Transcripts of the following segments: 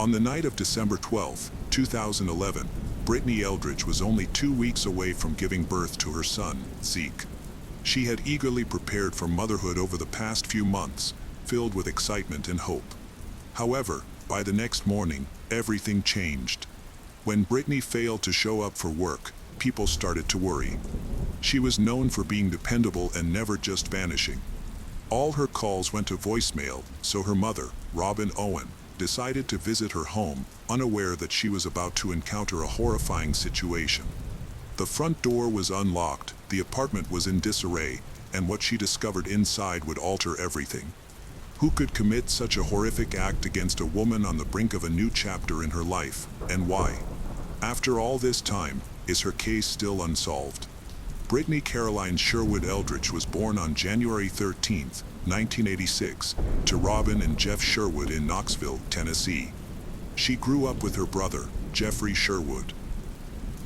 On the night of December 12, 2011, Brittany Eldridge was only 2 weeks away from giving birth to her son, Zeke. She had eagerly prepared for motherhood over the past few months, filled with excitement and hope. However, by the next morning, everything changed. When Brittany failed to show up for work, people started to worry. She was known for being dependable and never just vanishing. All her calls went to voicemail, so her mother, Robin Owen, decided to visit her home, unaware that she was about to encounter a horrifying situation. The front door was unlocked, the apartment was in disarray, and what she discovered inside would alter everything. Who could commit such a horrific act against a woman on the brink of a new chapter in her life, and why? After all this time, is her case still unsolved? Brittany Caroline Sherwood Eldridge was born on January 13, 1986, to Robin and Jeff Sherwood in Knoxville, Tennessee. She grew up with her brother, Jeffrey Sherwood.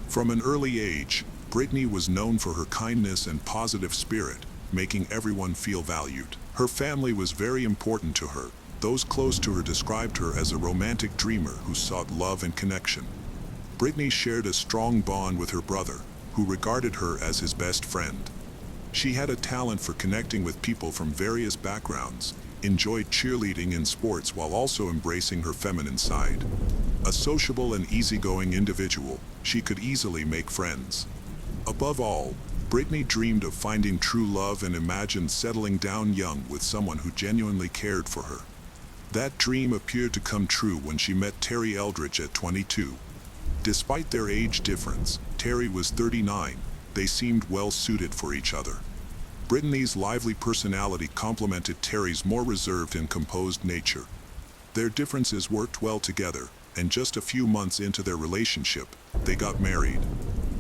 From an early age, Brittany was known for her kindness and positive spirit, making everyone feel valued. Her family was very important to her. Those close to her described her as a romantic dreamer who sought love and connection. Brittany shared a strong bond with her brother, who regarded her as his best friend. She had a talent for connecting with people from various backgrounds, enjoyed cheerleading and sports while also embracing her feminine side. A sociable and easygoing individual, she could easily make friends. Above all, Brittany dreamed of finding true love and imagined settling down young with someone who genuinely cared for her. That dream appeared to come true when she met Terry Eldridge at 22. Despite their age difference, Terry was 39, they seemed well suited for each other. Brittany's lively personality complemented Terry's more reserved and composed nature. Their differences worked well together, and just a few months into their relationship, they got married.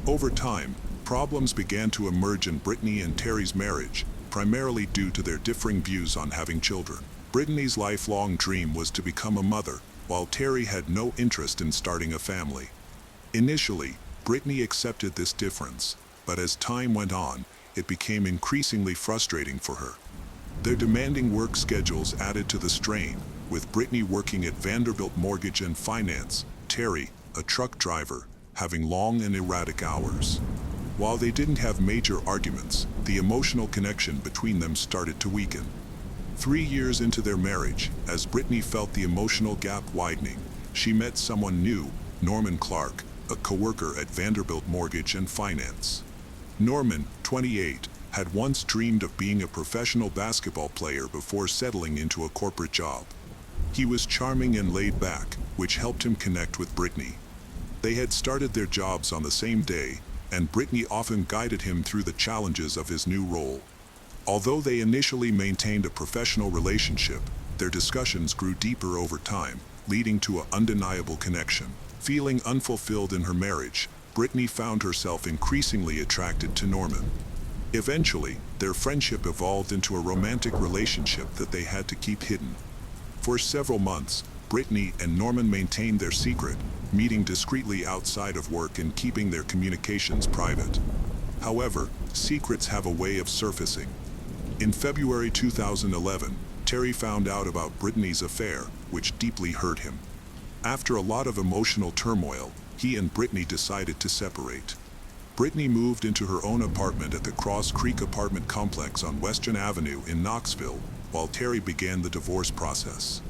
Over time, problems began to emerge in Brittany and Terry's marriage, primarily due to their differing views on having children. Brittany's lifelong dream was to become a mother, while Terry had no interest in starting a family. Initially, Brittany accepted this difference, but as time went on, it became increasingly frustrating for her. Their demanding work schedules added to the strain, with Brittany working at Vanderbilt Mortgage and Finance, Terry, a truck driver, having long and erratic hours. While they didn't have major arguments, the emotional connection between them started to weaken. 3 years into their marriage, as Brittany felt the emotional gap widening, she met someone new, Norman Clark, a coworker at Vanderbilt Mortgage and Finance. Norman, 28, had once dreamed of being a professional basketball player before settling into a corporate job. He was charming and laid back, which helped him connect with Brittany. They had started their jobs on the same day, and Brittany often guided him through the challenges of his new role. Although they initially maintained a professional relationship, their discussions grew deeper over time, leading to an undeniable connection. Feeling unfulfilled in her marriage, Brittany found herself increasingly attracted to Norman. Eventually, their friendship evolved into a romantic relationship that they had to keep hidden. For several months, Brittany and Norman maintained their secret, meeting discreetly outside of work and keeping their communications private. However, secrets have a way of surfacing. In February 2011, Terry found out about Brittany's affair, which deeply hurt him. After a lot of emotional turmoil, he and Brittany decided to separate. Brittany moved into her own apartment at the Cross Creek apartment complex on Western Avenue in Knoxville, while Terry began the divorce process.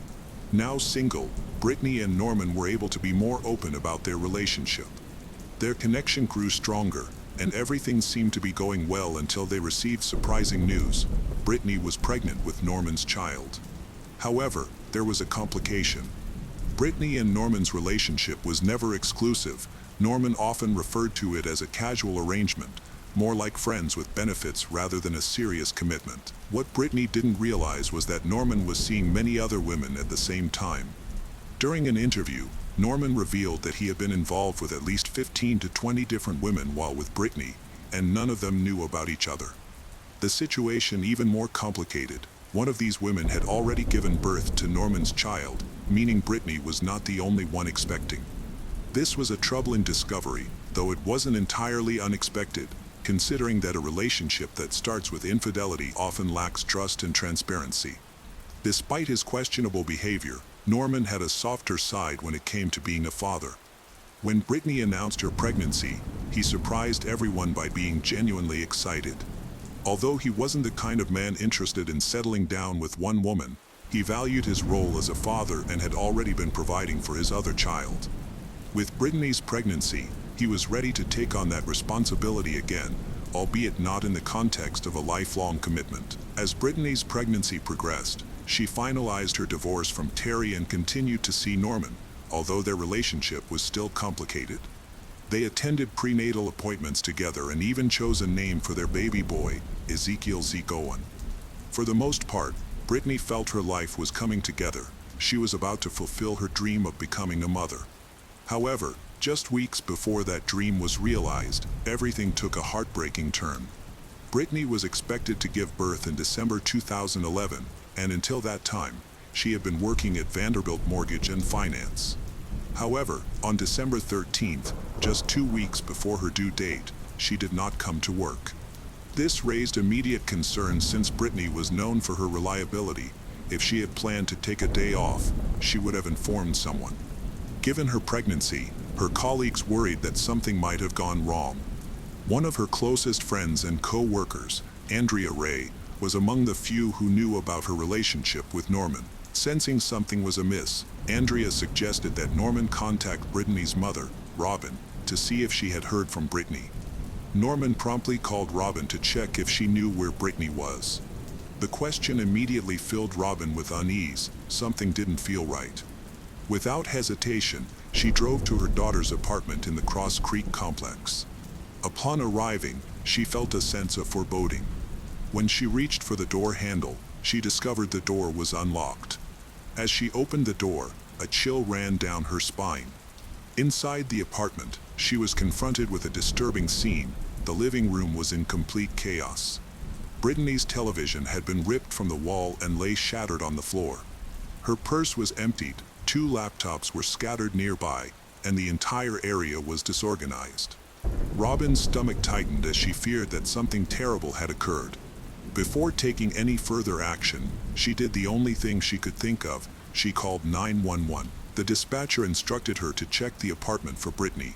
Now single, Brittany and Norman were able to be more open about their relationship. Their connection grew stronger, and everything seemed to be going well until they received surprising news. Brittany was pregnant with Norman's child. However, there was a complication. Brittany and Norman's relationship was never exclusive. Norman often referred to it as a casual arrangement, more like friends with benefits rather than a serious commitment. What Brittany didn't realize was that Norman was seeing many other women at the same time. During an interview, Norman revealed that he had been involved with at least 15 to 20 different women while with Brittany, and none of them knew about each other. The situation even more complicated. One of these women had already given birth to Norman's child, meaning Brittany was not the only one expecting. This was a troubling discovery, though it wasn't entirely unexpected, considering that a relationship that starts with infidelity often lacks trust and transparency. Despite his questionable behavior, Norman had a softer side when it came to being a father. When Brittany announced her pregnancy, he surprised everyone by being genuinely excited. Although he wasn't the kind of man interested in settling down with one woman, he valued his role as a father and had already been providing for his other child. With Brittany's pregnancy, he was ready to take on that responsibility again, albeit not in the context of a lifelong commitment. As Brittany's pregnancy progressed, she finalized her divorce from Terry and continued to see Norman, although their relationship was still complicated. They attended prenatal appointments together and even chose a name for their baby boy, Ezekiel Zeke Owen. For the most part, Brittany felt her life was coming together. She was about to fulfill her dream of becoming a mother. However, just weeks before that dream was realized, everything took a heartbreaking turn. Brittany was expected to give birth in December 2011, and until that time, she had been working at Vanderbilt Mortgage and Finance. However, on December 13th, just 2 weeks before her due date, she did not come to work. This raised immediate concern since Brittany was known for her reliability. If she had planned to take a day off, she would have informed someone. Given her pregnancy, her colleagues worried that something might have gone wrong. One of her closest friends and co-workers, Andrea Ray, was among the few who knew about her relationship with Norman. Sensing something was amiss, Andrea suggested that Norman contact Brittany's mother, Robin, to see if she had heard from Brittany. Norman promptly called Robin to check if she knew where Brittany was. The question immediately filled Robin with unease. Something didn't feel right. Without hesitation, she drove to her daughter's apartment in the Cross Creek complex. Upon arriving, she felt a sense of foreboding. When she reached for the door handle, she discovered the door was unlocked. As she opened the door, a chill ran down her spine. Inside the apartment, she was confronted with a disturbing scene. The living room was in complete chaos. Brittany's television had been ripped from the wall and lay shattered on the floor. Her purse was emptied, 2 laptops were scattered nearby, and the entire area was disorganized. Robin's stomach tightened as she feared that something terrible had occurred. Before taking any further action, she did the only thing she could think of. She called 911. The dispatcher instructed her to check the apartment for Brittany.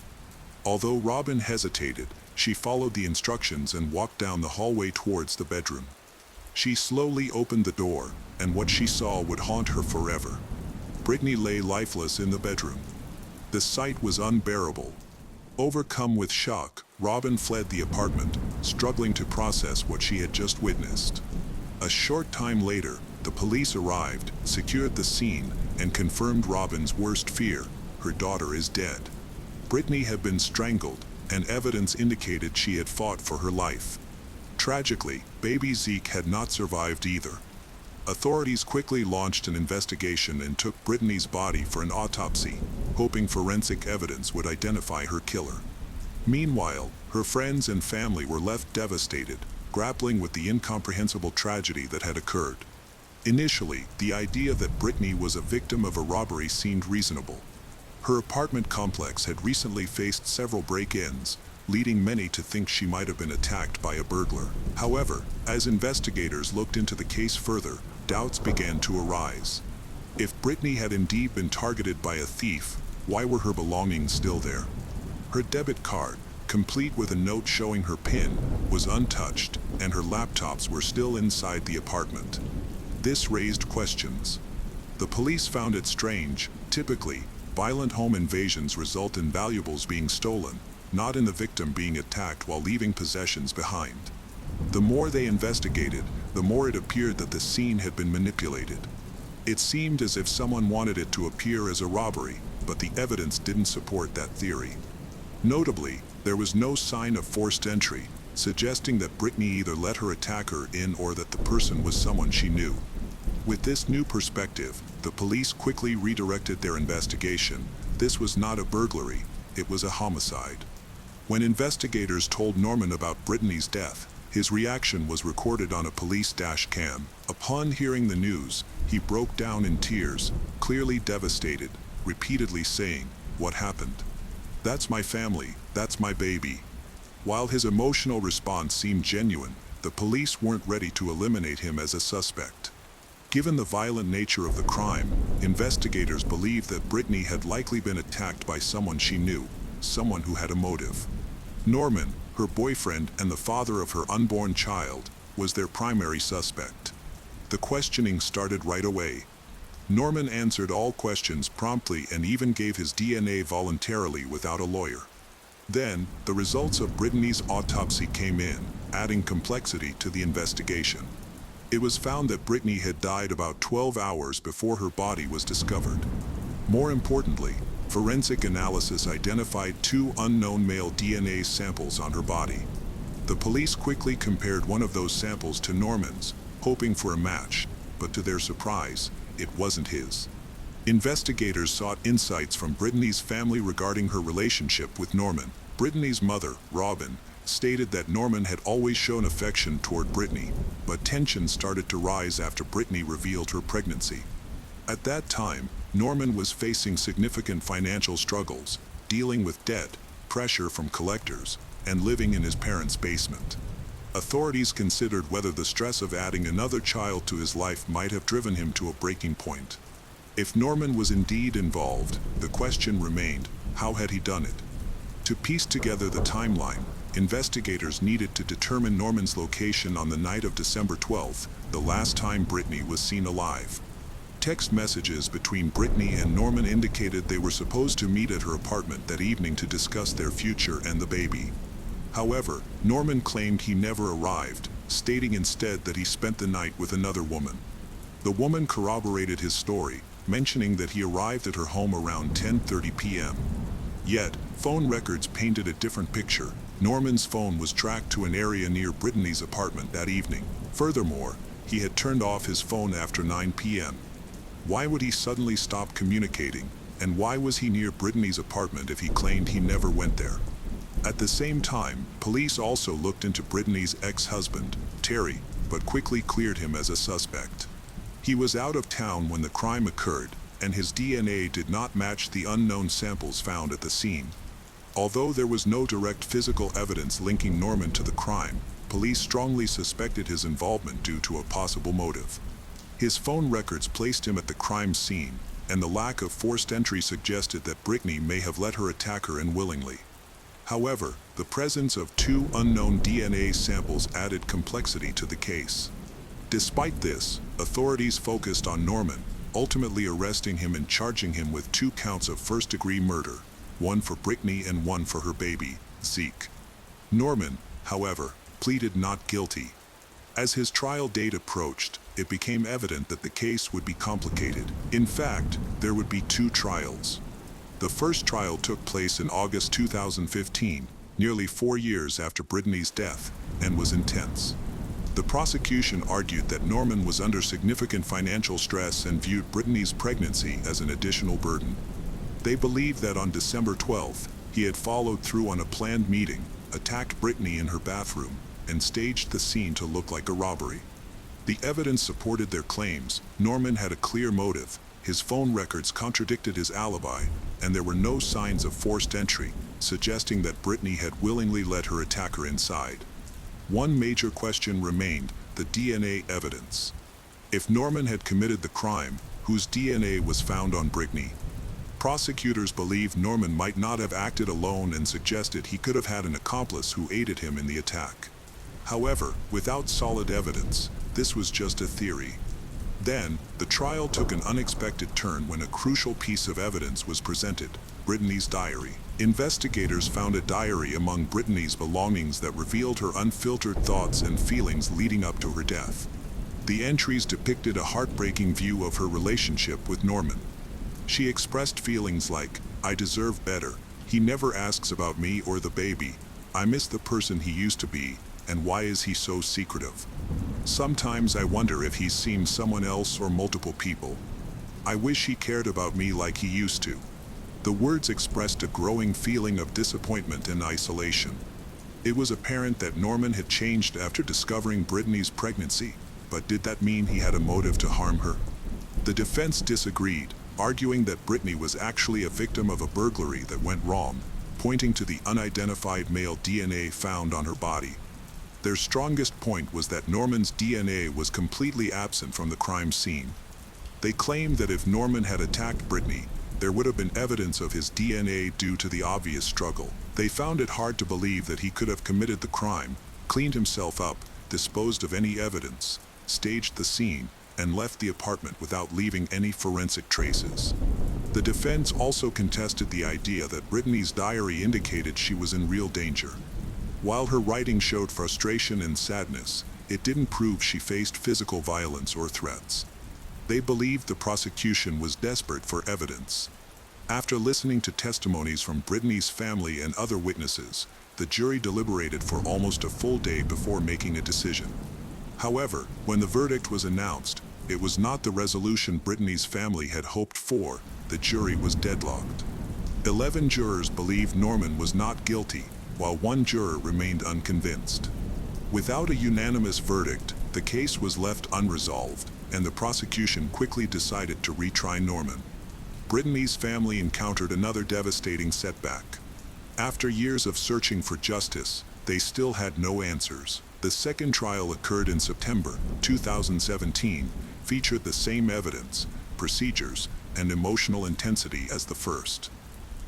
Although Robin hesitated, she followed the instructions and walked down the hallway towards the bedroom. She slowly opened the door, and what she saw would haunt her forever. Brittany lay lifeless in the bedroom. The sight was unbearable. Overcome with shock, Robin fled the apartment, struggling to process what she had just witnessed. A short time later, the police arrived, secured the scene, and confirmed Robin's worst fear: her daughter is dead. Brittany had been strangled, and evidence indicated she had fought for her life. Tragically, baby Zeke had not survived either. Authorities quickly launched an investigation and took Brittany's body for an autopsy, hoping forensic evidence would identify her killer. Meanwhile, her friends and family were left devastated, grappling with the incomprehensible tragedy that had occurred. Initially, the idea that Brittany was a victim of a robbery seemed reasonable. Her apartment complex had recently faced several break-ins, leading many to think she might have been attacked by a burglar. However, as investigators looked into the case further, doubts began to arise. If Brittany had indeed been targeted by a thief, why were her belongings still there? Her debit card, complete with a note showing her PIN, was untouched, and her laptops were still inside the apartment. This raised questions. The police found it strange. Typically, violent home invasions result in valuables being stolen, not in the victim being attacked while leaving possessions behind. The more they investigated, the more it appeared that the scene had been manipulated. It seemed as if someone wanted it to appear as a robbery, but the evidence didn't support that theory. Notably, there was no sign of forced entry, suggesting that Brittany either let her attacker in or that the person was someone she knew. With this new perspective, the police quickly redirected their investigation. This was not a burglary, it was a homicide. When investigators told Norman about Brittany's death, his reaction was recorded on a police dash cam. Upon hearing the news, he broke down in tears, clearly devastated, repeatedly saying, "What happened? That's my family, that's my baby." While his emotional response seemed genuine, the police weren't ready to eliminate him as a suspect. Given the violent nature of the crime, investigators believe that Brittany had likely been attacked by someone she knew, someone who had a motive. Norman, her boyfriend and the father of her unborn child, was their primary suspect. The questioning started right away. Norman answered all questions promptly and even gave his DNA voluntarily without a lawyer. Then, the results of Brittany's autopsy came in, adding complexity to the investigation. It was found that Brittany had died about 12 hours before her body was discovered. More importantly, forensic analysis identified 2 unknown male DNA samples on her body. The police quickly compared one of those samples to Norman's, hoping for a match, but to their surprise, it wasn't his. Investigators sought insights from Brittany's family regarding her relationship with Norman. Brittany's mother, Robin, stated that Norman had always shown affection toward Brittany, but tension started to rise after Brittany revealed her pregnancy. At that time, Norman was facing significant financial struggles, dealing with debt, pressure from collectors, and living in his parents' basement. Authorities considered whether the stress of adding another child to his life might have driven him to a breaking point. If Norman was indeed involved, the question remained, how had he done it? To piece together the timeline, investigators needed to determine Norman's location on the night of December 12th, the last time Brittany was seen alive. Text messages between Brittany and Norman indicated they were supposed to meet at her apartment that evening to discuss their future and the baby. However, Norman claimed he never arrived, stating instead that he spent the night with another woman. The woman corroborated his story, mentioning that he arrived at her home around 10:30 p.m. Yet, phone records painted a different picture. Norman's phone was tracked to an area near Brittany's apartment that evening. Furthermore, he had turned off his phone after 9 p.m. Why would he suddenly stop communicating, and why was he near Brittany's apartment if he claimed he never went there? At the same time, police also looked into Brittany's ex-husband, Terry, but quickly cleared him as a suspect. He was out of town when the crime occurred, and his DNA did not match the unknown samples found at the scene. Although there was no direct physical evidence linking Norman to the crime, police strongly suspected his involvement due to a possible motive. His phone records placed him at the crime scene, and the lack of forced entry suggested that Brittany may have let her attacker in willingly. However, the presence of 2 unknown DNA samples added complexity to the case. Despite this, authorities focused on Norman, ultimately arresting him and charging him with 2 counts of first-degree murder, one for Brittany and one for her baby, Zeke. Norman, however, pleaded not guilty. As his trial date approached, it became evident that the case would be complicated. In fact, there would be 2 trials. The first trial took place in August 2015, nearly 4 years after Brittany's death, and was intense. The prosecution argued that Norman was under significant financial stress and viewed Brittany's pregnancy as an additional burden. They believed that on December 12th, he had followed through on a planned meeting, attacked Brittany in her bathroom, and staged the scene to look like a robbery. The evidence supported their claims. Norman had a clear motive, his phone records contradicted his alibi, and there were no signs of forced entry, suggesting that Brittany had willingly let her attacker inside. One major question remained, the DNA evidence. If Norman had committed the crime, whose DNA was found on Brittany? Prosecutors believed Norman might not have acted alone and suggested he could have had an accomplice who aided him in the attack. However, without solid evidence, this was just a theory. Then, the trial took an unexpected turn when a crucial piece of evidence was presented, Brittany's diary. Investigators found a diary among Brittany's belongings that revealed her unfiltered thoughts and feelings leading up to her death. The entries depicted a heartbreaking view of her relationship with Norman. She expressed feelings like, "I deserve better. He never asks about me or the baby. I miss the person he used to be, and why is he so secretive? Sometimes I wonder if he's seen someone else or multiple people. I wish he cared about me like he used to." The words expressed a growing feeling of disappointment and isolation. It was apparent that Norman had changed after discovering Brittany's pregnancy, but did that mean he had a motive to harm her? The defense disagreed, arguing that Brittany was actually a victim of a burglary that went wrong, pointing to the unidentified male DNA found on her body. Their strongest point was that Norman's DNA was completely absent from the crime scene. They claimed that if Norman had attacked Brittany, there would have been evidence of his DNA due to the obvious struggle. They found it hard to believe that he could have committed the crime, cleaned himself up, disposed of any evidence, staged the scene, and left the apartment without leaving any forensic traces. The defense also contested the idea that Brittany's diary indicated she was in real danger. While her writing showed frustration and sadness, it didn't prove she faced physical violence or threats. They believed the prosecution was desperate for evidence. After listening to testimonies from Brittany's family and other witnesses, the jury deliberated for almost a full day before making a decision. However, when the verdict was announced, it was not the resolution Brittany's family had hoped for. The jury was deadlocked. 11 jurors believed Norman was not guilty, while one juror remained unconvinced. Without a unanimous verdict, the case was left unresolved, and the prosecution quickly decided to retry Norman. Brittany's family encountered another devastating setback. After years of searching for justice, they still had no answers. The second trial occurred in September 2017, featured the same evidence, procedures, and emotional intensity as the first.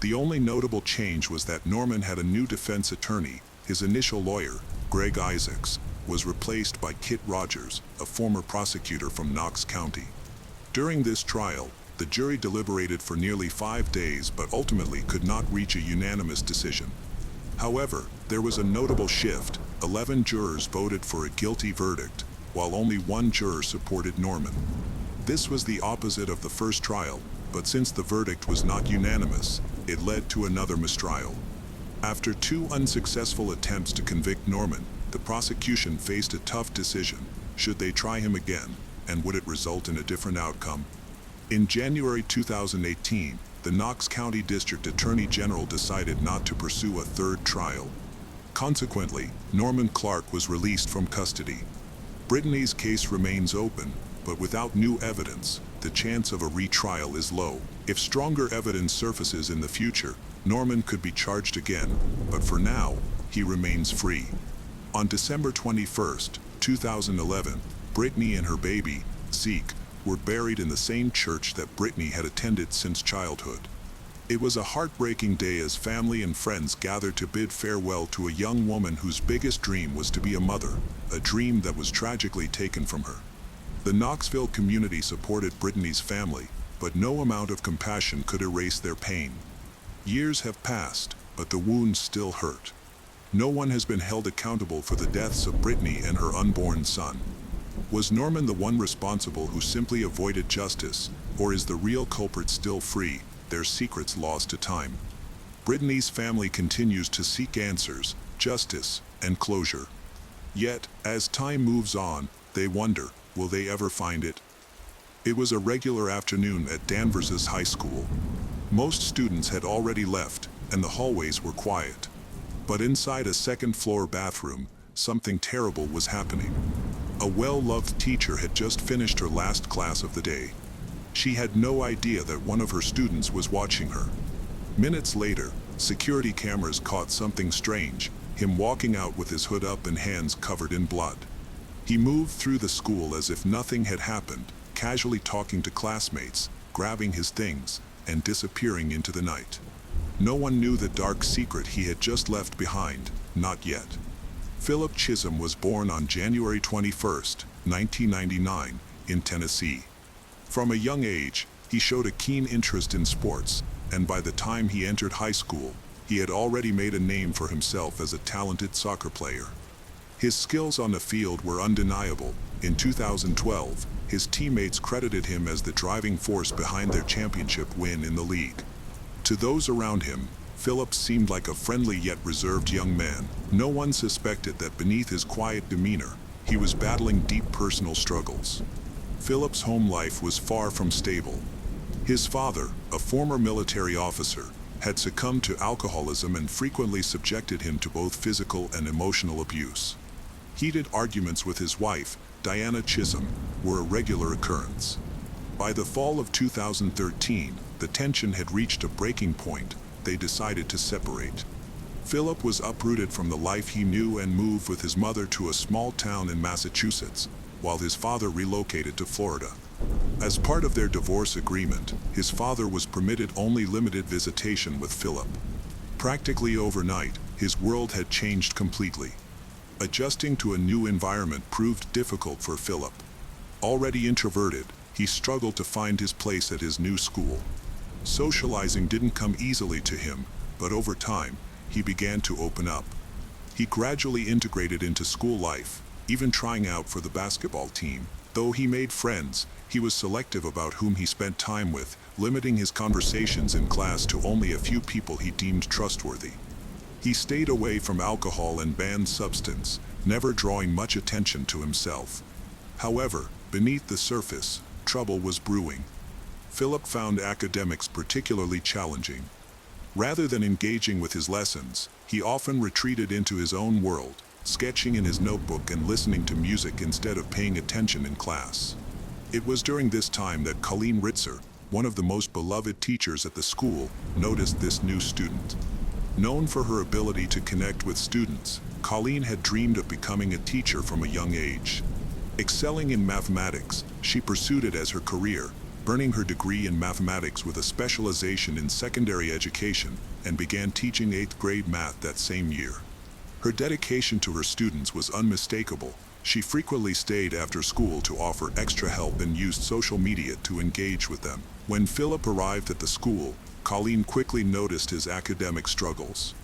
The only notable change was that Norman had a new defense attorney. His initial lawyer, Greg Isaacs, was replaced by Kit Rogers, a former prosecutor from Knox County. During this trial, the jury deliberated for nearly 5 days but ultimately could not reach a unanimous decision. However, there was a notable shift. 11 jurors voted for a guilty verdict, while only one juror supported Norman. This was the opposite of the first trial, but since the verdict was not unanimous, it led to another mistrial. After 2 unsuccessful attempts to convict Norman, the prosecution faced a tough decision. Should they try him again, and would it result in a different outcome? In January 2018, the Knox County District Attorney General decided not to pursue a third trial. Consequently, Norman Clark was released from custody. Brittany's case remains open, but without new evidence, the chance of a retrial is low. If stronger evidence surfaces in the future, Norman could be charged again, but for now, he remains free. On December 21, 2011, Brittany and her baby, Zeke, were buried in the same church that Brittany had attended since childhood. It was a heartbreaking day as family and friends gathered to bid farewell to a young woman whose biggest dream was to be a mother, a dream that was tragically taken from her. The Knoxville community supported Brittany's family, but no amount of compassion could erase their pain. Years have passed, but the wounds still hurt. No one has been held accountable for the deaths of Brittany and her unborn son. Was Norman the one responsible who simply avoided justice, or is the real culprit still free, their secrets lost to time? Brittany's family continues to seek answers, justice, and closure. Yet, as time moves on, they wonder, will they ever find it? It was a regular afternoon at Danvers's high school. Most students had already left, and the hallways were quiet. But inside a second-floor bathroom, something terrible was happening. A well-loved teacher had just finished her last class of the day. She had no idea that one of her students was watching her. Minutes later, security cameras caught something strange, him walking out with his hood up and hands covered in blood. He moved through the school as if nothing had happened, casually talking to classmates, grabbing his things, and disappearing into the night. No one knew the dark secret he had just left behind, not yet. Philip Chisholm was born on January 21, 1999, in Tennessee. From a young age, he showed a keen interest in sports, and by the time he entered high school, he had already made a name for himself as a talented soccer player. His skills on the field were undeniable. In 2012, his teammates credited him as the driving force behind their championship win in the league. To those around him, Philip seemed like a friendly yet reserved young man. No one suspected that beneath his quiet demeanor, he was battling deep personal struggles. Philip's home life was far from stable. His father, a former military officer, had succumbed to alcoholism and frequently subjected him to both physical and emotional abuse. Heated arguments with his wife, Diana Chisholm, were a regular occurrence. By the fall of 2013, the tension had reached a breaking point. They decided to separate. Philip was uprooted from the life he knew and moved with his mother to a small town in Massachusetts, while his father relocated to Florida. As part of their divorce agreement, his father was permitted only limited visitation with Philip. Practically overnight, his world had changed completely. Adjusting to a new environment proved difficult for Philip. Already introverted, he struggled to find his place at his new school. Socializing didn't come easily to him, but over time, he began to open up. He gradually integrated into school life, even trying out for the basketball team. Though he made friends, he was selective about whom he spent time with, limiting his conversations in class to only a few people he deemed trustworthy. He stayed away from alcohol and banned substance, never drawing much attention to himself. However, beneath the surface, trouble was brewing. Philip found academics particularly challenging. Rather than engaging with his lessons, he often retreated into his own world, sketching in his notebook and listening to music instead of paying attention in class. It was during this time that Colleen Ritzer, one of the most beloved teachers at the school, noticed this new student. Known for her ability to connect with students, Colleen had dreamed of becoming a teacher from a young age. Excelling in mathematics, she pursued it as her career, earning her degree in mathematics with a specialization in secondary education, and began teaching 8th grade math that same year. Her dedication to her students was unmistakable. She frequently stayed after school to offer extra help and used social media to engage with them. When Philip arrived at the school, Colleen quickly noticed his academic struggles.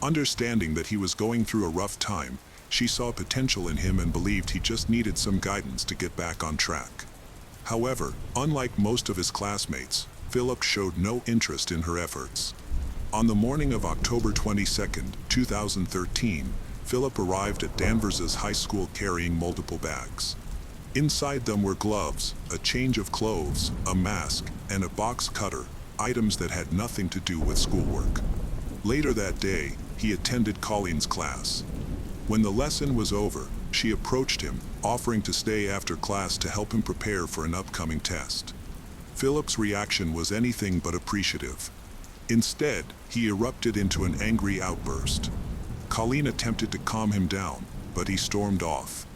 Understanding that he was going through a rough time, she saw potential in him and believed he just needed some guidance to get back on track. However, unlike most of his classmates, Philip showed no interest in her efforts. On the morning of October 22, 2013, Philip arrived at Danvers's high school carrying multiple bags. Inside them were gloves, a change of clothes, a mask, and a box cutter, items that had nothing to do with schoolwork. Later that day, he attended Colleen's class. When the lesson was over, she approached him, offering to stay after class to help him prepare for an upcoming test. Philip's reaction was anything but appreciative. Instead, he erupted into an angry outburst. Colleen attempted to calm him down, but he stormed off.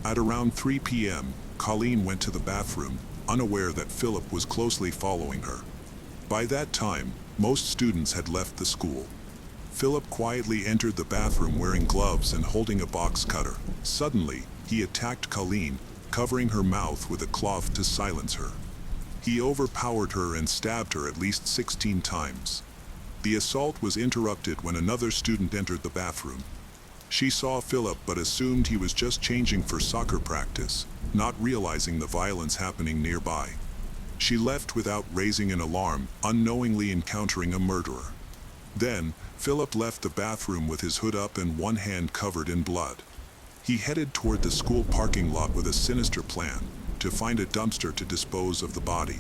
At around 3 p.m., Colleen went to the bathroom, unaware that Philip was closely following her. By that time, most students had left the school. Philip quietly entered the bathroom wearing gloves and holding a box cutter. Suddenly, he attacked Colleen, covering her mouth with a cloth to silence her. He overpowered her and stabbed her at least 16 times. The assault was interrupted when another student entered the bathroom. She saw Philip but assumed he was just changing for soccer practice, not realizing the violence happening nearby. She left without raising an alarm, unknowingly encountering a murderer. Then, Philip left the bathroom with his hood up and one hand covered in blood. He headed toward the school parking lot with a sinister plan, to find a dumpster to dispose of the body.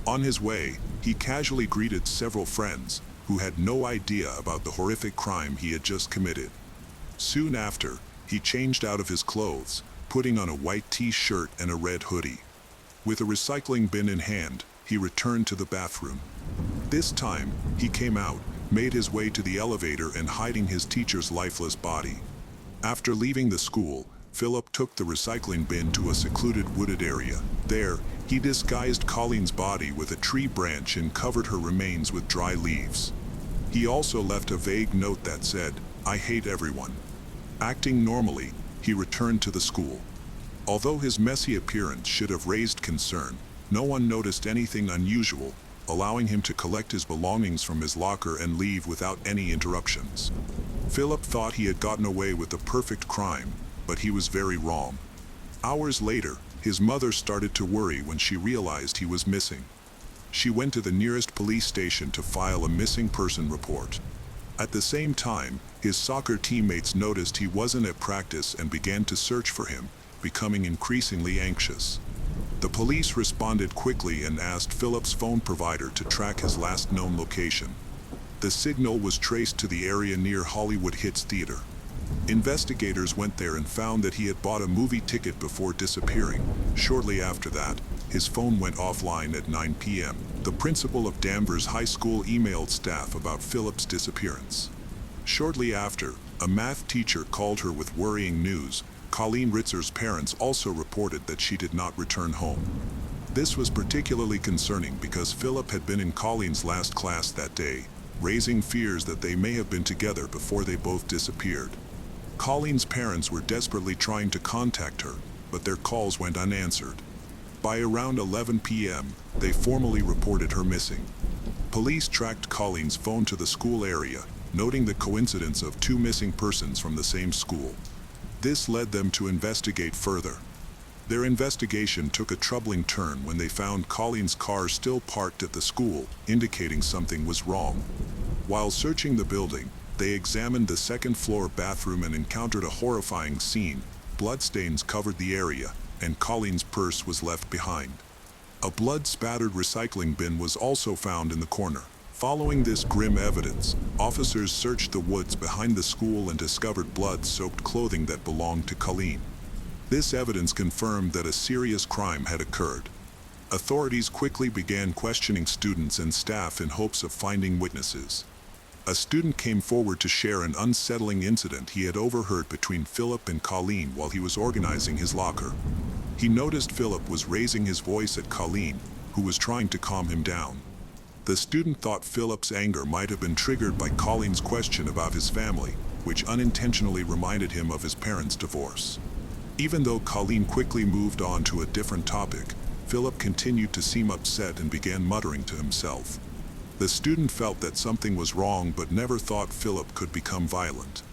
On his way, he casually greeted several friends, who had no idea about the horrific crime he had just committed. Soon after, he changed out of his clothes, putting on a white t-shirt and a red hoodie. With a recycling bin in hand, he returned to the bathroom. This time, he came out, made his way to the elevator and hiding his teacher's lifeless body. After leaving the school, Philip took the recycling bin to a secluded wooded area. There, he disguised Colleen's body with a tree branch and covered her remains with dry leaves. He also left a vague note that said, "I hate everyone." Acting normally, he returned to the school. Although his messy appearance should have raised concern, no one noticed anything unusual, allowing him to collect his belongings from his locker and leave without any interruptions. Philip thought he had gotten away with the perfect crime, but he was very wrong. Hours later, his mother started to worry when she realized he was missing. She went to the nearest police station to file a missing person report. At the same time, his soccer teammates noticed he wasn't at practice and began to search for him, becoming increasingly anxious. The police responded quickly and asked Philip's phone provider to track his last known location. The signal was traced to the area near Hollywood Hits Theater. Investigators went there and found that he had bought a movie ticket before disappearing. Shortly after that, his phone went offline at 9 p.m. The principal of Danvers High School emailed staff about Philip's disappearance. Shortly after, a math teacher called her with worrying news. Colleen Ritzer's parents also reported that she did not return home. This was particularly concerning because Philip had been in Colleen's last class that day, raising fears that they may have been together before they both disappeared. Colleen's parents were desperately trying to contact her, but their calls went unanswered. By around 11 p.m., they formally reported her missing. Police tracked Colleen's phone to the school area, noting the coincidence of two missing persons from the same school. This led them to investigate further. Their investigation took a troubling turn when they found Colleen's car still parked at the school, indicating something was wrong. While searching the building, they examined the second-floor bathroom and encountered a horrifying scene. Bloodstains covered the area, and Colleen's purse was left behind. A blood-spattered recycling bin was also found in the corner. Following this grim evidence, officers searched the woods behind the school and discovered blood-soaked clothing that belonged to Colleen. This evidence confirmed that a serious crime had occurred. Authorities quickly began questioning students and staff in hopes of finding witnesses. A student came forward to share an unsettling incident he had overheard between Philip and Colleen while he was organizing his locker. He noticed Philip was raising his voice at Colleen, who was trying to calm him down. The student thought Philip's anger might have been triggered by Colleen's question about his family, which unintentionally reminded him of his parents' divorce. Even though Colleen quickly moved on to a different topic, Philip continued to seem upset and began muttering to himself. The student felt that something was wrong but never thought Philip could become violent.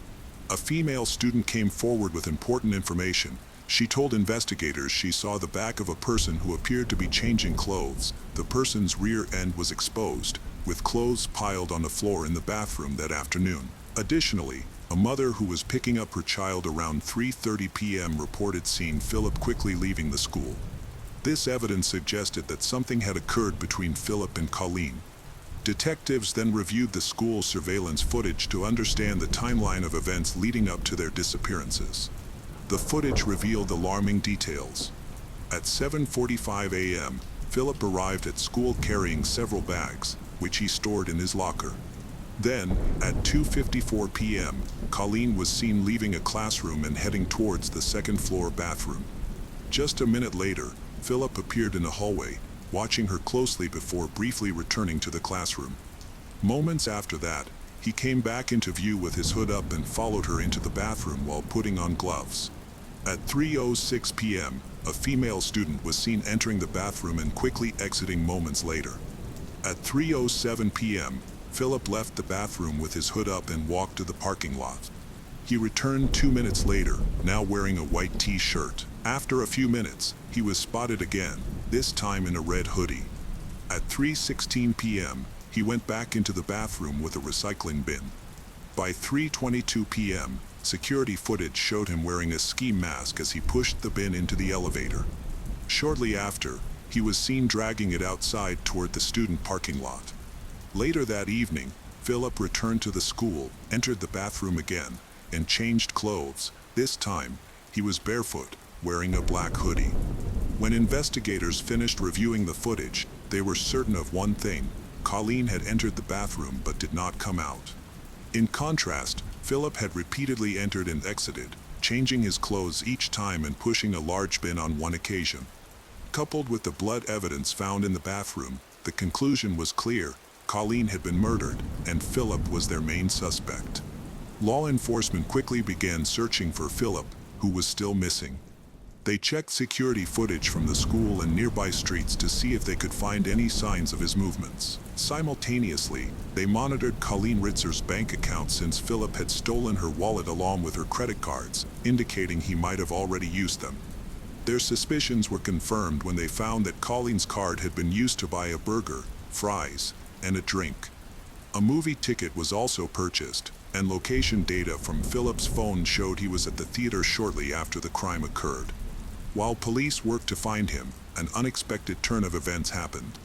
A female student came forward with important information. She told investigators she saw the back of a person who appeared to be changing clothes. The person's rear end was exposed, with clothes piled on the floor in the bathroom that afternoon. Additionally, a mother who was picking up her child around 3:30 p.m. reported seeing Philip quickly leaving the school. This evidence suggested that something had occurred between Philip and Colleen. Detectives then reviewed the school's surveillance footage to understand the timeline of events leading up to their disappearances. The footage revealed alarming details. At 7:45 a.m., Philip arrived at school carrying several bags, which he stored in his locker. Then, at 2:54 p.m., Colleen was seen leaving a classroom and heading towards the second-floor bathroom. Just a minute later, Philip appeared in the hallway, watching her closely before briefly returning to the classroom. Moments after that, he came back into view with his hood up and followed her into the bathroom while putting on gloves. At 3:06 p.m., a female student was seen entering the bathroom and quickly exiting moments later. At 3:07 p.m., Philip left the bathroom with his hood up and walked to the parking lot. He returned 2 minutes later, now wearing a white t-shirt. After a few minutes, he was spotted again, this time in a red hoodie. At 3:16 p.m., he went back into the bathroom with a recycling bin. By 3:22 p.m., security footage showed him wearing a ski mask as he pushed the bin into the elevator. Shortly after, he was seen dragging it outside toward the student parking lot. Later that evening, Philip returned to the school, entered the bathroom again, and changed clothes. This time, he was barefoot, wearing a black hoodie. When investigators finished reviewing the footage, they were certain of one thing: Colleen had entered the bathroom but did not come out. In contrast, Philip had repeatedly entered and exited, changing his clothes each time and pushing a large bin on one occasion. Coupled with the blood evidence found in the bathroom, the conclusion was clear: Colleen had been murdered, and Philip was their main suspect. Law enforcement quickly began searching for Philip, who was still missing. They checked security footage from the school and nearby streets to see if they could find any signs of his movements. Simultaneously, they monitored Colleen Ritzer's bank account since Philip had stolen her wallet along with her credit cards, indicating he might have already used them. Their suspicions were confirmed when they found that Colleen's card had been used to buy a burger, fries, and a drink. A movie ticket was also purchased, and location data from Philip's phone showed he was at the theater shortly after the crime occurred. While police worked to find him, an unexpected turn of events happened.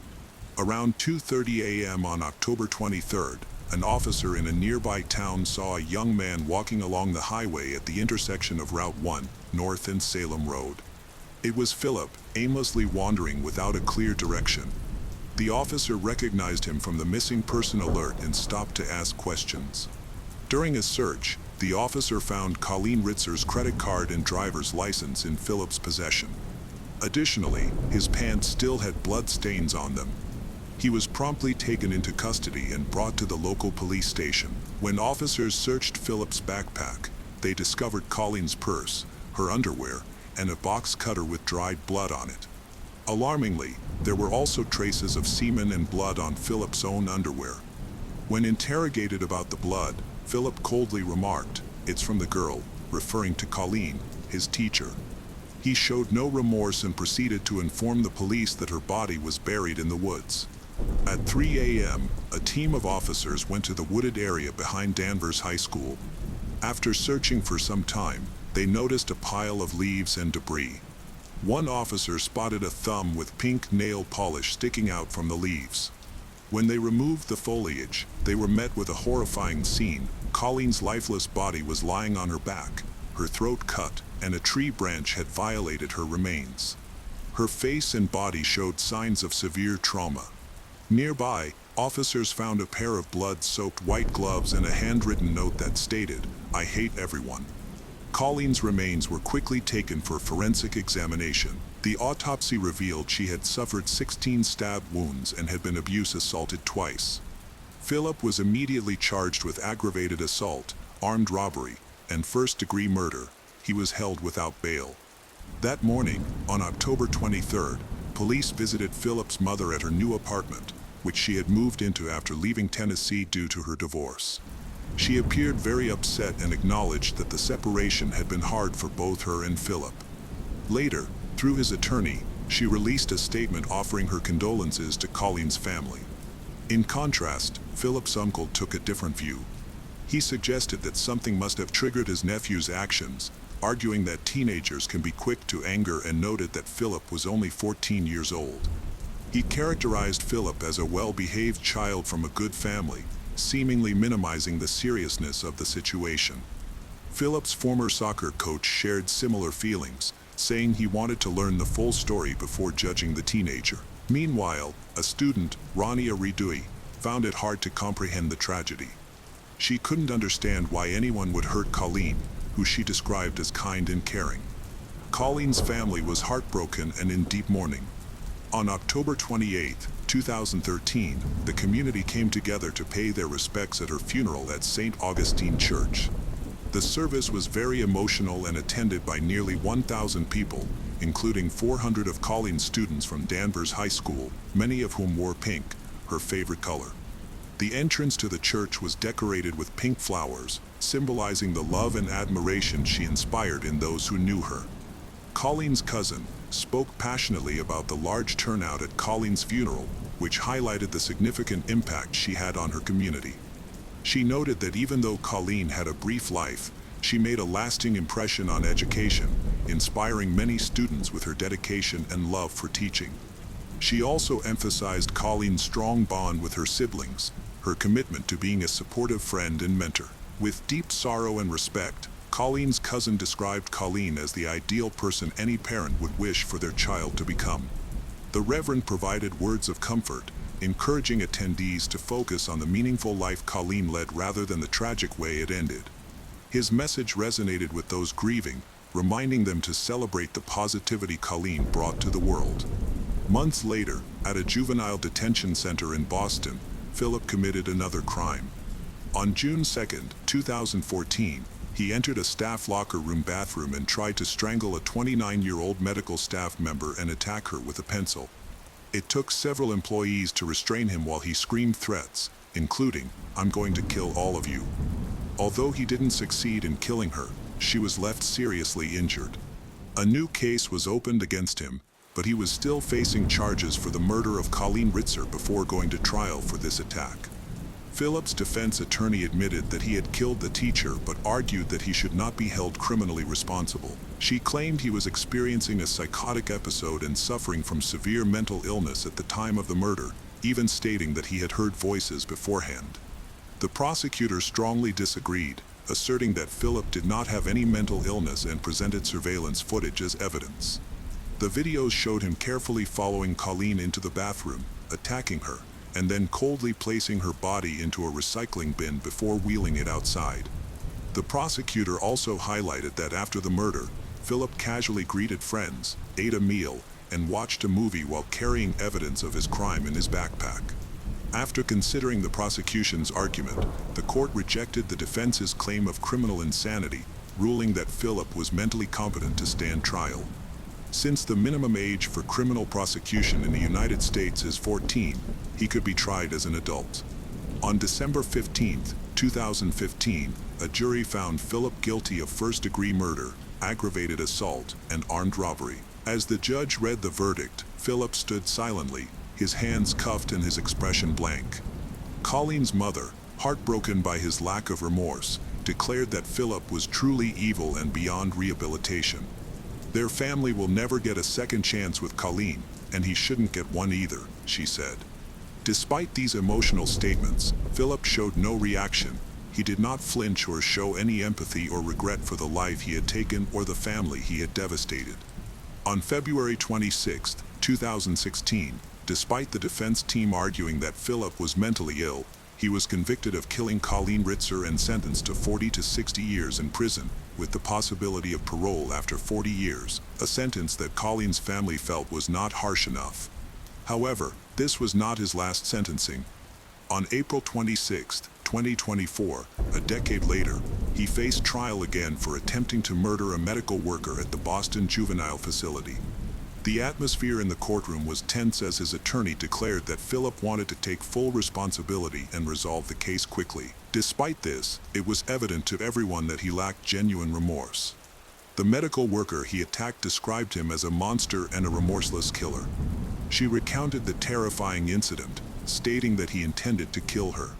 Around 2:30 a.m. on October 23rd, an officer in a nearby town saw a young man walking along the highway at the intersection of Route 1, North and Salem Road. It was Philip, aimlessly wandering without a clear direction. The officer recognized him from the missing person alert and stopped to ask questions. During a search, the officer found Colleen Ritzer's credit card and driver's license in Philip's possession. Additionally, his pants still had blood stains on them. He was promptly taken into custody and brought to the local police station. When officers searched Philip's backpack, they discovered Colleen's purse, her underwear, and a box cutter with dried blood on it. Alarmingly, there were also traces of semen and blood on Philip's own underwear. When interrogated about the blood, Philip coldly remarked, "It's from the girl," referring to Colleen, his teacher. He showed no remorse and proceeded to inform the police that her body was buried in the woods. At 3 a.m., a team of officers went to the wooded area behind Danvers High School. After searching for some time, they noticed a pile of leaves and debris. One officer spotted a thumb with pink nail polish sticking out from the leaves. When they removed the foliage, they were met with a horrifying scene. Colleen's lifeless body was lying on her back, her throat cut, and a tree branch had violated her remains. Her face and body showed signs of severe trauma. Nearby, officers found a pair of blood-soaked white gloves and a handwritten note that stated, "I hate everyone." Colleen's remains were quickly taken for forensic examination. The autopsy revealed she had suffered 16 stab wounds and had been assaulted twice. Philip was immediately charged with aggravated assault, armed robbery, and first-degree murder. He was held without bail. That morning, on October 23rd, police visited Philip's mother at her new apartment, which she had moved into after leaving Tennessee due to her divorce. She appeared very upset and acknowledged that the separation had been hard for both her and Philip. Later, through his attorney, she released a statement offering her condolences to Colleen's family. In contrast, Philip's uncle took a different view. He suggested that something must have triggered his nephew's actions, arguing that teenagers can be quick to anger, and noted that Philip was only 14 years old. He characterized Philip as a well-behaved child from a good family, seemingly minimizing the seriousness of the situation. Philip's former soccer coach shared similar feelings, saying he wanted to learn the full story before judging the teenager. Meanwhile, a student, Rania Ridui, found it hard to comprehend the tragedy. She couldn't understand why anyone would hurt Colleen, who she described as kind and caring. Colleen's family was heartbroken and in deep mourning. On October 28, 2013, the community came together to pay their respects at her funeral at St. Augustine Church. The service was very emotional and attended by nearly 1,000 people, including 400 of Colleen's students from Danvers High School, many of whom wore pink, her favorite color. The entrance to the church was decorated with pink flowers, symbolizing the love and admiration she inspired in those who knew her. Colleen's cousin spoke passionately about the large turnout at Colleen's funeral, which highlighted the significant impact she had on her community. She noted that even though Colleen had a brief life, she made a lasting impression on education, inspiring many students with her dedication and love for teaching. She also emphasized Colleen's strong bond with her siblings, her commitment to being a supportive friend and mentor. With deep sorrow and respect, Colleen's cousin described Colleen as the ideal person any parent would wish for their child to become. The Reverend provided words of comfort, encouraging attendees to focus on the meaningful life Colleen led rather than the tragic way it ended. His message resonated with those grieving, reminding them to celebrate the positivity Colleen brought to the world. Months later, at a juvenile detention center in Boston, Philip committed another crime. On June 2, 2014, he entered a staff locker room bathroom and tried to strangle a 29-year-old medical staff member and attack her with a pencil. It took several employees to restrain him while he screamed threats, including, "I'm going to kill all of you." Although he didn't succeed in killing her, she was left seriously injured. A new case was opened against him, but he was still facing charges for the murder of Colleen Ritzer before going to trial for this attack. Philip's defense attorney admitted that he had killed the teacher but argued that he should not be held criminally responsible. She claimed he was experiencing a psychotic episode and suffering from severe mental illness at the time of the murder, even stating that he had heard voices beforehand. The prosecutor strongly disagreed, asserting that Philip did not have any mental illness and presented surveillance footage as evidence. The videos showed him carefully following Colleen into the bathroom, attacking her, and then coldly placing her body into a recycling bin before wheeling it outside. The prosecutor also highlighted that after the murder, Philip casually greeted friends, ate a meal, and watched a movie while carrying evidence of his crime in his backpack. After considering the prosecution's argument, the court rejected the defense's claim of criminal insanity, ruling that Philip was mentally competent to stand trial. Since the minimum age for criminal prosecution in the United States is 14, he could be tried as an adult. On December 15, 2015, a jury found Philip guilty of first-degree murder, aggravated assault, and armed robbery. As the judge read the verdict, Philip stood silently, his hands cuffed and his expression blank. Colleen's mother, heartbroken by his lack of remorse, declared that Philip was truly evil and beyond rehabilitation. Their family will never get a second chance with Colleen, and he shouldn't get one either, she said. Despite these emotional statements, Philip showed no reaction. He did not flinch or show any empathy or regret for the life he had taken or the family he had devastated. On February 26, 2016, despite the defense team arguing that Philip was mentally ill, he was convicted of killing Colleen Ritzer and sentenced to 40 to 60 years in prison, with the possibility of parole after 40 years, a sentence that Colleen's family felt was not harsh enough. However, this was not his last sentencing. On April 26, 2024, a decade later, he faced trial again for attempting to murder a medical worker at the Boston Juvenile Facility. The atmosphere in the courtroom was tense as his attorney declared that Philip wanted to take full responsibility and resolve the case quickly. Despite this, it was evident to everyone that he lacked genuine remorse. The medical worker he attacked described him as a monster and a remorseless killer. She recounted the terrifying incident, stating that he intended to kill her.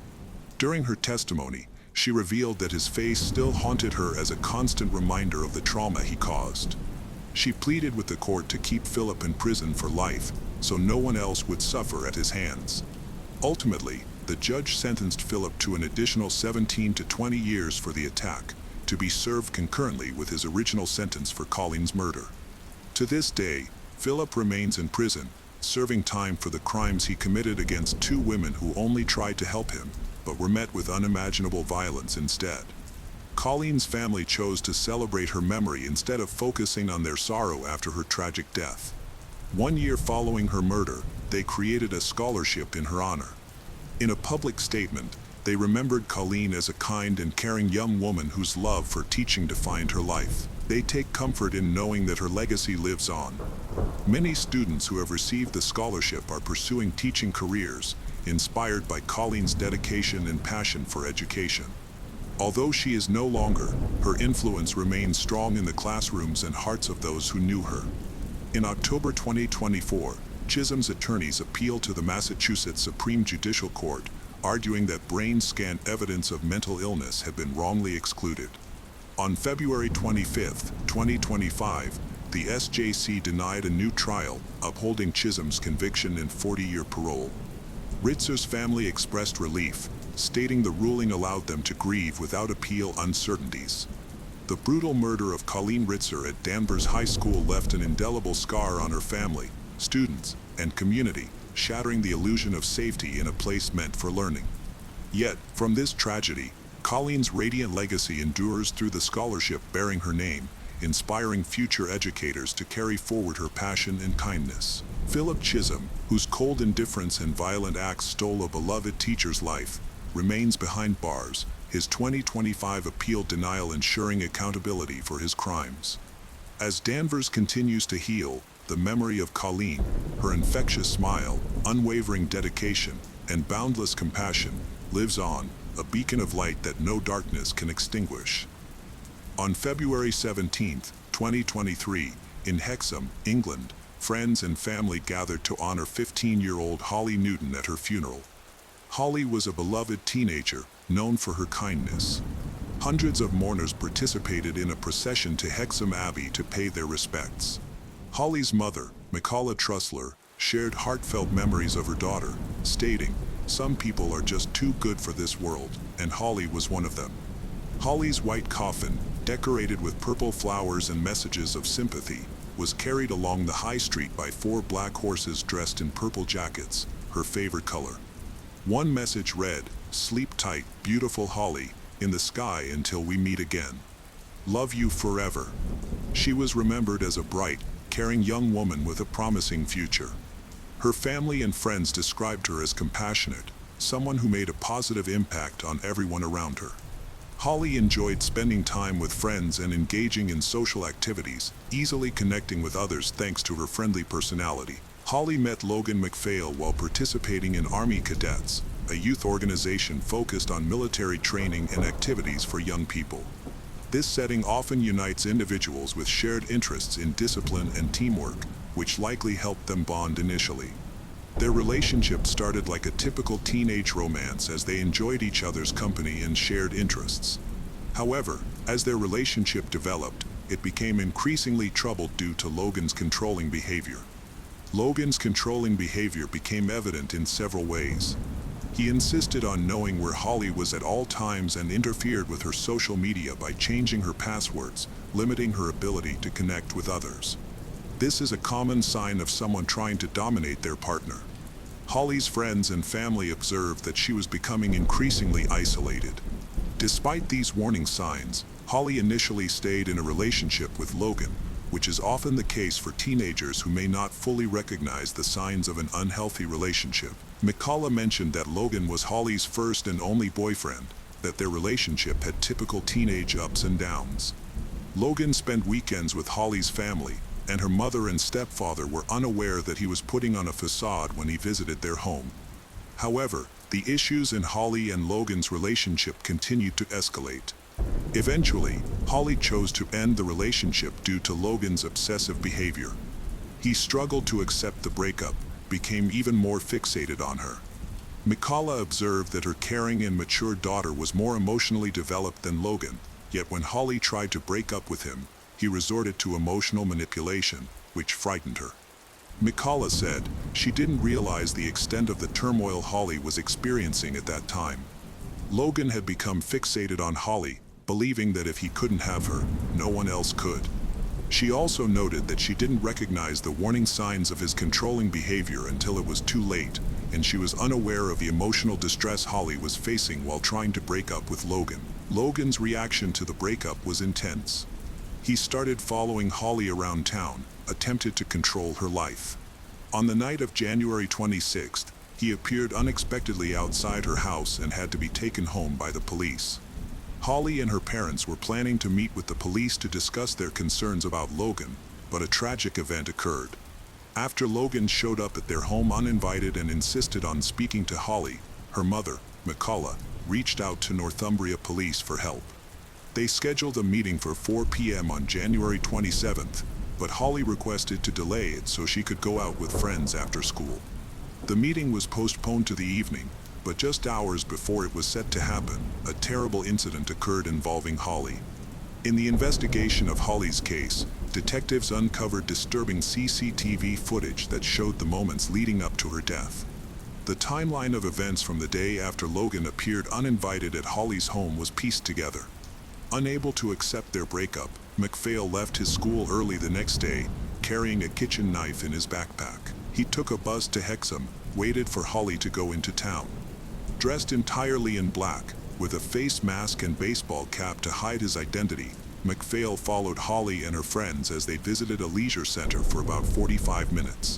During her testimony, she revealed that his face still haunted her as a constant reminder of the trauma he caused. She pleaded with the court to keep Philip in prison for life, so no one else would suffer at his hands. Ultimately, the judge sentenced Philip to an additional 17 to 20 years for the attack, to be served concurrently with his original sentence for Colleen's murder. To this day, Philip remains in prison, serving time for the crimes he committed against two women who only tried to help him, but were met with unimaginable violence instead. Colleen's family chose to celebrate her memory instead of focusing on their sorrow after her tragic death. 1 year following her murder, they created a scholarship in her honor. In a public statement, they remembered Colleen as a kind and caring young woman whose love for teaching defined her life. They take comfort in knowing that her legacy lives on. Many students who have received the scholarship are pursuing teaching careers, inspired by Colleen's dedication and passion for education. Although she is no longer, her influence remains strong in the classrooms and hearts of those who knew her. In October 2024, Chisholm's attorneys appealed to the Massachusetts Supreme Judicial Court, arguing that brain scan evidence of mental illness had been wrongly excluded. On February 25, 2025, the SJC denied a new trial, upholding Chisholm's conviction and 40-year parole. Ritzer's family expressed relief, stating the ruling allowed them to grieve without appeal uncertainties. The brutal murder of Colleen Ritzer at Danvers High School left an indelible scar on her family, students, and community, shattering the illusion of safety in a place meant for learning. Yet, from this tragedy, Colleen's radiant legacy endures through the scholarship bearing her name, inspiring future educators to carry forward her passion and kindness. Philip Chisholm, whose cold indifference and violent acts stole a beloved teacher's life, remains behind bars, his 2025 appeal denial ensuring accountability for his crimes. As Danvers continues to heal, the memory of Colleen, her infectious smile, unwavering dedication, and boundless compassion, lives on, a beacon of light that no darkness can extinguish. On February 17, 2023, in Hexham, England, friends and family gathered to honor 15-year-old Holly Newton at her funeral. Holly was a beloved teenager, known for her kindness. Hundreds of mourners participated in a procession to Hexham Abbey to pay their respects. Holly's mother, Michaela Trussler, shared heartfelt memories of her daughter, stating, "Some people are just too good for this world, and Holly was one of them." Holly's white coffin, decorated with purple flowers and messages of sympathy, was carried along the high street by 4 black horses dressed in purple jackets, her favorite color. One message read, "Sleep tight, beautiful Holly, in the sky until we meet again. Love you forever." She was remembered as a bright, caring young woman with a promising future. Her family and friends described her as compassionate, someone who made a positive impact on everyone around her. Holly enjoyed spending time with friends and engaging in social activities, easily connecting with others thanks to her friendly personality. Holly met Logan MacPhail while participating in Army Cadets, a youth organization focused on military training and activities for young people. This setting often unites individuals with shared interests in discipline and teamwork, which likely helped them bond initially. Their relationship started like a typical teenage romance as they enjoyed each other's company and shared interests. However, as their relationship developed, it became increasingly troubled due to Logan's controlling behavior. Logan's controlling behavior became evident in several ways. He insisted on knowing where Holly was at all times and interfered with her social media by changing her passwords, limiting her ability to connect with others. This is a common sign of someone trying to dominate their partner. Holly's friends and family observed that she was becoming increasingly isolated. Despite these warning signs, Holly initially stayed in a relationship with Logan, which is often the case for teenagers who may not fully recognize the signs of an unhealthy relationship. McCullough mentioned that Logan was Holly's first and only boyfriend, that their relationship had typical teenage ups and downs. Logan spent weekends with Holly's family, and her mother and stepfather were unaware that he was putting on a facade when he visited their home. However, the issues in Holly and Logan's relationship continued to escalate. Eventually, Holly chose to end the relationship due to Logan's obsessive behavior. He struggled to accept the breakup, became even more fixated on her. McCullough observed that her caring and mature daughter was more emotionally developed than Logan, yet when Holly tried to break up with him, he resorted to emotional manipulation, which frightened her. McCullough said she didn't realize the extent of the turmoil Holly was experiencing at that time. Logan had become fixated on Holly, believing that if he couldn't have her, no one else could. She also noted that she didn't recognize the warning signs of his controlling behavior until it was too late, and she was unaware of the emotional distress Holly was facing while trying to break up with Logan. Logan's reaction to the breakup was intense. He started following Holly around town, attempted to control her life. On the night of January 26th, he appeared unexpectedly outside her house and had to be taken home by the police. Holly and her parents were planning to meet with the police to discuss their concerns about Logan, but a tragic event occurred. After Logan showed up at their home uninvited and insisted on speaking to Holly, her mother, McCullough, reached out to Northumbria Police for help. They scheduled a meeting for 4 p.m. on January 27th, but Holly requested to delay it so she could go out with friends after school. The meeting was postponed to the evening, but just hours before it was set to happen, a terrible incident occurred involving Holly. In the investigation of Holly's case, detectives uncovered disturbing CCTV footage that showed the moments leading up to her death. The timeline of events from the day after Logan appeared uninvited at Holly's home was pieced together. Unable to accept their breakup, MacPhail left his school early the next day, carrying a kitchen knife in his backpack. He took a bus to Hexham, waited for Holly to go into town. Dressed entirely in black, with a face mask and baseball cap to hide his identity, MacPhail followed Holly and her friends as they visited a leisure center for about 45 minutes.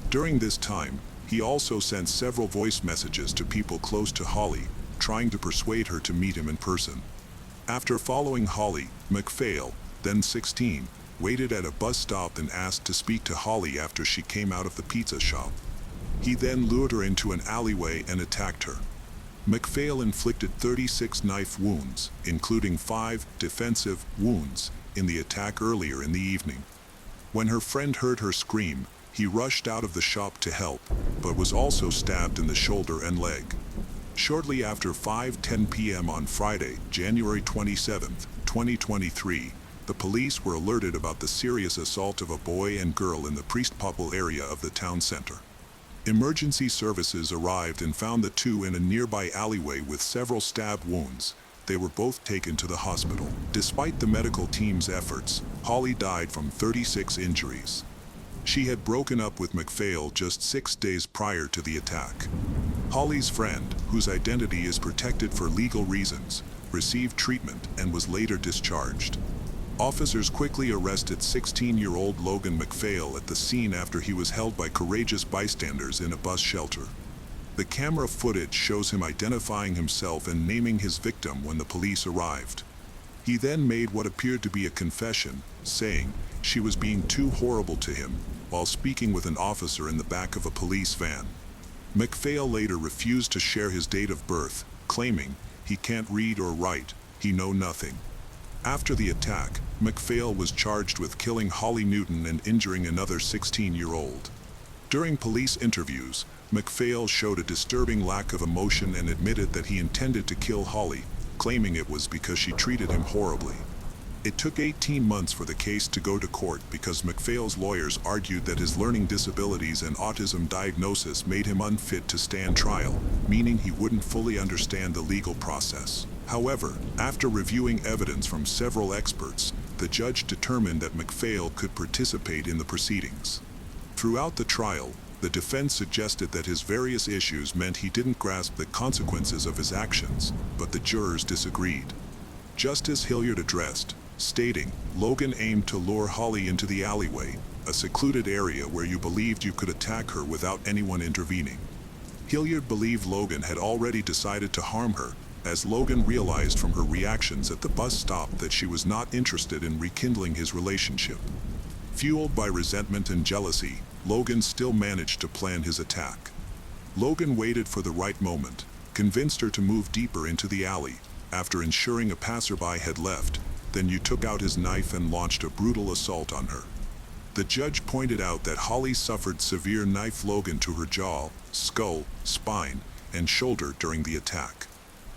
During this time, he also sent several voice messages to people close to Holly, trying to persuade her to meet him in person. After following Holly, MacPhail, then 16, waited at a bus stop and asked to speak to Holly after she came out of the pizza shop. He then lured her into an alleyway and attacked her. MacPhail inflicted 36 knife wounds, including 5 defensive wounds, in the attack earlier in the evening. When her friend heard her scream, he rushed out of the shop to help, but was also stabbed in the shoulder and leg. Shortly after 5:10 p.m. on Friday, January 27, 2023, the police were alerted about the serious assault of a boy and girl in the Priestpopple area of the town center. Emergency services arrived and found the two in a nearby alleyway with several stab wounds. They were both taken to the hospital. Despite the medical team's efforts, Holly died from 36 injuries. She had broken up with MacPhail just 6 days prior to the attack. Holly's friend, whose identity is protected for legal reasons, received treatment and was later discharged. Officers quickly arrested 16-year-old Logan McPhail at the scene after he was held by courageous bystanders in a bus shelter. The camera footage shows him identifying himself and naming his victim when the police arrived. He then made what appeared to be a confession, saying she was being too horrible to him, while speaking with an officer in the back of a police van. McPhail later refused to share his date of birth, claiming he can't read or write, he know nothing. After the attack, McPhail was charged with killing Holly Newton and injuring another 16-year-old. During police interviews, McPhail showed a disturbing lack of emotion and admitted that he intended to kill Holly, claiming it was because she treated him horribly. It took 18 months for the case to go to court because McPhail's lawyers argued that his learning disabilities and autism diagnosis made him unfit to stand trial, meaning he wouldn't fully understand the legal process. However, after reviewing evidence from several experts, the judge determined that McPhail could participate in the proceedings. Throughout the trial, the defense suggested that his various issues meant he didn't grasp the consequences of his actions, but the jurors disagreed. Justice Hilliard addressed, stating, Logan aimed to lure Holly into the alleyway, a secluded area where you believed you could attack her without anyone intervening. Hilliard believed Logan had already decided to harm her, as Logan realized from her reactions at the bus stop that she was not interested in rekindling his relationship. Fueled by resentment and jealousy, Logan still managed to plan his attack. Logan waited for the right moment, convinced her to move deeper into the alley. After ensuring a passerby had left, then you took out his knife and launched a brutal assault on her. The judge pointed out that Holly suffered severe knife wounds to her jaw, skull, spine, and shoulder during the attack.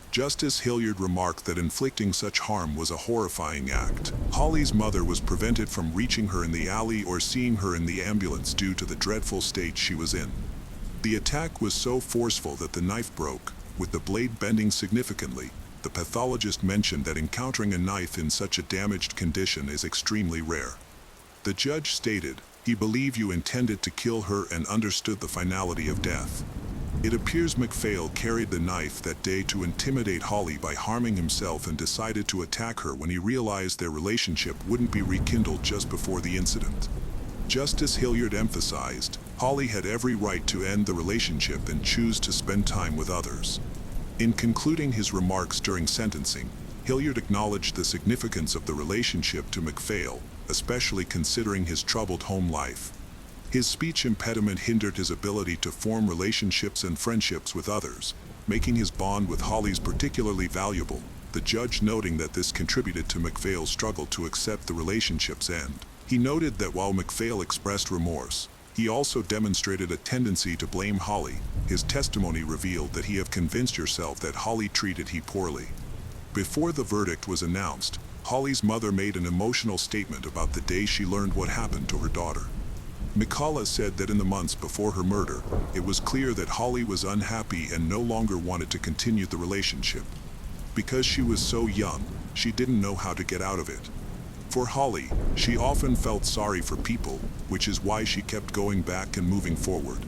Justice Hilliard remarked that inflicting such harm was a horrifying act. Holly's mother was prevented from reaching her in the alley or seeing her in the ambulance due to the dreadful state she was in. The attack was so forceful that the knife broke, with the blade bending significantly. The pathologist mentioned that encountering a knife in such a damaged condition is extremely rare. The judge stated, he believed you intended to kill her and understood the finality of death. It appears McPhail carried the knife that day to intimidate Holly by harming himself and decided to attack her when he realized their relationship wouldn't be rekindled just before the incident. Justice Hilliard emphasized, Holly had every right to end the relationship and choose to spend time with others. In concluding his remarks during sentencing, Hilliard acknowledged the significance of the relationship to McPhail, especially considering his troubled home life. His speech impediment hindered his ability to form relationships and friendships with others, making his bond with Holly's particularly valuable, the judge noting that this contributed to McPhail's struggle to accept the relationship's end. He noted that while McPhail expressed remorse, he also demonstrated a tendency to blame Holly. His testimony revealed that he had convinced herself that Holly treated him poorly. Before the verdict was announced, Holly's mother made an emotional statement about the day she learned what happened to her daughter. Mikala said that in the months before her murder, it was clear that Holly was unhappy and no longer wanted to continue the relationship. Because she was so young, she didn't know how to get out of it. For Holly, she often felt sorry for people, which is why she kept going back and moving forward.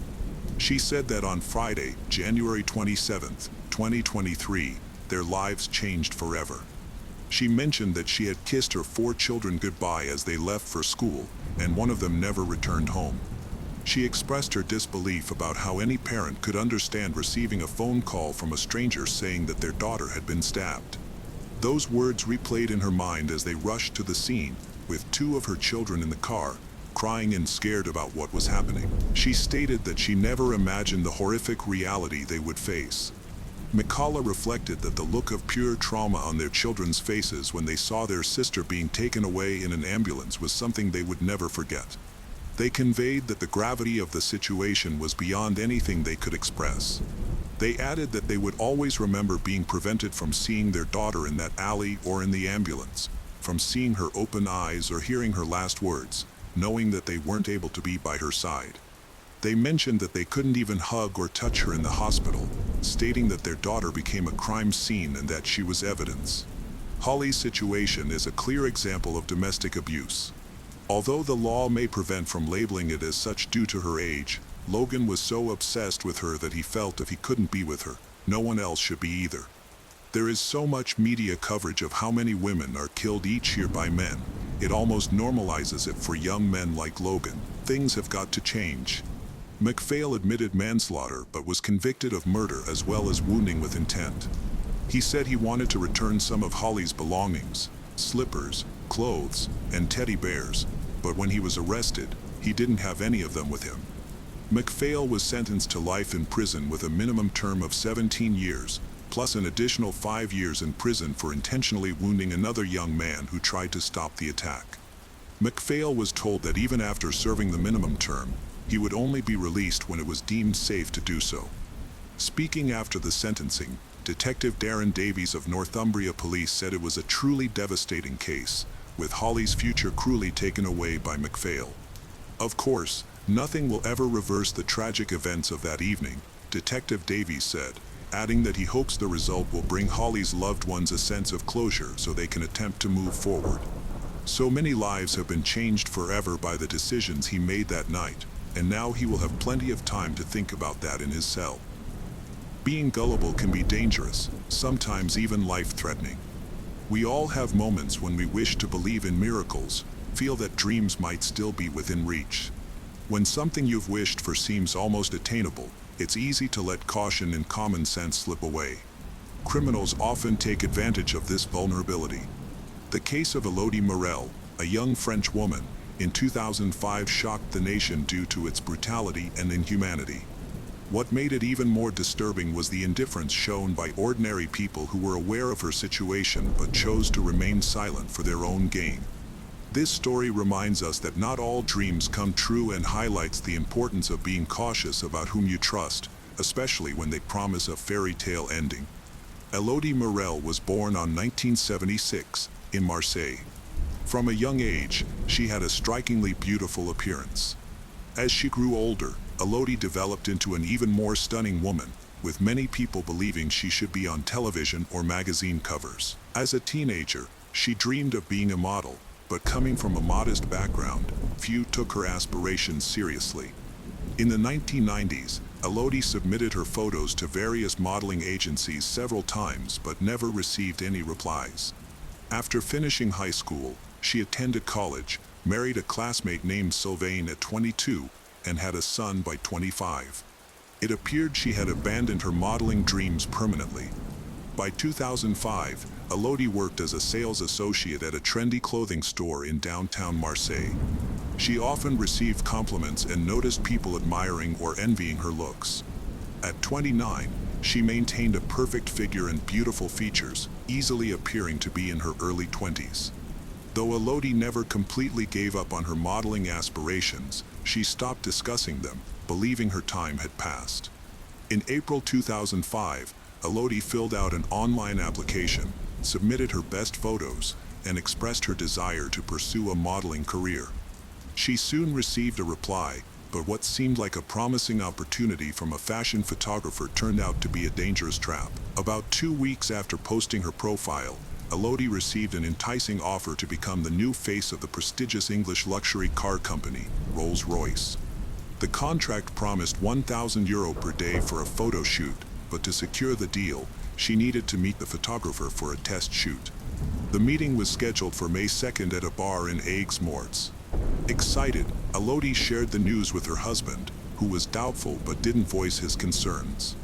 She said that on Friday, January 27, 2023, their lives changed forever. She mentioned that she had kissed her 4 children goodbye as they left for school, and one of them never returned home. She expressed her disbelief about how any parent could understand receiving a phone call from a stranger saying that their daughter had been stabbed. Those words replayed in her mind as they rushed to the scene, with 2 of her children in the car, crying and scared about what was happening. She stated that she never imagined the horrific reality they would face. Mikala reflected that the look of pure trauma on their children's faces when they saw their sister being taken away in an ambulance was something they would never forget. They conveyed that the gravity of the situation was beyond anything they could express. They added that they would always remember being prevented from seeing their daughter in that alley or in the ambulance, from seeing her open eyes or hearing her last words, knowing that they weren't able to be by her side. They mentioned that they couldn't even hug or touch her in the hospital, stating that their daughter became a crime scene and that she was evidence. Holly's situation is a clear example of domestic abuse. Although the law may prevent from labeling it as such due to her age, Logan was so obsessed with her that he felt if he couldn't be with her, no one else should be either. There is so much media coverage of how many women are killed each year by men. It almost normalizes it for young men like Logan. Things have got to change. MacPhail admitted manslaughter but was convicted of murder as well as wounding with intent. He said he wanted to return some of Holly's belongings, slippers, clothes, and teddy bears, but when he was arrested, he didn't have any of them with him. MacPhail was sentenced to life in prison with a minimum term of 17 years, plus an additional 5 years in prison for intentionally wounding another young man who tried to stop the attack. MacPhail was told that even after serving the minimum term, he would only be released when it was deemed safe to do so. Speaking after the sentencing, Detective Darren Davies of Northumbria Police said it was a truly devastating case, with Holly's future cruelly taken away by MacPhail. Of course, nothing will ever reverse the tragic events of that evening, Detective Davies said, adding that he hopes the result will bring Holly's loved ones a sense of closure so they can attempt to move forward. So many lives have been changed forever by the decisions he made that night, and now he will have plenty of time to think about that in his cell. Being gullible can be dangerous, sometimes even life-threatening. We all have moments when we wish to believe in miracles, feel that dreams might still be within reach. When something you've wished for seems almost attainable, it's easy to let caution and common sense slip away. Criminals often take advantage of this vulnerability. The case of Elodie Morel, a young French woman, in 2005 shocked the nation due to its brutality and inhumanity. What made it even more disturbing was the indifference shown by ordinary people who were aware of her situation but chose to remain silent for their own gain. This story reminds us that not all dreams come true and highlights the importance of being cautious about whom you trust, especially when they promise a fairy tale ending. Elodie Morel was born on 1976 in Marseille. From a young age, she had a strikingly beautiful appearance. As she grew older, Elodie developed into an even more stunning woman, with many people believing she should be on television or magazine covers. As a teenager, she dreamed of being a model, but coming from a modest background, few took her aspirations seriously. In the 1990s, Elodie submitted her photos to various modeling agencies several times but never received any replies. After finishing high school, she attended college, married a classmate named Sylvain at 22, and had a son by 25. It appeared she had abandoned her modeling dreams permanently. By 2005, Elodie worked as a sales associate at a trendy clothing store in downtown Marseille. She often received compliments and noticed people admiring or envying her looks. At 29, she maintained a perfect figure and beautiful features, easily appearing to be in her early 20s. Though Elodie never completely gave up on her modeling aspirations, she stopped discussing them, believing her time had passed. In April 2005, Elodie filled out an online application, submitted her best photos, and expressed her desire to pursue a modeling career. She soon received a reply, but what seemed like a promising opportunity from a fashion photographer turned out to be a dangerous trap. About 2 weeks after posting her profile, Elodie received an enticing offer to become the new face of the prestigious English luxury car company, Rolls-Royce. The contract promised €1,000 per day for a photo shoot, but to secure the deal, she needed to meet the photographer for a test shoot. The meeting was scheduled for May 2nd at a bar in Aigues-Mortes. Excited, Elodie shared the news with her husband, who was doubtful but didn't voice his concerns.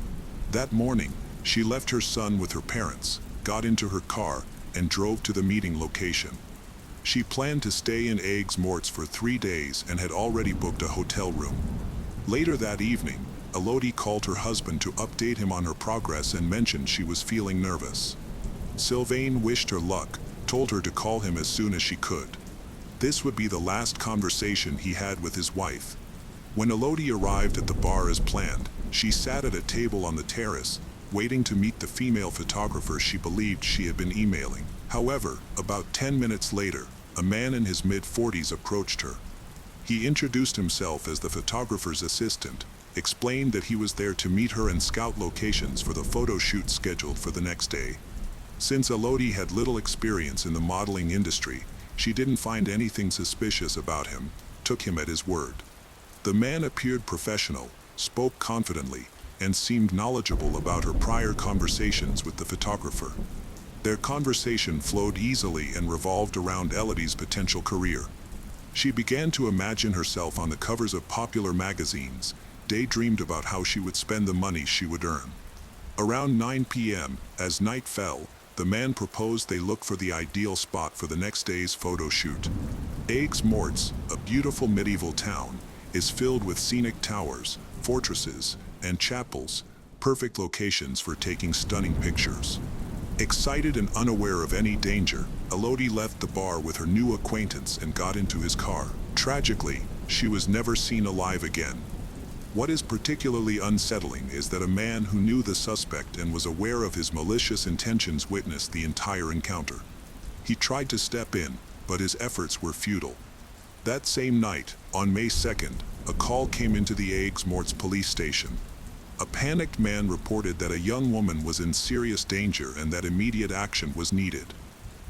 That morning, she left her son with her parents, got into her car, and drove to the meeting location. She planned to stay in Aigues-Mortes for 3 days and had already booked a hotel room. Later that evening, Elodie called her husband to update him on her progress and mentioned she was feeling nervous. Sylvain wished her luck, told her to call him as soon as she could. This would be the last conversation he had with his wife. When Elodie arrived at the bar as planned, she sat at a table on the terrace, waiting to meet the female photographer she believed she had been emailing. However, about 10 minutes later, a man in his mid-40s approached her. He introduced himself as the photographer's assistant, explained that he was there to meet her and scout locations for the photo shoot scheduled for the next day. Since Elodie had little experience in the modeling industry, she didn't find anything suspicious about him, took him at his word. The man appeared professional, spoke confidently, and seemed knowledgeable about her prior conversations with the photographer. Their conversation flowed easily and revolved around Elodie's potential career. She began to imagine herself on the covers of popular magazines, daydreamed about how she would spend the money she would earn. Around 9 p.m., as night fell, the man proposed they look for the ideal spot for the next day's photo shoot. Aigues-Mortes, a beautiful medieval town, is filled with scenic towers, fortresses, and chapels, perfect locations for taking stunning pictures. Excited and unaware of any danger, Elodie left the bar with her new acquaintance and got into his car. Tragically, she was never seen alive again. What is particularly unsettling is that a man who knew the suspect and was aware of his malicious intentions witnessed the entire encounter. He tried to step in, but his efforts were futile. That same night, on May 2nd, a call came into the Aigues-Mortes police station. A panicked man reported that a young woman was in serious danger and that immediate action was needed.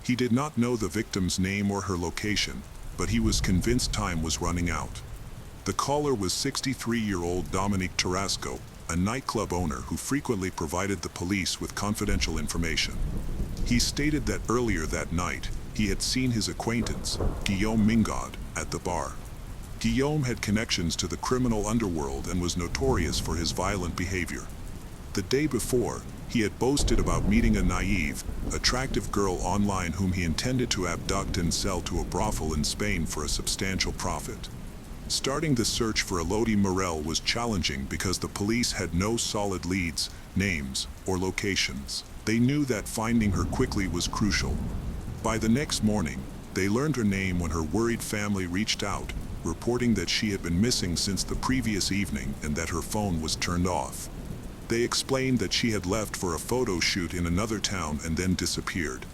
He did not know the victim's name or her location, but he was convinced time was running out. The caller was 63-year-old Dominique Tarasco, a nightclub owner who frequently provided the police with confidential information. He stated that earlier that night, he had seen his acquaintance, Guillaume Mingaud, at the bar. Guillaume had connections to the criminal underworld and was notorious for his violent behavior. The day before, he had boasted about meeting a naive, attractive girl online whom he intended to abduct and sell to a brothel in Spain for a substantial profit. Starting the search for Elodie Morel was challenging because the police had no solid leads, names, or locations. They knew that finding her quickly was crucial. By the next morning, they learned her name when her worried family reached out, reporting that she had been missing since the previous evening and that her phone was turned off. They explained that she had left for a photo shoot in another town and then disappeared.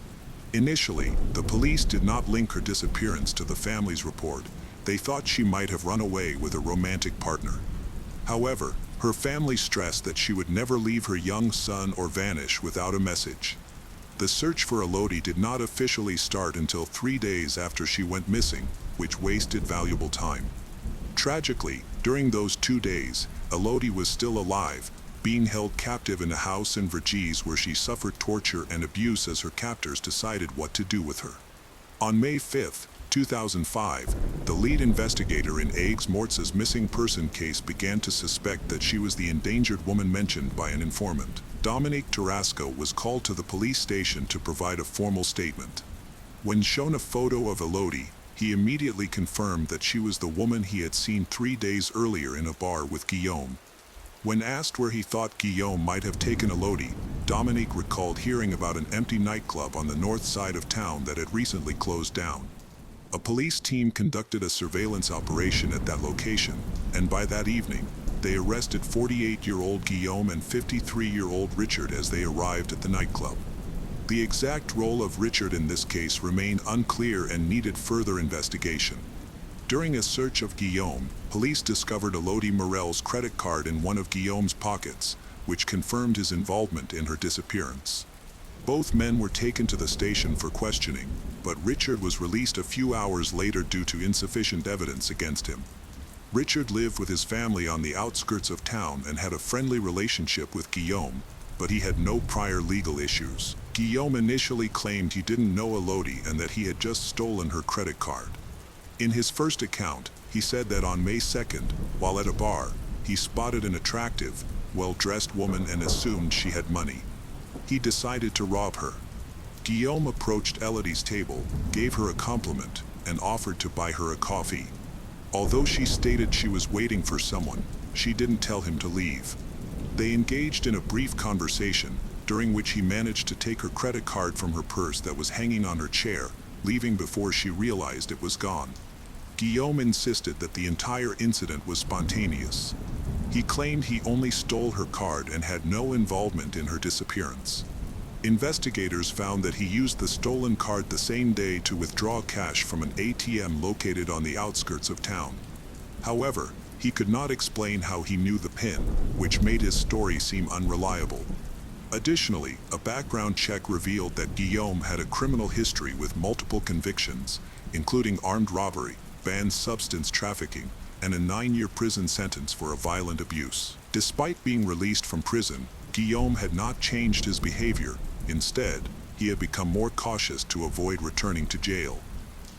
Initially, the police did not link her disappearance to the family's report. They thought she might have run away with a romantic partner. However, her family stressed that she would never leave her young son or vanish without a message. The search for Elodie did not officially start until 3 days after she went missing, which wasted valuable time. Tragically, during those 2 days, Elodie was still alive, being held captive in a house in Vergès where she suffered torture and abuse as her captors decided what to do with her. On May 5, 2005, the lead investigator in Aigues-Mortes' missing person case began to suspect that she was the endangered woman mentioned by an informant. Dominique Tarasco was called to the police station to provide a formal statement. When shown a photo of Elodie, he immediately confirmed that she was the woman he had seen 3 days earlier in a bar with Guillaume. When asked where he thought Guillaume might have taken Elodie, Dominique recalled hearing about an empty nightclub on the north side of town that had recently closed down. A police team conducted a surveillance operation at that location, and by that evening, they arrested 48-year-old Guillaume and 53-year-old Richard as they arrived at the nightclub. The exact role of Richard in this case remained unclear and needed further investigation. During a search of Guillaume, police discovered Elodie Morel's credit card in one of Guillaume's pockets, which confirmed his involvement in her disappearance. Both men were taken to the station for questioning, but Richard was released a few hours later due to insufficient evidence against him. Richard lived with his family on the outskirts of town and had a friendly relationship with Guillaume, but he had no prior legal issues. Guillaume initially claimed he didn't know Elodie and that he had just stolen her credit card. In his first account, he said that on May 2nd, while at a bar, he spotted an attractive, well-dressed woman and assumed she had money. He decided to rob her. Guillaume approached Elodie's table, gave her a compliment, and offered to buy her a coffee. Although she stated she was waiting for someone, she didn't tell him to leave. They engaged in a brief conversation, during which he managed to take her credit card from her purse that was hanging on her chair, leaving before she realized it was gone. Guillaume insisted that the entire incident was spontaneous. He claimed he only stole her card and had no involvement in her disappearance. Investigators found that he used the stolen card the same day to withdraw cash from an ATM located on the outskirts of town. However, he could not explain how he knew the PIN, which made his story seem unreliable. Additionally, a background check revealed that Guillaume had a criminal history with multiple convictions, including armed robbery, banned substance trafficking, and a 9-year prison sentence for a violent abuse. Despite being released from prison, Guillaume had not changed his behavior. Instead, he had become more cautious to avoid returning to jail.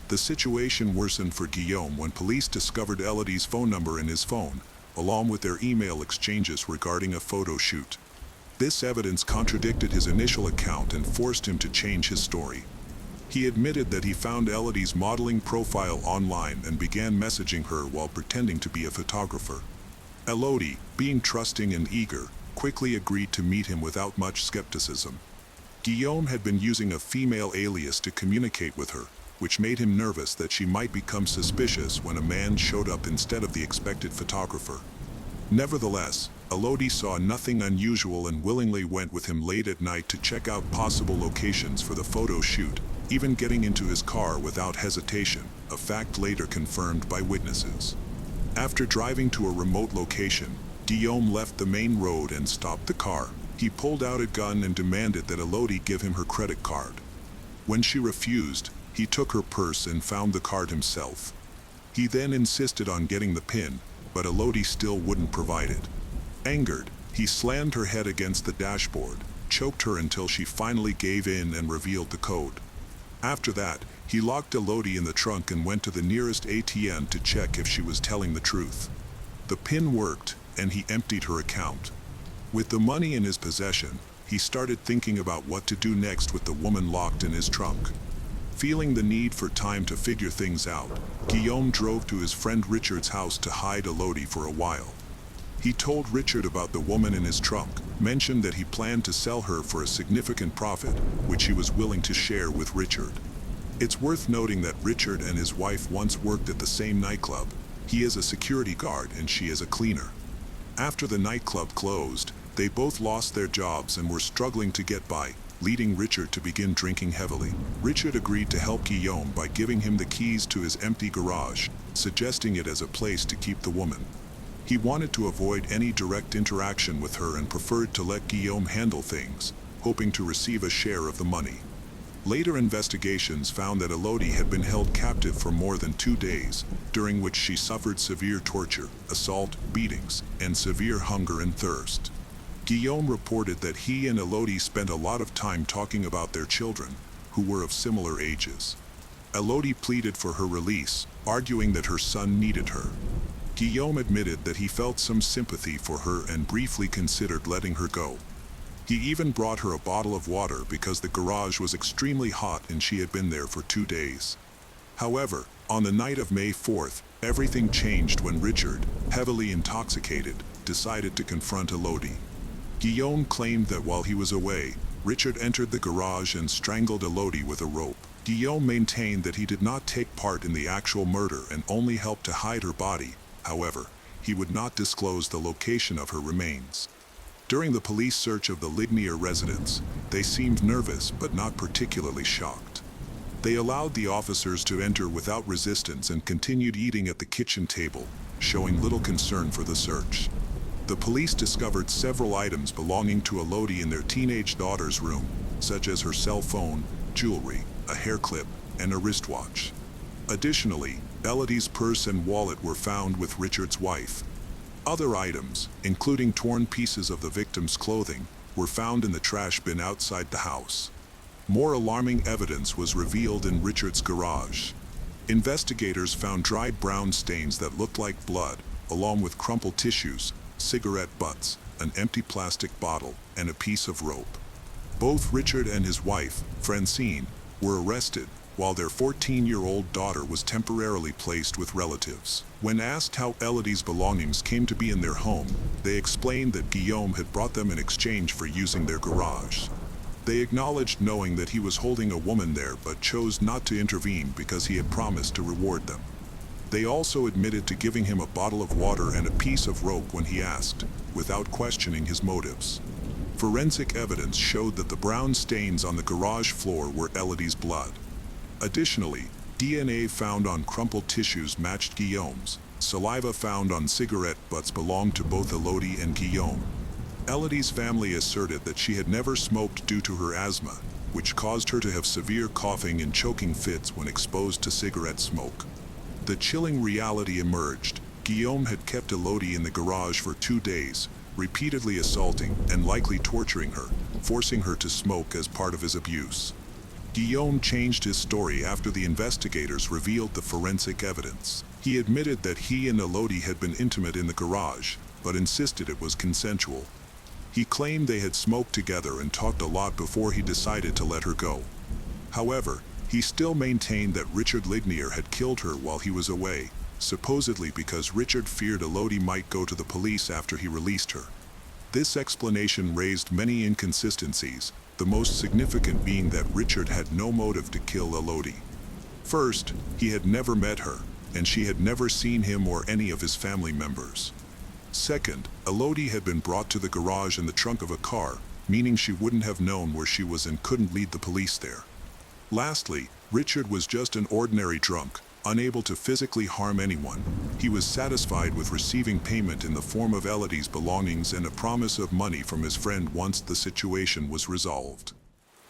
The situation worsened for Guillaume when police discovered Elodie's phone number in his phone, along with their email exchanges regarding a photo shoot. This evidence contradicted his initial account and forced him to change his story. He admitted that he found Elodie's modeling profile online and began messaging her while pretending to be a photographer. Elodie, being trusting and eager, quickly agreed to meet him without much skepticism. Guillaume had been using a female alias to communicate with her, which made him nervous that she might become suspicious when a man showed up instead of the expected photographer. Nevertheless, Elodie saw nothing unusual and willingly went with him late at night to check out possible locations for the photo shoot, even getting into his car without hesitation, a fact later confirmed by witnesses. After driving to a remote location, Guillaume left the main road and stopped the car. He pulled out a gun and demanded that Elodie give him her credit card. When she refused, he took her purse and found the card himself. He then insisted on getting the PIN, but Elodie still wouldn't provide it. Angered, he slammed her head against the dashboard, choked her until she finally gave in and revealed the code. After that, he locked Elodie in the trunk and went to the nearest ATM to check if she was telling the truth. The PIN worked, and he emptied her account. With the money in his possession, he started thinking about what to do next with the woman locked in his trunk. Feeling the need for time to figure things out, Guillaume drove to his friend Richard's house to hide Elodie for a while. He told Richard about the woman in his trunk, mentioned that he planned to sell her for a significant profit, which he was willing to share with Richard. It's worth noting that Richard and his wife once worked at the same nightclub. He is a security guard and she is a cleaner. After the nightclub closed, they both lost their jobs and were struggling to get by, leading Richard to begin drinking heavily. Richard agreed to help Guillaume by giving him the keys to his empty garage, suggesting it as a place to keep the woman. He wanted to avoid any direct interaction with her and preferred to let Guillaume handle things, hoping to receive a share of the money. Later investigations found that Elodie had been held captive for more than 2 days, during which she suffered severe torture, assault, beatings, and severe hunger and thirst. Guillaume reported that he and Elodie spent a lot of time talking about their children, who were of similar ages. Elodie pleaded for her release, arguing that her son needed her. Guillaume admitted that he felt some sympathy for her and briefly considered letting her go. He even brought her a bottle of water because the garage was extremely hot and she had been there for 2 days. However, on the night of May 4th, everything changed when Richard, heavily intoxicated, decided to confront Elodie. Guillaume claimed that while he was away, Richard entered the garage and strangled Elodie with a rope. Guillaume maintained that he did not take part in the actual murder and only helped to hide her body. However, he would not disclose the location of her remains. During the police search of the Lignier residence, they seemed nervous but not particularly shocked. They allowed the officers to enter without resistance and continued eating at the kitchen table, showing little concern for the search. The police discovered several items belonging to Elodie in their teenage daughter's room, such as her cell phone, jewelry, a hair clip, and a wristwatch. Additionally, Elodie's purse and wallet were found with Richard's wife. Other items, including torn pieces of the victim's clothing, were found in the trash bin outside the house. More alarming evidence was revealed in Richard's garage. Investigators found dried brown stains that looked like blood, along with crumpled tissues, cigarette butts, an empty plastic bottle, and a piece of rope. Both Richard and his wife, Francine, were arrested, while their 14-year-old daughter was temporarily placed with relatives. When asked how Elodie's belongings came to be in their home, they explained that Guillaume had brought them in exchange for using their garage. They acknowledged knowing that he was holding a woman there but chose not to intervene because he had promised to reward them. They also admitted to giving him a bottle of water and a piece of rope when he asked, without questioning his motives. Forensic evidence showed that the brown stains on the garage floor were Elodie's blood. Additionally, DNA found on crumpled tissues matched Guillaume's. Saliva found on cigarette butts belonged to both Elodie and Guillaume. Elodie's family asserted that she had never smoked due to her asthma, which caused her to have severe coughing and choking fits when exposed to cigarette smoke. The chilling reality emerged. Guillaume had kept Elodie in the garage for 2 days, repeatedly assaulting and likely torturing her, forcing her to smoke as part of his abuse. Guillaume changed his story after the investigators revealed the forensic evidence. He admitted that he and Elodie had been intimate in the garage, but insisted it was consensual. He claimed they had smoked together and talked a lot before he decided to let her go. However, he still maintained that Richard Lignier had killed her while he was away, supposedly because Richard feared Elodie might go to the police after he released her. This explanation raised many inconsistencies, the most significant being that Richard had no motive to kill Elodie. First, he had never met her, and she had never seen him or any of his family members. Second, Elodie had been brought to the garage in the trunk of a car, meaning she wouldn't have known where she was and couldn't lead the police there. Lastly, Richard was just an ordinary drunk, unable to physically harm anyone. He was satisfied with receiving payment in the form of Elodie's belongings and a promise of money from his friend once the situation was resolved.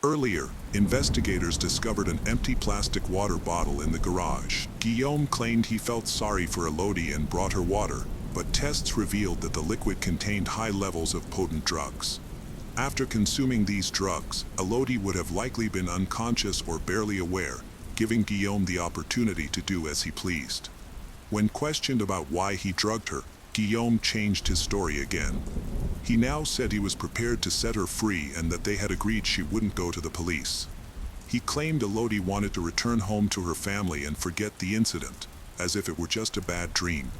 Earlier, investigators discovered an empty plastic water bottle in the garage. Guillaume claimed he felt sorry for Elodie and brought her water, but tests revealed that the liquid contained high levels of potent drugs. After consuming these drugs, Elodie would have likely been unconscious or barely aware, giving Guillaume the opportunity to do as he pleased. When questioned about why he drugged her, Guillaume changed his story again. He now said he was prepared to set her free and that they had agreed she wouldn't go to the police. He claimed Elodie wanted to return home to her family and forget the incident, as if it were just a bad dream.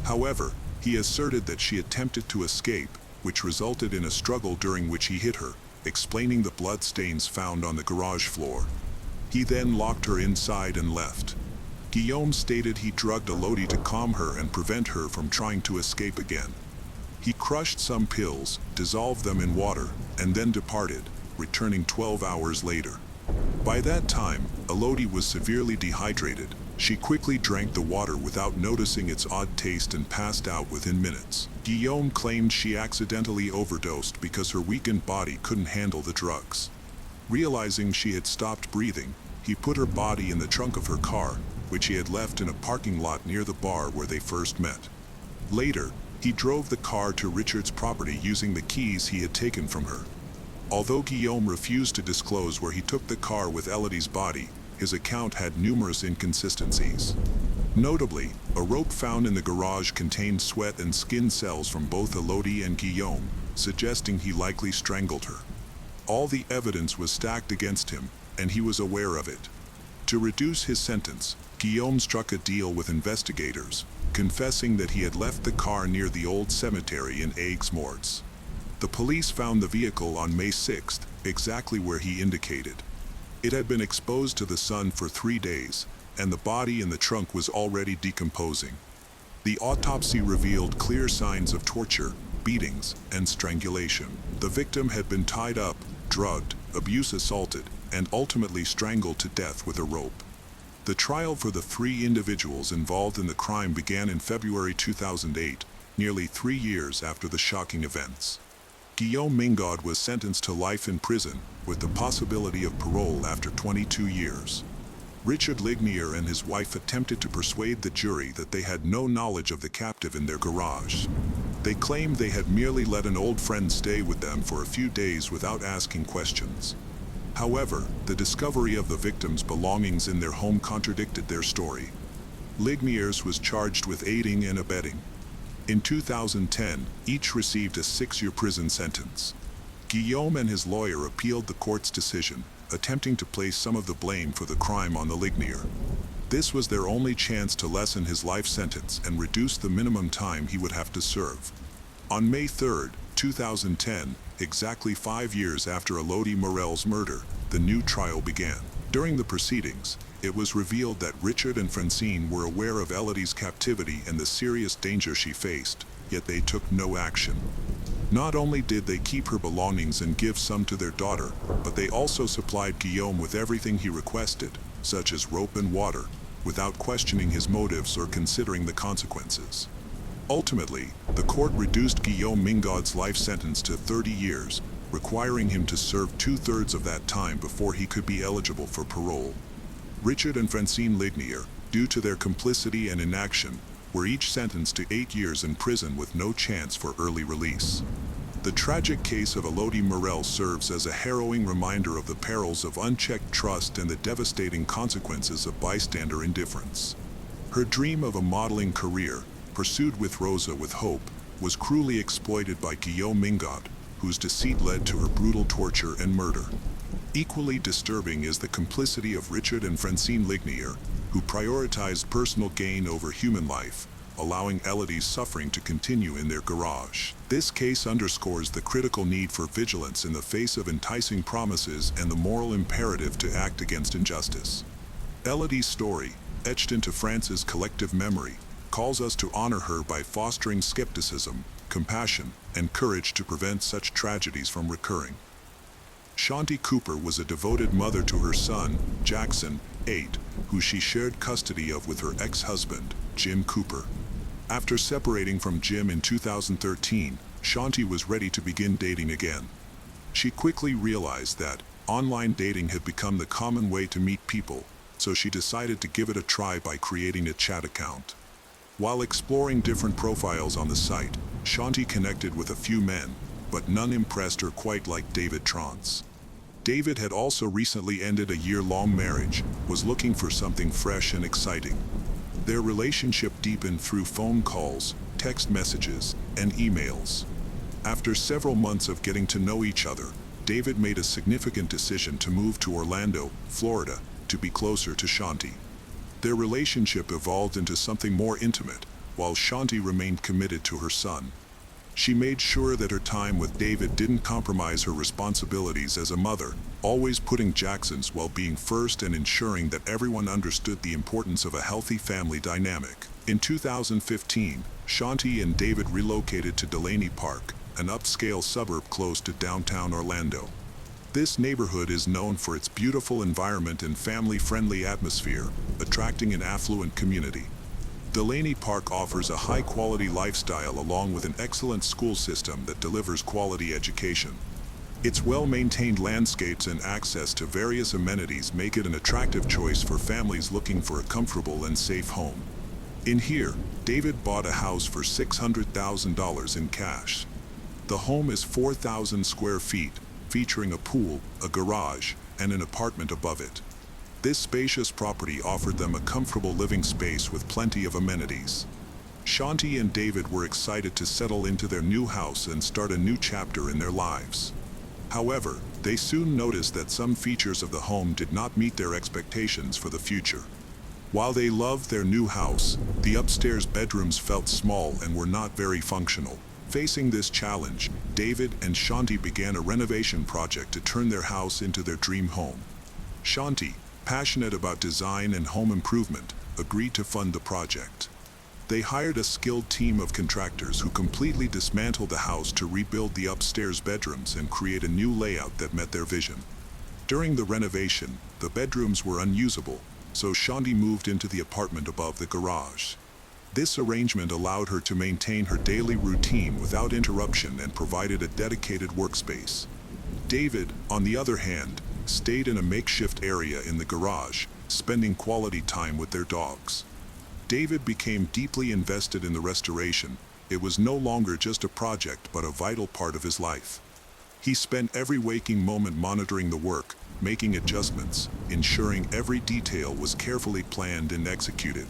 However, he asserted that she attempted to escape, which resulted in a struggle during which he hit her, explaining the blood stains found on the garage floor. He then locked her inside and left. Guillaume stated he drugged Elodie to calm her and prevent her from trying to escape again. He crushed some pills, dissolved them in water, and then departed, returning 12 hours later. By that time, Elodie was severely dehydrated. She quickly drank the water without noticing its odd taste and passed out within minutes. Guillaume claimed she accidentally overdosed because her weakened body couldn't handle the drugs. Realizing she had stopped breathing, he put her body in the trunk of her car, which he had left in a parking lot near the bar where they first met. Later, he drove the car to Richard's property using the keys he had taken from her. Although Guillaume refused to disclose where he took the car with Elodie's body, his account had numerous inconsistencies. Notably, a rope found in the garage contained sweat and skin cells from both Elodie and Guillaume, suggesting he likely strangled her. All the evidence was stacked against him, and he was aware of it. To reduce his sentence, Guillaume struck a deal with investigators, confessing that he had left the car near the old cemetery in Aigues-Mortes. The police found the vehicle on May 6th, exactly where he indicated. It had been exposed to the sun for 3 days, and the body in the trunk was already decomposing. The autopsy revealed clear signs of torture, beatings, and strangulation. The victim had been tied up, drugged, abuse-assaulted, and ultimately strangled to death with a rope. The trial for the 3 individuals involved in the crime began in February 2008, nearly 3 years after the shocking events. Guillaume Mingaud was sentenced to life in prison, with the possibility of parole after 22 years. Richard Lignier and his wife attempted to persuade the jury that they had no knowledge of the captive in their garage. They claimed they had merely let an old friend stay with them for a few days without asking questions. However, the discovery of the victims' belongings in their home contradicted their story. Ligniers was charged with aiding and abetting. In 2010, each received a 6-year prison sentence. Guillaume and his lawyer appealed the court's decision, attempting to place some of the blame for the crime on the Lignier. This was their only chance to lessen his life sentence and reduce the minimum time he would have to serve. On May 3, 2010, exactly 5 years after Elodie Morel's murder, the new trial began. During the proceedings, it was revealed that Richard and Francine were aware of Elodie's captivity and the serious danger she faced, yet they took no action. Not only did they keep her belongings and give some to their daughter, but they also supplied Guillaume with everything he requested, such as rope and water, without questioning his motives or considering the consequences. Ultimately, the court reduced Guillaume Mingaud's life sentence to 30 years, requiring him to serve 2/3 of that time before he could be eligible for parole. Richard and Francine Lignier, due to their complicity and inaction, were each sentenced to 8 years in prison with no chance for early release. The tragic case of Elodie Morel serves as a harrowing reminder of the perils of unchecked trust and the devastating consequences of bystander indifference. Her dream of a modeling career, pursued with Rosa with hope, was cruelly exploited by Guillaume Mingot, whose deceit led to her brutal torture and murder. Equally disturbing is the complicity of Richard and Francine Lignier, who prioritized personal gain over human life, allowing Elodie's suffering to continue in their garage. This case underscores the critical need for vigilance in the face of enticing promises and the moral imperative to act against injustice. Elodie's story, etched into France's collective memory, calls us to honor her by fostering skepticism, compassion, and courage to prevent such tragedies from recurring. Shanti Cooper was a devoted mother to her son, Jackson, 8, who she shared custody of with her ex-husband, Jim Cooper. After separating from Jim in 2013, Shanti was ready to begin dating again. She quickly realized that online dating had become the common way to meet people, so she decided to give it a try by creating a chat account. While exploring different profiles on the site, Shanti connected with a few men, but none impressed her quite like David Trance. David had also recently ended a year-long marriage, was looking for something fresh and exciting. Their relationship deepened through phone calls, text messages, and emails. After several months of getting to know each other, David made a significant decision to move to Orlando, Florida, to be closer to Shanti. Their relationship evolved into something more intimate, while Shanti remained committed to her son. She made sure that her time with David didn't compromise her responsibilities as a mother, always putting Jackson's well-being first and ensuring that everyone understood the importance of a healthy family dynamic. In 2015, Shanti and David relocated to Delaney Park, an upscale suburb close to downtown Orlando. This neighborhood is known for its beautiful environment and family-friendly atmosphere, attracting an affluent community. Delaney Park offers a high-quality lifestyle along with an excellent school system that delivers quality education. Its well-maintained landscapes and access to various amenities make it an attractive choice for families looking for a comfortable and safe home. In here, David bought a house for $600,000 in cash. The home is 4,000 square feet, featuring a pool, a garage, and an apartment above it. This spacious property offered them a comfortable living space with plenty of amenities. Shanti and David were excited to settle into their new house and start a new chapter in their lives. However, they soon noticed that some features of the home did not meet their expectations for the future. While they loved their new house, the upstairs bedrooms felt small and were not very functional. Facing this challenge, David and Shanti began a renovation project to turn their house into their dream home. Shanti, passionate about design and home improvement, agreed to fund the project. They hired a skilled team of contractors who completely dismantled the house to rebuild the upstairs bedrooms and create a new layout that met their vision. During the renovation, the bedrooms were unusable, so Shanti moved into the apartment above the garage. This arrangement allowed her to maintain her daily routine without interruption and provided a dedicated workspace. David, on the other hand, stayed in a makeshift area in the garage, spending quality time with their dogs. David became deeply invested in the restoration. It was no longer just a project but a vital part of his life. He spent every waking moment monitoring the work, making adjustments, ensuring every detail was carefully planned and executed.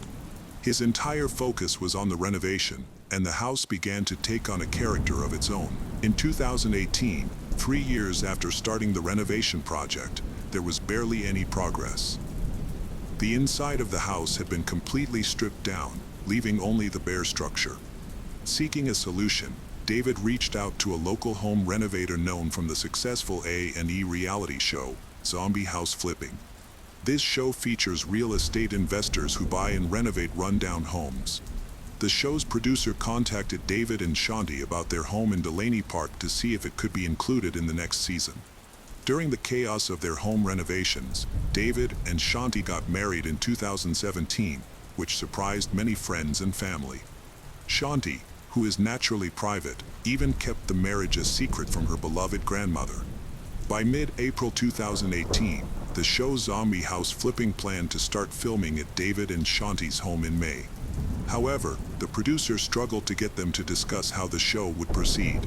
His entire focus was on the renovation, and the house began to take on a character of its own. In 2018, 3 years after starting the renovation project, there was barely any progress. The inside of the house had been completely stripped down, leaving only the bare structure. Seeking a solution, David reached out to a local home renovator known from the successful A&E reality show, Zombie House Flipping. This show features real estate investors who buy and renovate rundown homes. The show's producer contacted David and Shanti about their home in Delaney Park to see if it could be included in the next season. During the chaos of their home renovations, David and Shanti got married in 2017, which surprised many friends and family. Shanti, who is naturally private, even kept the marriage a secret from her beloved grandmother. By mid-April 2018, the show Zombie House Flipping planned to start filming at David and Shanti's home in May. However, the producer struggled to get them to discuss how the show would proceed.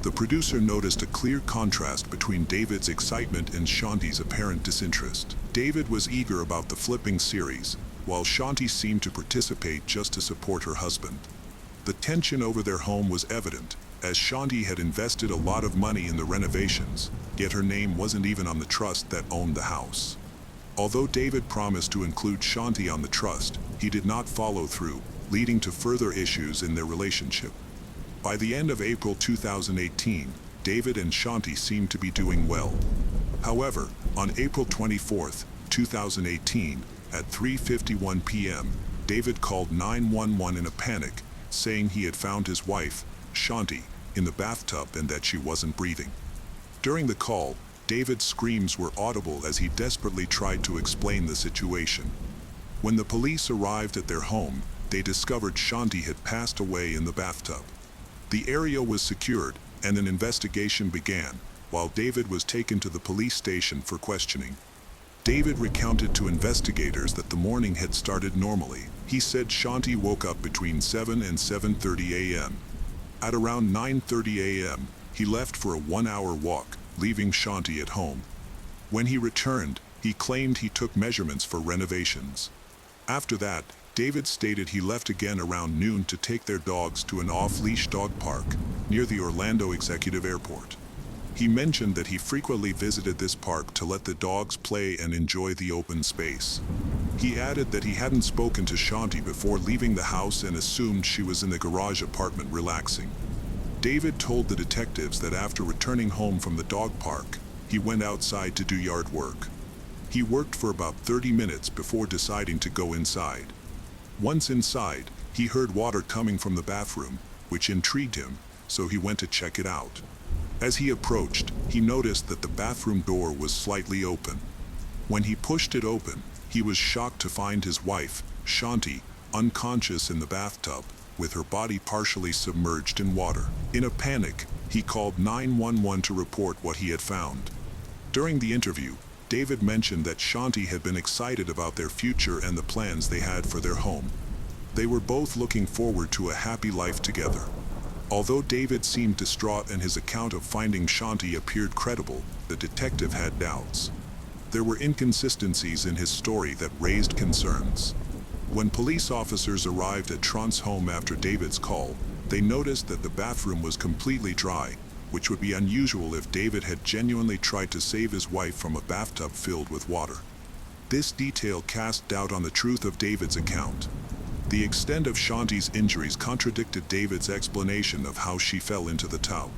The producer noticed a clear contrast between David's excitement and Shanti's apparent disinterest. David was eager about the flipping series, while Shanti seemed to participate just to support her husband. The tension over their home was evident, as Shanti had invested a lot of money in the renovations, yet her name wasn't even on the trust that owned the house. Although David promised to include Shanti on the trust, he did not follow through, leading to further issues in their relationship. By the end of April 2018, David and Shanti seemed to be doing well. However, on April 24, 2018, at 3:51 p.m., David called 911 in a panic, saying he had found his wife, Shanti, in the bathtub and that she wasn't breathing. During the call, David's screams were audible as he desperately tried to explain the situation. When the police arrived at their home, they discovered Shanti had passed away in the bathtub. The area was secured, and an investigation began, while David was taken to the police station for questioning. David recounted to investigators that the morning had started normally. He said Shanti woke up between 7 and 7:30 a.m. At around 9:30 a.m., he left for a 1-hour walk, leaving Shanti at home. When he returned, he claimed he took measurements for renovations. After that, David stated he left again around noon to take their dogs to an off-leash dog park near the Orlando Executive Airport. He mentioned that he frequently visited this park to let the dogs play and enjoy the open space. He added that he hadn't spoken to Shanti before leaving the house and assumed she was in the garage apartment relaxing. David told the detectives that after returning home from the dog park, he went outside to do yard work. He worked for about 30 minutes before deciding to go inside. Once inside, he heard water coming from the bathroom, which intrigued him, so he went to check it out. As he approached, he noticed that the bathroom door was slightly open. When he pushed it open, he was shocked to find his wife, Shanti, unconscious in the bathtub, with her body partially submerged in water. In a panic, he called 911 to report what he had found. During the interview, David mentioned that Shanti had been excited about their future and the plans they had for their home. They were both looking forward to a happy life together. Although David seemed distraught and his account of finding Shanti appeared credible, the detective had doubts. There were inconsistencies in his story that raised concerns. When police officers arrived at Trant's home after David's call, they noticed that the bathroom was completely dry, which would be unusual if David had genuinely tried to save his wife from a bathtub filled with water. This detail cast doubt on the truth of David's account. The extent of Shanti's injuries contradicted David's explanation of how she fell into the tub.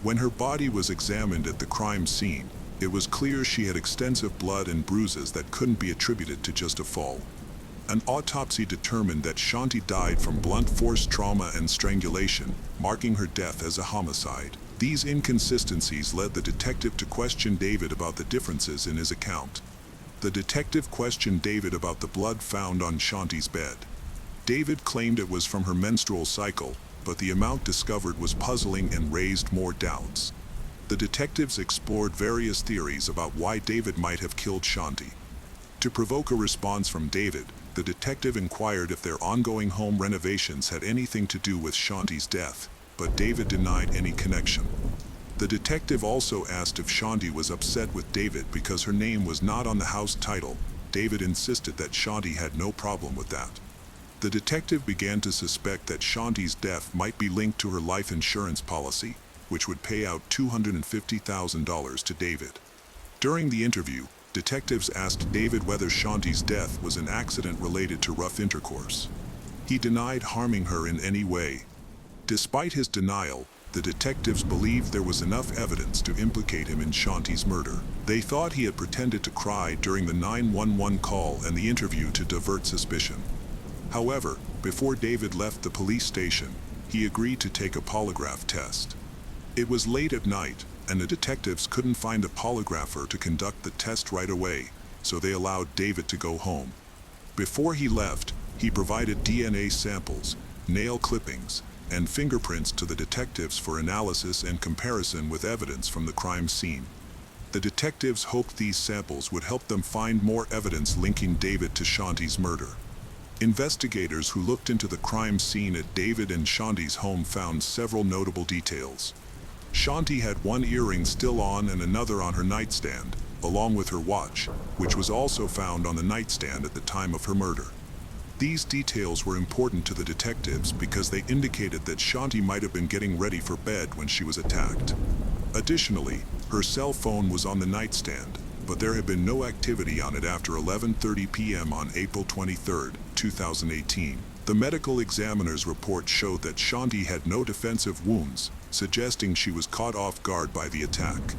When her body was examined at the crime scene, it was clear she had extensive blood and bruises that couldn't be attributed to just a fall. An autopsy determined that Shanti died from blunt force trauma and strangulation, marking her death as a homicide. These inconsistencies led the detective to question David about the differences in his account. The detective questioned David about the blood found on Shanti's bed. David claimed it was from her menstrual cycle, but the amount discovered was puzzling and raised more doubts. The detectives explored various theories about why David might have killed Shanti. To provoke a response from David, the detective inquired if their ongoing home renovations had anything to do with Shanti's death, but David denied any connection. The detective also asked if Shanti was upset with David because her name was not on the house title. David insisted that Shanti had no problem with that. The detective began to suspect that Shanti's death might be linked to her life insurance policy, which would pay out $250,000 to David. During the interview, detectives asked David whether Shanti's death was an accident related to rough intercourse. He denied harming her in any way. Despite his denial, the detectives believed there was enough evidence to implicate him in Shanti's murder. They thought he had pretended to cry during the 911 call and the interview to divert suspicion. However, before David left the police station, he agreed to take a polygraph test. It was late at night, and the detectives couldn't find a polygrapher to conduct the test right away, so they allowed David to go home. Before he left, he provided DNA samples, nail clippings, and fingerprints to the detectives for analysis and comparison with evidence from the crime scene. The detectives hoped these samples would help them find more evidence linking David to Shanti's murder. Investigators who looked into the crime scene at David and Shanti's home found several notable details. Shanti had one earring still on and another on her nightstand, along with her watch, which was also found on the nightstand at the time of her murder. These details were important to the detectives because they indicated that Shanti might have been getting ready for bed when she was attacked. Additionally, her cell phone was on the nightstand, but there had been no activity on it after 11:30 p.m. on April 23, 2018. The medical examiner's report showed that Shanti had no defensive wounds, suggesting she was caught off guard by the attack.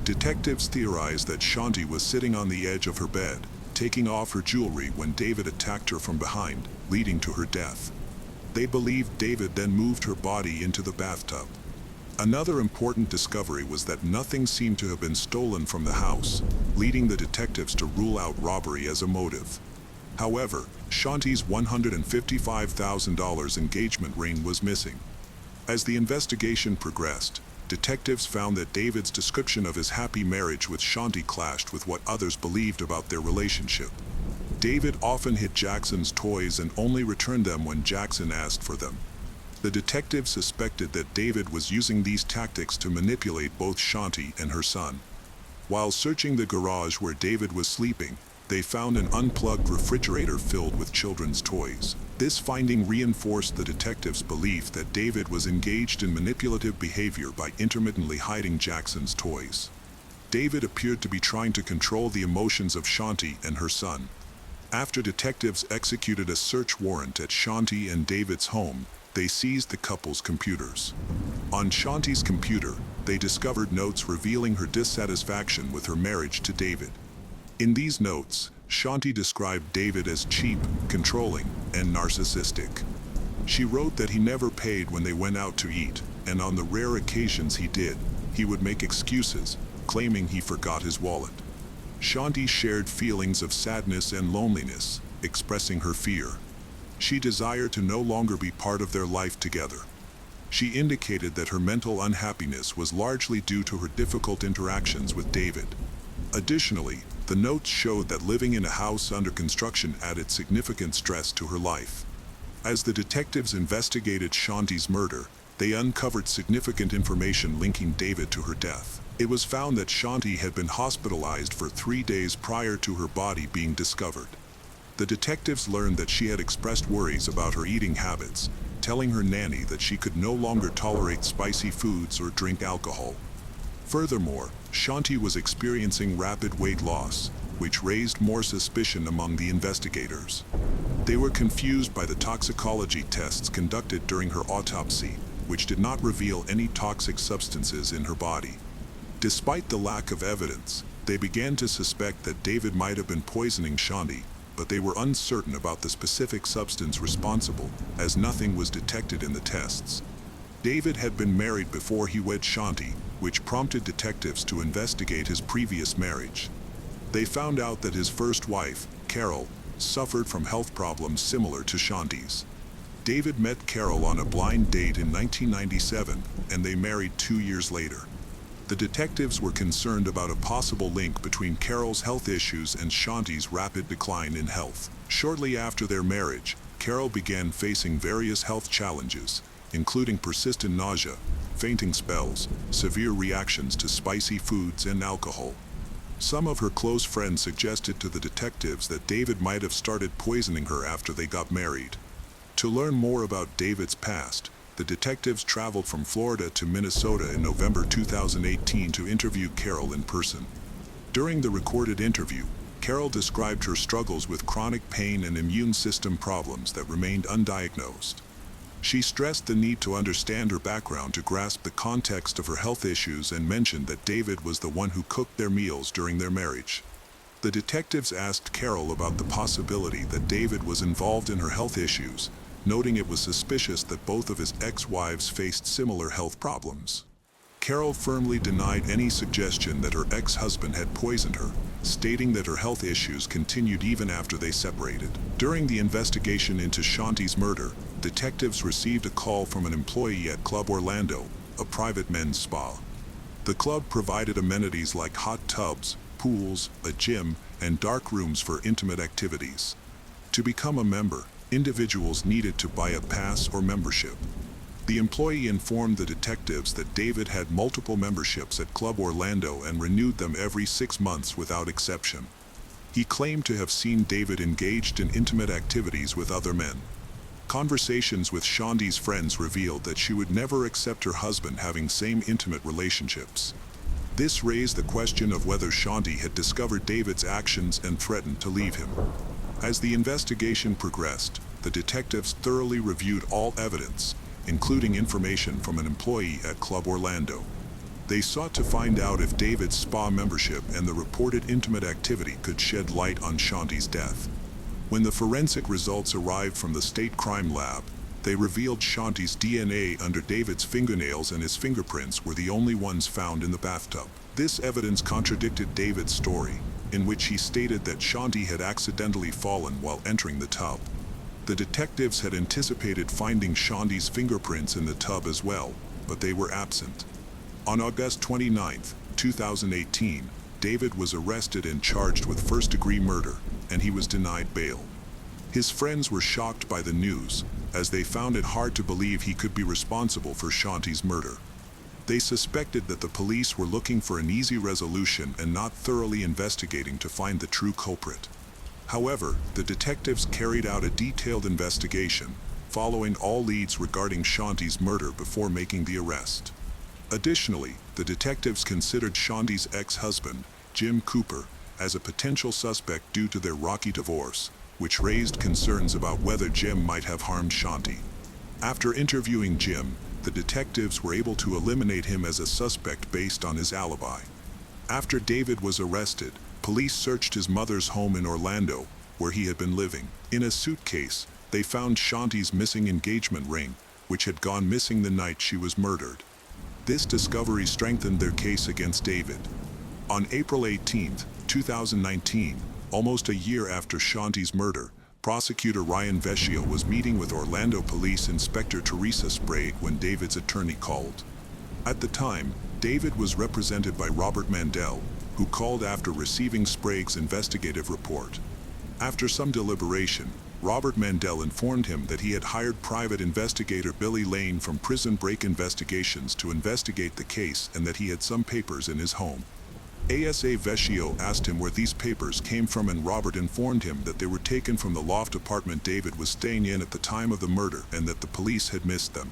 Detectives theorized that Shanti was sitting on the edge of her bed, taking off her jewelry when David attacked her from behind, leading to her death. They believed David then moved her body into the bathtub. Another important discovery was that nothing seemed to have been stolen from the house, leading the detectives to rule out robbery as a motive. However, Shanti's $155,000 engagement ring was missing. As the investigation progressed, detectives found that David's description of his happy marriage with Shanti clashed with what others believed about their relationship. David often hid Jackson's toys and only returned them when Jackson asked for them. The detectives suspected that David was using these tactics to manipulate both Shanti and her son. While searching the garage where David was sleeping, they found an unplugged refrigerator filled with children's toys. This finding reinforced the detectives' belief that David was engaged in manipulative behavior by intermittently hiding Jackson's toys. David appeared to be trying to control the emotions of Shanti and her son. After detectives executed a search warrant at Shanti and David's home, they seized the couple's computers. On Shanti's computer, they discovered notes revealing her dissatisfaction with her marriage to David. In these notes, Shanti described David as cheap, controlling, and narcissistic. She wrote that he never paid when they went out to eat, and on the rare occasions he did, he would make excuses, claiming he forgot his wallet. Shanti shared feelings of sadness and loneliness, expressing her fear. She desired to no longer be part of their life together. She indicated that her mental unhappiness was largely due to her difficult interactions with David. Additionally, the notes showed that living in a house under construction added significant stress to her life. As the detectives investigated Shanti's murder, they uncovered significant information linking David to her death. It was found that Shanti had been hospitalized for 3 days prior to her body being discovered. The detectives learned that she had expressed worries about her eating habits, telling her nanny that she could no longer tolerate spicy foods or drink alcohol. Furthermore, Shanti was experiencing rapid weight loss, which raised more suspicion among the investigators. They were confused by the toxicology tests conducted during her autopsy, which did not reveal any toxic substances in her body. Despite the lack of evidence, they began to suspect that David might have been poisoning Shanti, but they were uncertain about the specific substance responsible, as nothing was detected in the tests. David had been married before he wed Shanti, which prompted detectives to investigate his previous marriage. They found out that his first wife, Carol, suffered from health problems similar to Shanti's. David met Carol on a blind date in 1997, and they married 2 years later. The detectives were concerned about a possible link between Carol's health issues and Shanti's rapid decline in health. Shortly after their marriage, Carol began facing various health challenges, including persistent nausea, fainting spells, severe reactions to spicy foods and alcohol. Some of her close friends suggested to the detectives that David might have started poisoning her after they got married. To learn more about David's past, the detectives traveled from Florida to Minnesota in November 2018 to interview Carol in person. During the recorded interview, Carol described her struggles with chronic pain and immune system problems that remained undiagnosed. She stressed the need to understand her background to grasp the context of her health issues and mentioned that David was the one who cooked their meals during their marriage. The detectives asked Carol about the possibility that David was involved in her health issues, noting it was suspicious that both of his ex-wives faced similar health problems. Carol firmly denied any suggestion that her ex-husband had poisoned her, stating that her health issues continued even after they separated. During the investigation into Shanti's murder, detectives received a call from an employee at Club Orlando, a private men's spa. The club provided amenities like hot tubs, pools, a gym, and dark rooms for intimate activities. To become a member, Individuals needed to buy a pass or membership. The employee informed the detectives that David had multiple memberships at Club Orlando and renewed them every 6 months without exception. He claimed to have seen David engaged in intimate activities with other men. Conversations with Shanti's friends revealed that she would never accept her husband having same intimate relationships. This raised the question of whether Shanti had discovered David's actions and threatened to leave him. As the investigation progressed, the detectives thoroughly reviewed all evidence, including information from an employee at Club Orlando. They sought to find out if David's spa membership and the reported intimate activity could shed light on Shanti's death. When the forensic results arrived from the state crime lab, they revealed Shanti's DNA under David's fingernails and his fingerprints were the only ones found in the bathtub. This evidence contradicted David's story, in which he stated that Shanti had accidentally fallen while entering the tub. The detectives had anticipated finding Shanti's fingerprints in the tub as well, but they were absent. On August 29, 2018, David was arrested and charged with first-degree murder, and he was denied bail. His friends were shocked by the news, as they found it hard to believe he could be responsible for Shanti's murder. They suspected that the police were looking for an easy resolution and not thoroughly investigating to find the true culprit. However, the detectives carried out a detailed investigation, following all leads regarding Shanti's murder before making the arrest. Additionally, the detectives considered Shanti's ex-husband, Jim Cooper, as a potential suspect due to their rocky divorce, which raised concerns about whether Jim might have harmed Shanti. After interviewing Jim, the detectives were able to eliminate him as a suspect based on his alibi. After David was arrested, police searched his mother's home in Orlando, where he had been living. In a suitcase, they found Shanti's missing engagement ring, which had gone missing the night she was murdered. This discovery strengthened their case against David. On April 18, 2019, almost a year after Shanti's murder, prosecutor Ryan Vecchio was meeting with Orlando Police Inspector Teresa Sprague when David's attorney called. At the time, David was represented by Robert Mandel, who called after receiving Sprague's investigative report. After some deliberation, Robert Mandel informed him that he had hired private investigator Billy Lane from Prison Break Investigations to investigate the case and that he had some papers in his home. ASA Vecchio asked him where these papers came from, and Robert informed him that they were taken from the loft apartment David was staying in at the time of the murder and that the police had missed them.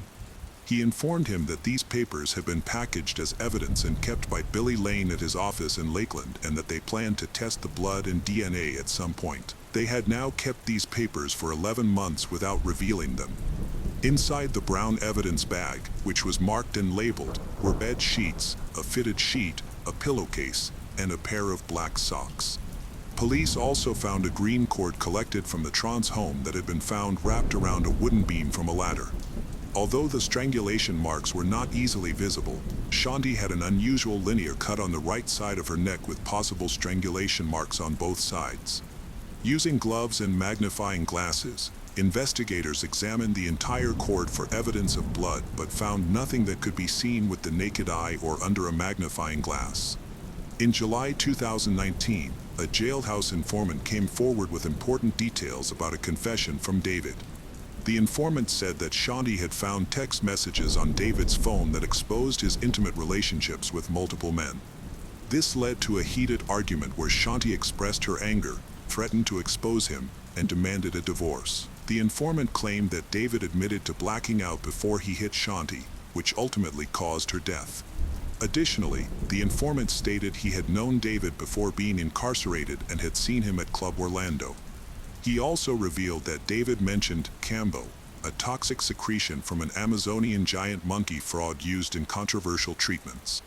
He informed him that these papers had been packaged as evidence and kept by Billy Lane at his office in Lakeland and that they planned to test the blood and DNA at some point. They had now kept these papers for 11 months without revealing them. Inside the brown evidence bag, which was marked and labeled, were bed sheets, a fitted sheet, a pillowcase, and a pair of black socks. Police also found a green cord collected from the Trance home that had been found wrapped around a wooden beam from a ladder. Although the strangulation marks were not easily visible, Shanti had an unusual linear cut on the right side of her neck with possible strangulation marks on both sides. Using gloves and magnifying glasses, investigators examined the entire cord for evidence of blood but found nothing that could be seen with the naked eye or under a magnifying glass. In July 2019, a jailhouse informant came forward with important details about a confession from David. The informant said that Shanti had found text messages on David's phone that exposed his intimate relationships with multiple men. This led to a heated argument where Shanti expressed her anger, threatened to expose him, and demanded a divorce. The informant claimed that David admitted to blacking out before he hit Shanti, which ultimately caused her death. Additionally, the informant stated he had known David before being incarcerated and had seen him at Club Orlando. He also revealed that David mentioned cambo, a toxic secretion from an Amazonian giant monkey frog used in controversial treatments.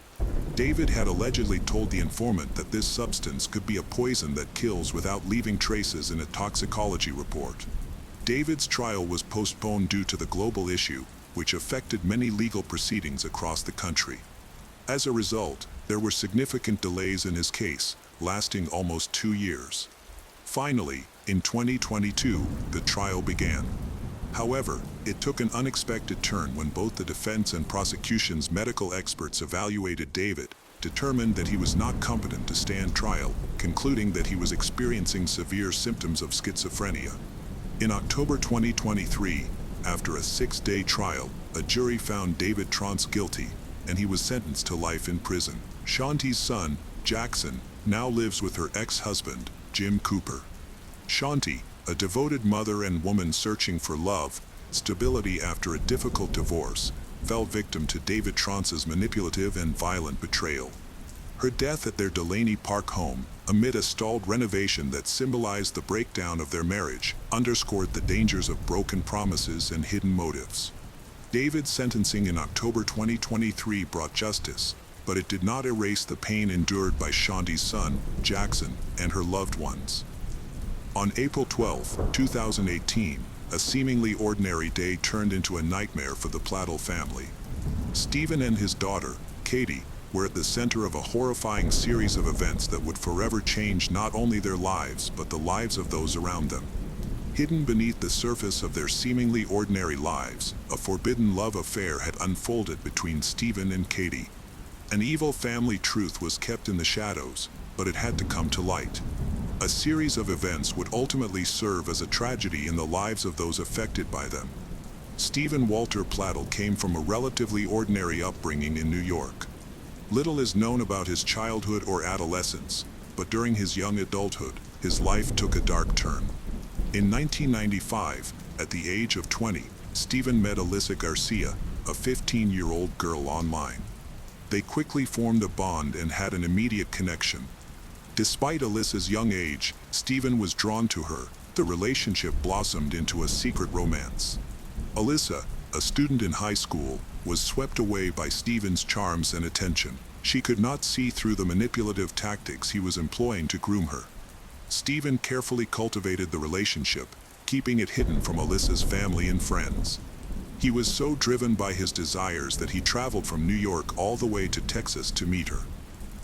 David had allegedly told the informant that this substance could be a poison that kills without leaving traces in a toxicology report. David's trial was postponed due to the global issue, which affected many legal proceedings across the country. As a result, there were significant delays in his case, lasting almost 2 years. Finally, in 2022, the trial began. However, it took an unexpected turn when both the defense and prosecution's medical experts evaluated David, determined that he was not competent to stand trial, concluding that he was experiencing severe symptoms of schizophrenia. In October 2023, after a 6-day trial, a jury found David Trance guilty, and he was sentenced to life in prison. Shanti's son, Jackson, now lives with her ex-husband, Jim Cooper. Shanti, a devoted mother and woman searching for love, stability after a difficult divorce, fell victim to David Trance's manipulative and violent betrayal. Her death at their Delaney Park home, amid a stalled renovation that symbolized the breakdown of their marriage, underscored the dangers of broken promises and hidden motives. David's sentencing in October 2023 brought justice, but it did not erase the pain endured by Shanti's son, Jackson, and her loved ones. On April 12, 2018, a seemingly ordinary day turned into a nightmare for the Plattle family. Stephen and his daughter, Katie, were at the center of a horrifying series of events that would forever change not only their lives but the lives of those around them. Hidden beneath the surface of their seemingly ordinary lives, a forbidden love affair had unfolded between Stephen and Katie. An evil family truth was kept in the shadows, but it had to come to light. A series of events would ultimately serve as a tragedy in the lives of those affected by them. Stephen Walter Plattle came from a relatively ordinary upbringing in New York. Little is known about his childhood or adolescence, but during his young adulthood, his life took a dark turn. In 1995, at the age of 20, Stephen met Alyssa Garcia, a 15-year-old girl online. They quickly formed a bond and had an immediate connection. Despite Alyssa's young age, Stephen was drawn to her. The relationship blossomed into a secret romance. Alyssa, a student in high school, was swept away by Stephen's charms and attention. She could not see through the manipulative tactics he was employing to groom her. Stephen carefully cultivated the relationship, keeping it hidden from Alyssa's family and friends. He was so driven by his desires that he traveled from New York all the way to Texas to meet her.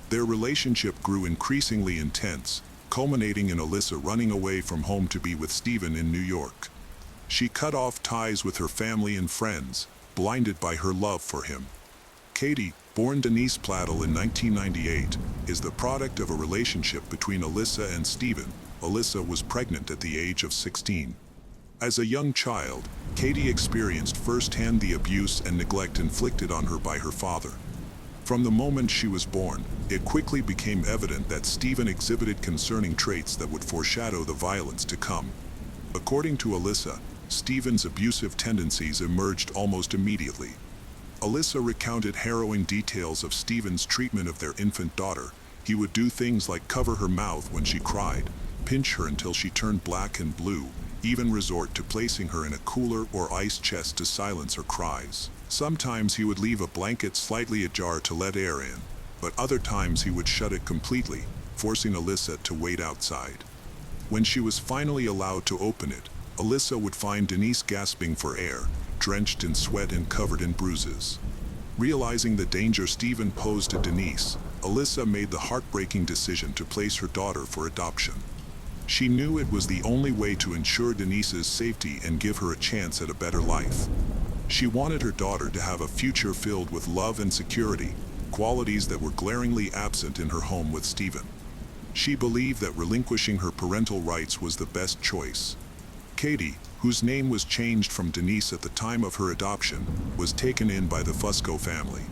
Their relationship grew increasingly intense, culminating in Alyssa running away from home to be with Stephen in New York. She cut off ties with her family and friends, blinded by her love for him. Katie, born Denise Plattle in 1998, is the product of a relationship between Alyssa and Stephen. Alyssa was pregnant at the age of 16. As a young child, Katie experienced firsthand the abuse and neglect inflicted on her by her father. From the moment she was born, it quickly became evident that Stephen exhibited concerning traits that would foreshadow the violence to come. According to Alyssa, Stephen's abusive tendencies emerged almost immediately. Alyssa recounted harrowing details of Stephen's treatment of their infant daughter. He would do things like cover her mouth when she cried, pinch her until she turned black and blue, even resort to placing her in a cooler or ice chest to silence her cries. Sometimes he would leave a blanket slightly ajar to let air in, but other times he would shut it completely, forcing Alyssa to wait outside. When she was finally allowed to open it, Alyssa would find Denise gasping for air, drenched in sweat and covered in bruises. Realizing the danger Stephen posed to Denise, Alyssa made the heartbreaking decision to place her daughter for adoption. She knew it was the only way to ensure Denise's safety and give her a chance at a better life. She wanted her daughter to have a future filled with love and security, qualities that were glaringly absent in her home with Stephen. She believed that relinquishing her parental rights was the best choice. Katie, whose name was changed from Denise at the time of her adoption, was taken in by the Fusco family.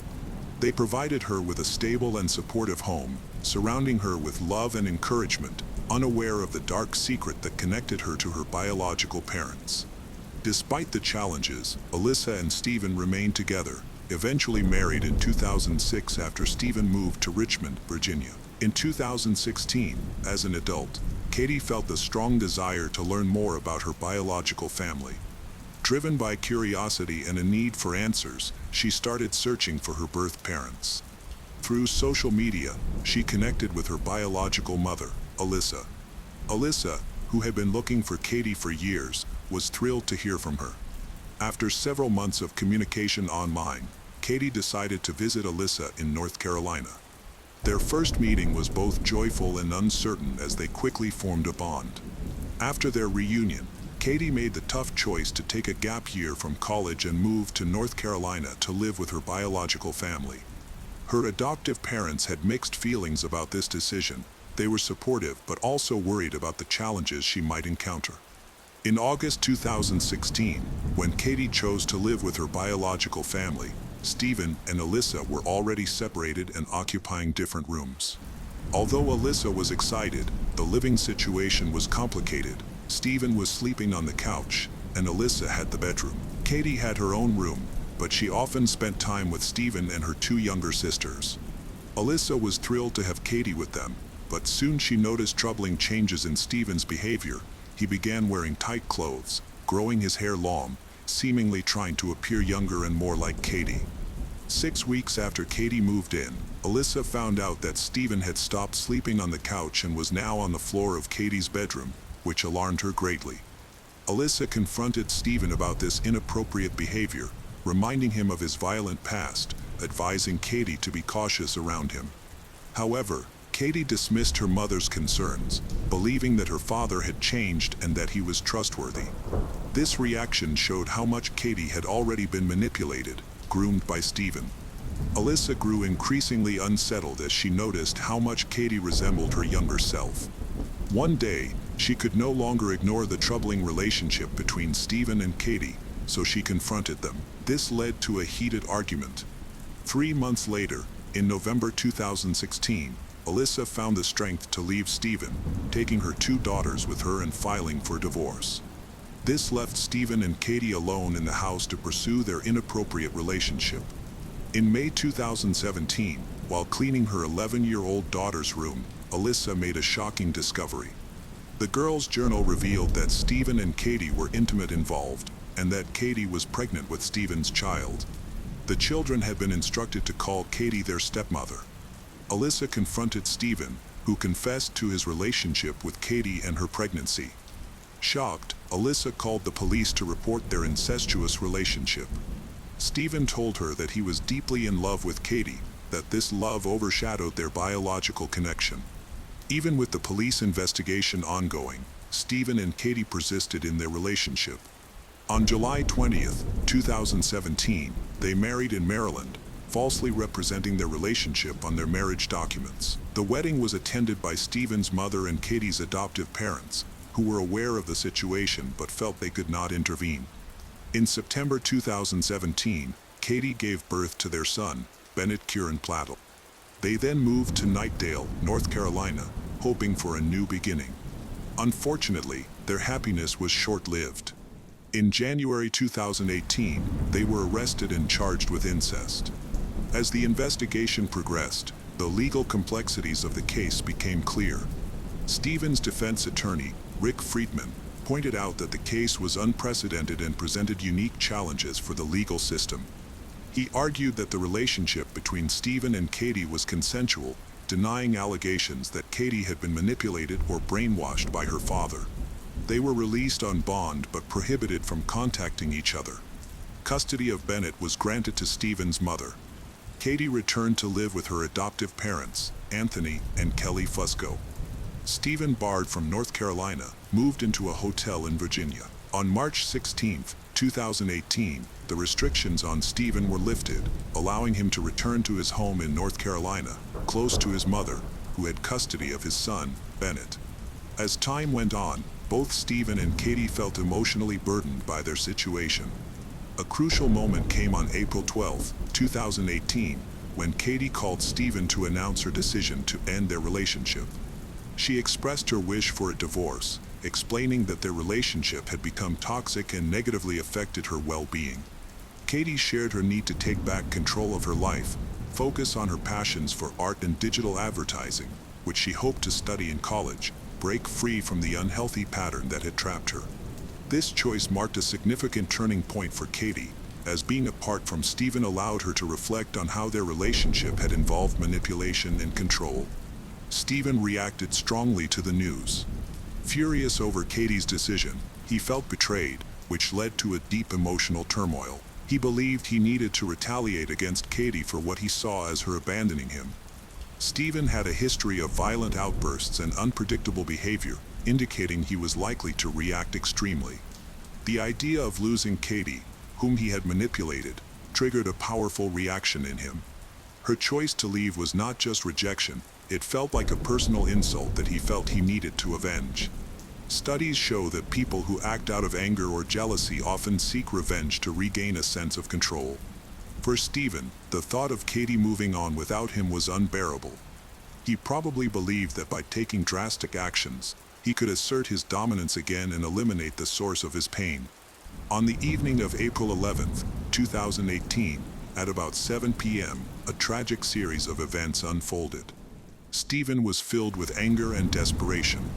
They provided her with a stable and supportive home, surrounding her with love and encouragement, unaware of the dark secret that connected her to her biological parents. Despite the challenges, Alyssa and Stephen remained together, eventually married in 2006 after Stephen moved to Richmond, Virginia. In 2016, as an adult, Katie felt the strong desire to learn more about her biological family. Driven by curiosity and a need for answers, she started searching for her birth parents. Through social media, she connected with her biological mother, Alyssa. Alyssa, who had been looking for Katie for years, was thrilled to hear from her. After several months of communication online, Katie decided to visit Alyssa in North Carolina. Their first meeting was both joyful and uncertain as they quickly formed a bond. After their reunion, Katie made the tough choice to take a gap year from college and move to North Carolina to live with her biological family. Her adoptive parents had mixed feelings about this decision. They were supportive but also worried about the challenges she might encounter. In August 2016, when Katie chose to live with her biological family, Stephen and Alyssa were already separated and occupying different rooms. Although Alyssa was excited, the living situation was complicated. Stephen was sleeping on the couch, and Alyssa had the bedroom. Katie had her own room, but she often spent time with Stephen and her two younger sisters. Alyssa was thrilled to have Katie with them, but soon she noticed troubling changes in Stephen's behavior. He began wearing tight clothes, growing his hair long, seemingly trying to appear younger and more like Katie. 6 weeks after Katie moved in, Alyssa found out that Stephen had stopped sleeping on the couch and was now on the floor of Katie's bedroom, which alarmed her greatly. Alyssa confronted Stephen about this inappropriate behavior, reminding him of his violent past, advising Katie to be cautious around him. However, Katie dismissed her mother's concerns, believing that her father had changed and that he was trustworthy. This reaction showed how much Katie had already been manipulated, groomed by Stephen. Alyssa grew increasingly unsettled as she noticed how much Katie resembled her younger self. One day, she could no longer ignore the troubling relationship between Stephen and Katie, so she confronted them. This led to a heated argument. 3 months later, in November 2016, Alyssa found the strength to leave Stephen, taking her 2 daughters with her and filing for divorce. This left Stephen and Katie alone in the house to pursue their inappropriate relationship. In May 2017, while cleaning her 11-year-old daughter's room, Alyssa made a shocking discovery. The girl's journal revealed that Stephen and Katie were intimately involved, and that Katie was pregnant with Stephen's child. The children had been instructed to call Katie their stepmother. Alyssa confronted Stephen, who confessed to his relationship with Katie and her pregnancy. Shocked, Alyssa called the police to report their incestuous relationship. Stephen told her that he was deeply in love with Katie, that this love overshadowed their biological connection. Even with the police investigation ongoing, Stephen and Katie persisted in their relationship. On July 20, 2017, they married in Maryland, falsely representing their relationship on their marriage documents. The wedding was attended by Stephen's mother and Katie's adoptive parents, who were aware of the situation but felt they could not intervene. In September 2017, Katie gave birth to their son, Bennett Kieran Plattle. They then moved to Knightdale, North Carolina, hoping for a new beginning. Unfortunately, their happiness was short-lived. In January 2018, they were arrested and charged with incest. As the investigation progressed, the legal complexities of the case became clear. Stephen's defense attorney, Rick Friedman, pointed out that the case was unprecedented and presented unique challenges for the legal system. He argued that the relationship between Stephen and Katie was consensual, denying allegations that Katie had been manipulated or brainwashed by her father. They were released on bond but prohibited from contacting each other. Custody of Bennett was granted to Stephen's mother. Katie returned to live with her adoptive parents, Anthony and Kelly Fusco. Stephen, barred from North Carolina, moved into a hotel in Virginia. On March 16, 2018, the restrictions on Stephen were lifted, allowing him to return to his home in North Carolina, close to his mother, who had custody of his son, Bennett. As time went on, both Stephen and Katie felt emotionally burdened by their situation. A crucial moment came on April 12, 2018, when Katie called Stephen to announce her decision to end their relationship. She expressed her wish for a divorce, explaining that their relationship had become toxic and negatively affected her well-being. Katie shared her need to take back control of her life, focus on her passions for art and digital advertising, which she hoped to study in college, break free from the unhealthy pattern that had trapped her. This choice marked a significant turning point for Katie, as being apart from Stephen allowed her to reflect on how their relationship had involved manipulation and control. Stephen reacted strongly to the news. Furious over Katie's decision, he felt betrayed, which led to a deep emotional turmoil. He believed he needed to retaliate against Katie for what he saw as her abandoning him. Stephen had a history of violent outbursts and unpredictable behavior, indicating he was likely to react extremely. The idea of losing Katie, whom he had manipulated, triggered a powerful reaction in him. Her choice to leave was not just rejection, it felt like a personal insult that he felt he needed to avenge. Studies show that people who act out of anger or jealousy often seek revenge to regain a sense of control. For Stephen, the thought of Katie moving on without him was unbearable. He probably believed that by taking drastic actions, he could assert his dominance again and eliminate the source of his pain. On the evening of April 11, 2018, at about 7 p.m., a tragic series of events unfolded. Stephen was filled with anger and desperation.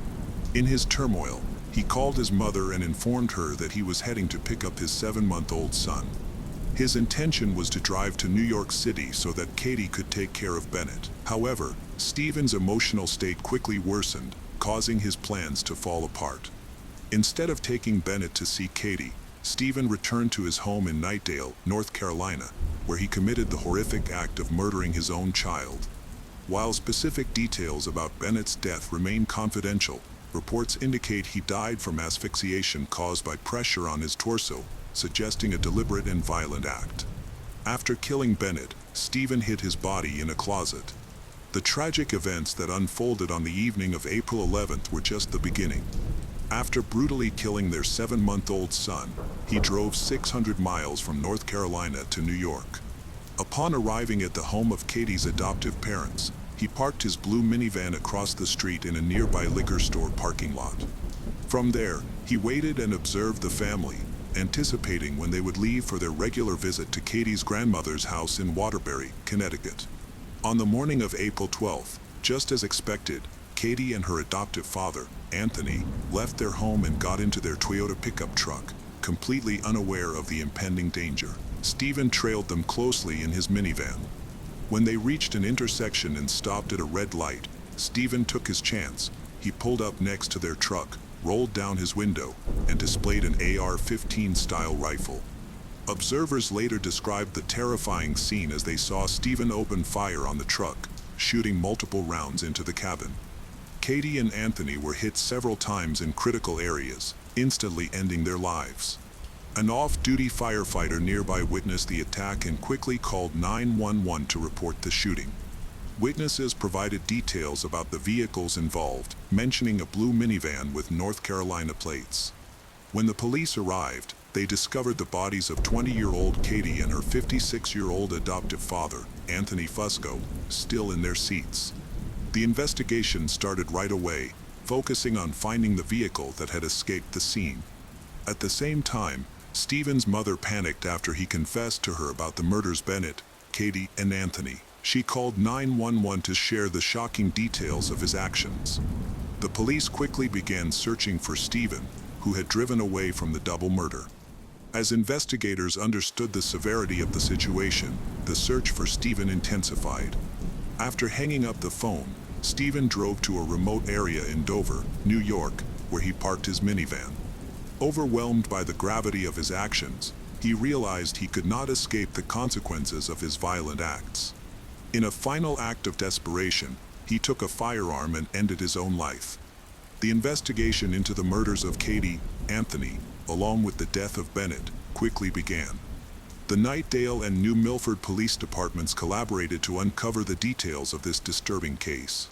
In his turmoil, he called his mother and informed her that he was heading to pick up his 7-month-old son. His intention was to drive to New York City so that Katie could take care of Bennett. However, Stephen's emotional state quickly worsened, causing his plans to fall apart. Instead of taking Bennett to see Katie, Stephen returned to his home in Knightdale, North Carolina, where he committed the horrific act of murdering his own child. While specific details about Bennett's death remain confidential, reports indicate he died from asphyxiation caused by pressure on his torso, suggesting a deliberate and violent act. After killing Bennett, Stephen hid his body in a closet. The tragic events that unfolded on the evening of April 11th were just the beginning. After brutally killing their 7-month-old son, he drove 600 miles from North Carolina to New York. Upon arriving at the home of Katie's adoptive parents, he parked his blue minivan across the street in a nearby liquor store parking lot. From there, he waited and observed the family, anticipating when they would leave for their regular visit to Katie's grandmother's house in Waterbury, Connecticut. On the morning of April 12th, just as expected, Katie and her adoptive father, Anthony, left their home and got into their Toyota pickup truck, completely unaware of the impending danger. Stephen trailed them closely in his minivan. When they reached an intersection and stopped at a red light, Stephen took his chance. He pulled up next to their truck, rolled down his window, and displayed an AR-15 style rifle. Observers later described the terrifying scene as they saw Stephen open fire on the truck, shooting multiple rounds into the cabin. Katie and Anthony were hit several times in critical areas, instantly ending their lives. An off-duty firefighter nearby witnessed the attack and quickly called 911 to report the shooting. Witnesses provided details about the vehicles involved, mentioning a blue minivan with North Carolina plates. When the police arrived, they discovered the bodies of 20-year-old Katie and her 56-year-old adoptive father, Anthony Fusco, still in their seats. The investigation started right away, focusing on finding the vehicle that had escaped the scene. At the same time, Stephen's mother panicked after he confessed to her about the murders Bennett, Katie, and Anthony. She called 911 to share the shocking details of his actions. The police quickly began searching for Stephen, who had driven away from the double murder. As investigators understood the severity of the situation, the search for Stephen intensified. After hanging up the phone, Stephen drove to a remote area in Dover, New York, where he parked his minivan. Overwhelmed by the gravity of his actions, he realized he could not escape the consequences of his violent acts. In a final act of desperation, he took a firearm and ended his own life. The investigation into the murders of Katie, Anthony, along with the death of Bennett, quickly began. The Knightdale and New Milford police departments collaborated to uncover the details of this disturbing case.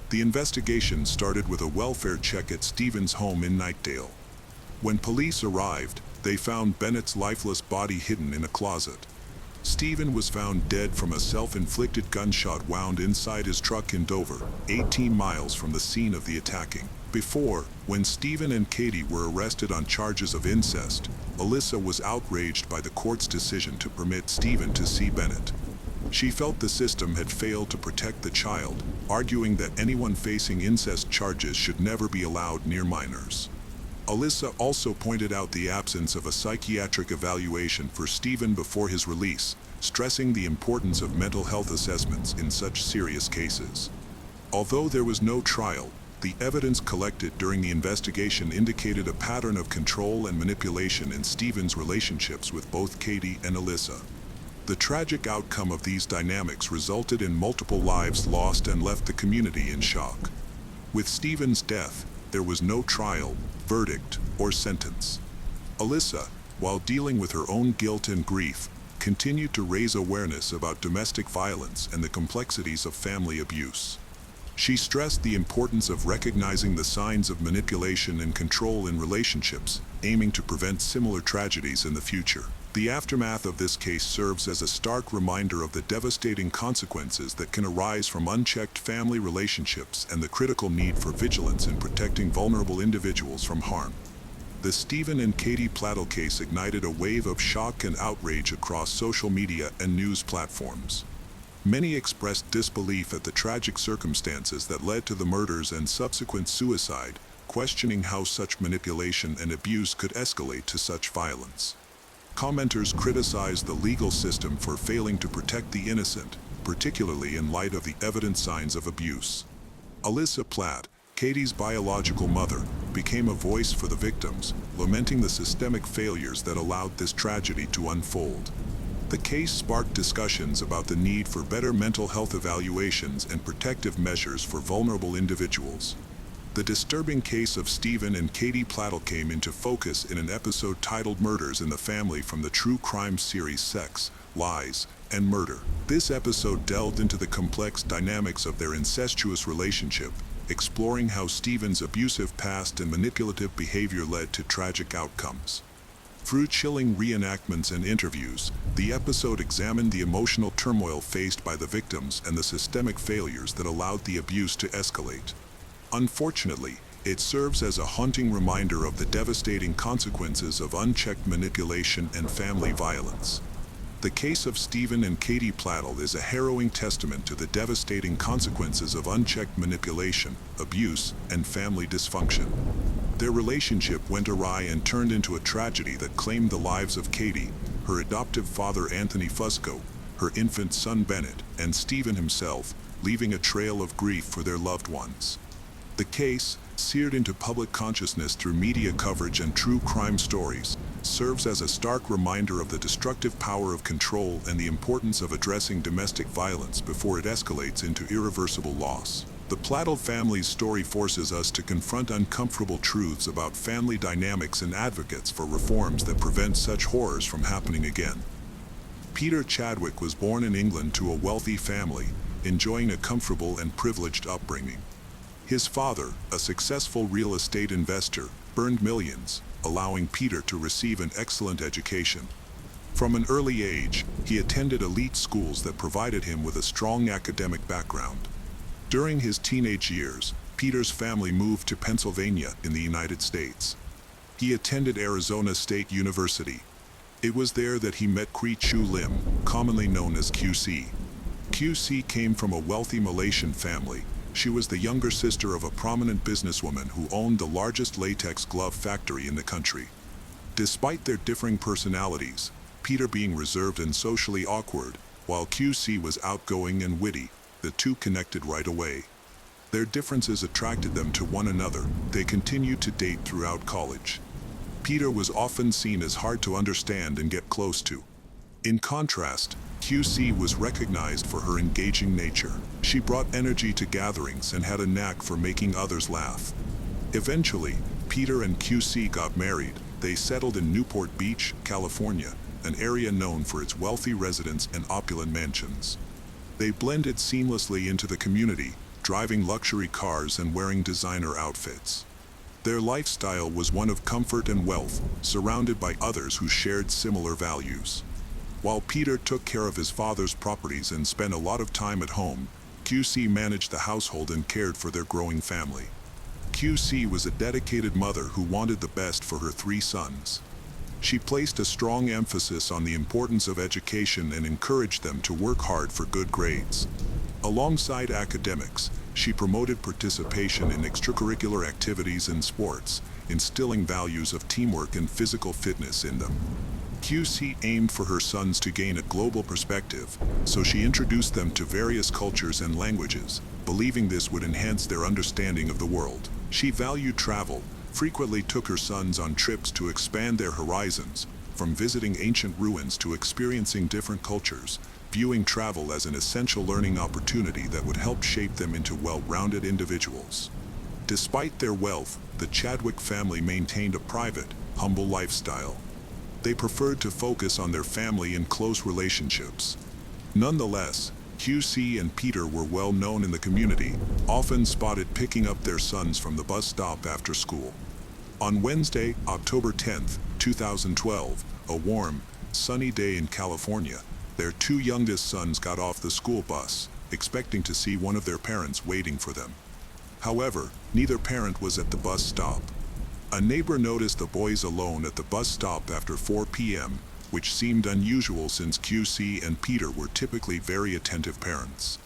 The investigation started with a welfare check at Stephen's home in Knightdale. When police arrived, they found Bennett's lifeless body hidden in a closet. Stephen was found dead from a self-inflicted gunshot wound inside his truck in Dover, 18 miles from the scene of the attacking. When Stephen and Katie were arrested on charges of incest, Alyssa was outraged by the court's decision to permit Stephen to see Bennett. She felt the system had failed to protect the child, arguing that anyone facing incest charges should never be allowed near minors. Alyssa also pointed out the absence of a psychiatric evaluation for Stephen before his release, stressing the importance of mental health assessments in such serious cases. Although there was no trial, the evidence collected during the investigation indicated a pattern of control and manipulation in Stephen's relationships with both Katie and Alyssa. The tragic outcome of these dynamics resulted in multiple lives lost and left the community in shock. With Stephen's death, there was no trial, verdict, or sentence. Alyssa, while dealing with her own guilt and grief, continued to raise awareness about domestic violence and the complexities of family abuse. She stressed the importance of recognizing the signs of manipulation and control in relationships, aiming to prevent similar tragedies in the future. The aftermath of this case serves as a stark reminder of the devastating consequences that can arise from unchecked family relationships and the critical need for vigilance in protecting vulnerable individuals from harm. The Stephen and Katie Plattel case ignited a wave of shock and outrage across social media and news platforms. Many expressed disbelief at the tragic circumstances that led to the murders and subsequent suicide, questioning how such manipulation and abuse could escalate to such violence. Commenters criticized the legal system for failing to protect the innocent, particularly in light of the evident signs of abuse. Alyssa Platt, Katie's biological mother, became a voice for the victims, lamenting the systemic failures that allowed this tragedy to unfold. The case sparked discussions about the need for better mental health evaluations and protective measures for vulnerable individuals. The disturbing case of Stephen and Katie Plattel came into focus in an episode titled Murders in the Family from the true crime series Sex, Lies, and Murder. This episode delved into the complex dynamics of their incestuous relationship, exploring how Stephen's abusive past and manipulative behavior led to tragic outcomes. Through chilling reenactments and interviews, the episode examined the emotional turmoil faced by the victims and the systemic failures that allowed the abuse to escalate. Unfortunately, it serves as a haunting reminder of the devastating consequences of unchecked manipulation and family violence. The case of Stephen and Katie Plattel is a harrowing testament to the devastating consequences of unchecked manipulation, abuse, and family dysfunction. Their relationship went awry and turned into a tragedy that claimed the lives of Katie, her adoptive father Anthony Fusco, her infant son Bennett, and Stephen himself, leaving a trail of grief for their loved ones. The case, seared into public consciousness through media coverage and true crime stories, serves as a stark reminder of the destructive power of control and the importance of addressing domestic violence before it escalates into irreversible loss. The Plattel family's story forces us to confront uncomfortable truths about family dynamics and advocates for reforms that prevent such horrors from happening again. Peter Chadwick was born in England to a wealthy family, enjoying a comfortable and privileged upbringing. His father, a successful real estate investor, earned millions, allowing Peter to receive an excellent education. From an early age, he attended elite schools that provided him with a strong academic background. During his teenage years, Peter's family moved to Pennsylvania in the United States. He attended Arizona State University. It was there that he met Kri Chu Lim, commonly known as QC. QC came from a wealthy Malaysian family. She was the younger sister of a prominent businesswoman who owned the largest latex glove factory in the country. Despite their differing personalities, Peter being reserved and socially awkward, while QC was outgoing and witty, the two connected right away. Their differences attracted them to one another. They continued to date throughout college. Peter was often seen as hard to understand and get close to. In contrast, QC was recognized for her engaging nature. She brought energy to gatherings and had a knack for making others laugh. Eventually, Peter and QC got married. They settled in Newport Beach, California, an area known for its wealthy residents and opulent mansions. They blended seamlessly into the community, driving luxury cars and wearing designer outfits. Their lifestyle was one of comfort and wealth, surrounded by others who shared similar values. While Peter took care of his father's properties and spent a lot of time at home, QC managed the household and cared for their growing family. QC was a dedicated mother who wanted the best for her 3 sons. She placed a strong emphasis on the importance of education and encouraged them to work hard for good grades. Alongside academics, she promoted participation in extracurricular activities and sports, instilling values of teamwork and physical fitness in them. QC aimed for her sons to gain a global perspective, so she introduced them to various cultures and languages, believing this would enhance their understanding of the world. She valued travel, frequently took her sons on trips to expand their horizons, from visiting ancient ruins to experiencing different cultures, viewing travel as an essential learning opportunity that would help shape them into well-rounded individuals. Despite their wealth, the Chadwick family maintained a private, humble lifestyle. They preferred to focus on their family and close relationships. Nonetheless, QC and Peter were well known in the community, often spotted picking up their sons from the bus stop after school. On Wednesday, October 10, 2012, a warm, sunny day in California, their two youngest sons got off the school bus, expecting to see one of their parents waiting for them. However, neither parent was at the bus stop. A neighbor noticed the boys alone at the bus stop after 4 p.m., which seemed unusual since QC and Peter were typically very attentive parents.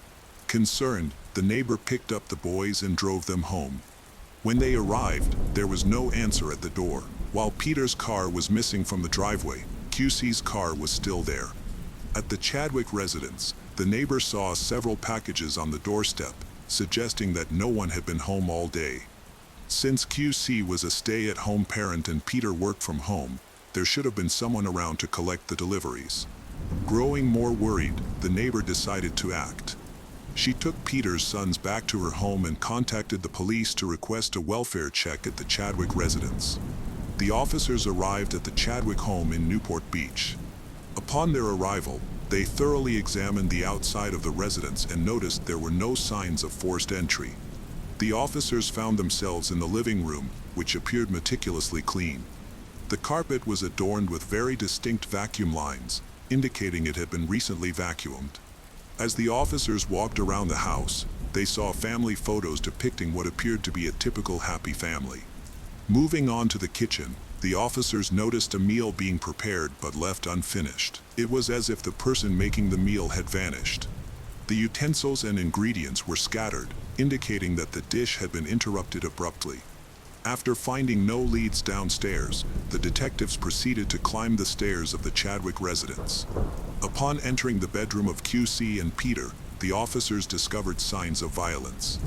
Concerned, the neighbor picked up the boys and drove them home. When they arrived, there was no answer at the door. While Peter's car was missing from the driveway, QC's car was still there. At the Chadwick residence, the neighbor saw several packages on the doorstep, suggesting that no one had been home all day. Since QC was a stay-at-home parent and Peter worked from home, there should have been someone around to collect the deliveries. Growing more worried, the neighbor decided to act. She took Peter's sons back to her home and contacted the police to request a welfare check at the Chadwick residence. The officers arrived at the Chadwick home in Newport Beach. Upon their arrival, they thoroughly examined the outside of the residence and noticed there were no signs of forced entry. The officers found themselves in the living room, which appeared meticulously clean. The carpet was adorned with very distinct vacuum lines, indicating it had been recently vacuumed. As the officers walked around the house, they saw family photos depicting what appeared to be a typical happy family. Moving on to the kitchen, the officers noticed a meal being prepared but left unfinished. It was as if the person making the meal had vanished. The utensils and ingredients were scattered, indicating that the dish had been interrupted abruptly. After finding no leads downstairs, the detectives proceeded to climb the stairs of the Chadwick residence. Upon entering the bedroom of QC and Peter, the officers discovered signs of violence.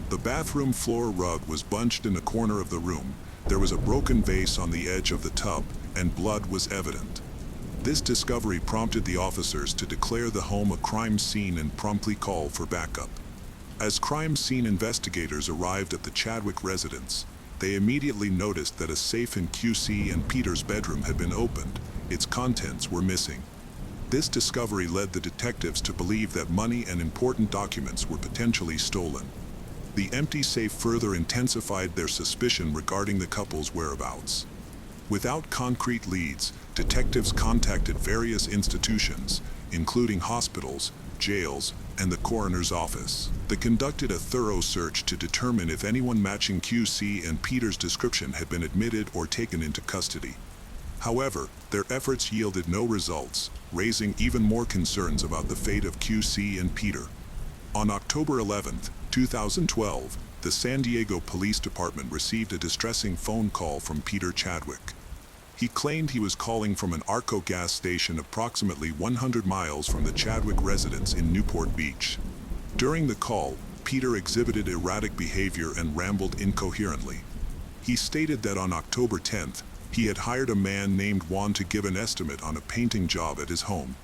The bathroom floor rug was bunched in a corner of the room, there was a broken vase on the edge of the tub, and blood was evident. This discovery prompted the officers to declare the home a crime scene and promptly call for backup. As crime scene investigators arrived at the Chadwick residence, they immediately noticed that a safe in QC and Peter's bedroom had been opened. Its contents were missing. This discovery led the detectives to believe that money and important documents were potentially stolen. The empty safe further intensified their suspicion regarding the couple's whereabouts. Without concrete leads, detectives contacted various institutions, including hospitals, jails, and the coroner's office. They conducted a thorough search to determine if anyone matching QC and Peter's description had been admitted or taken into custody. However, their efforts yielded no results, raising even more concerns about the fate of QC and Peter. On October 11, 2012, the San Diego Police Department received a distressing phone call from Peter Chadwick. He claimed he was calling from an Arco gas station approximately 100 miles from the Chadwick residence in Newport Beach. During the call, Peter exhibited erratic behavior and rambled incoherently. He stated that on October 10th, he had hired a man named Juan to give an estimate on a painting job at his home.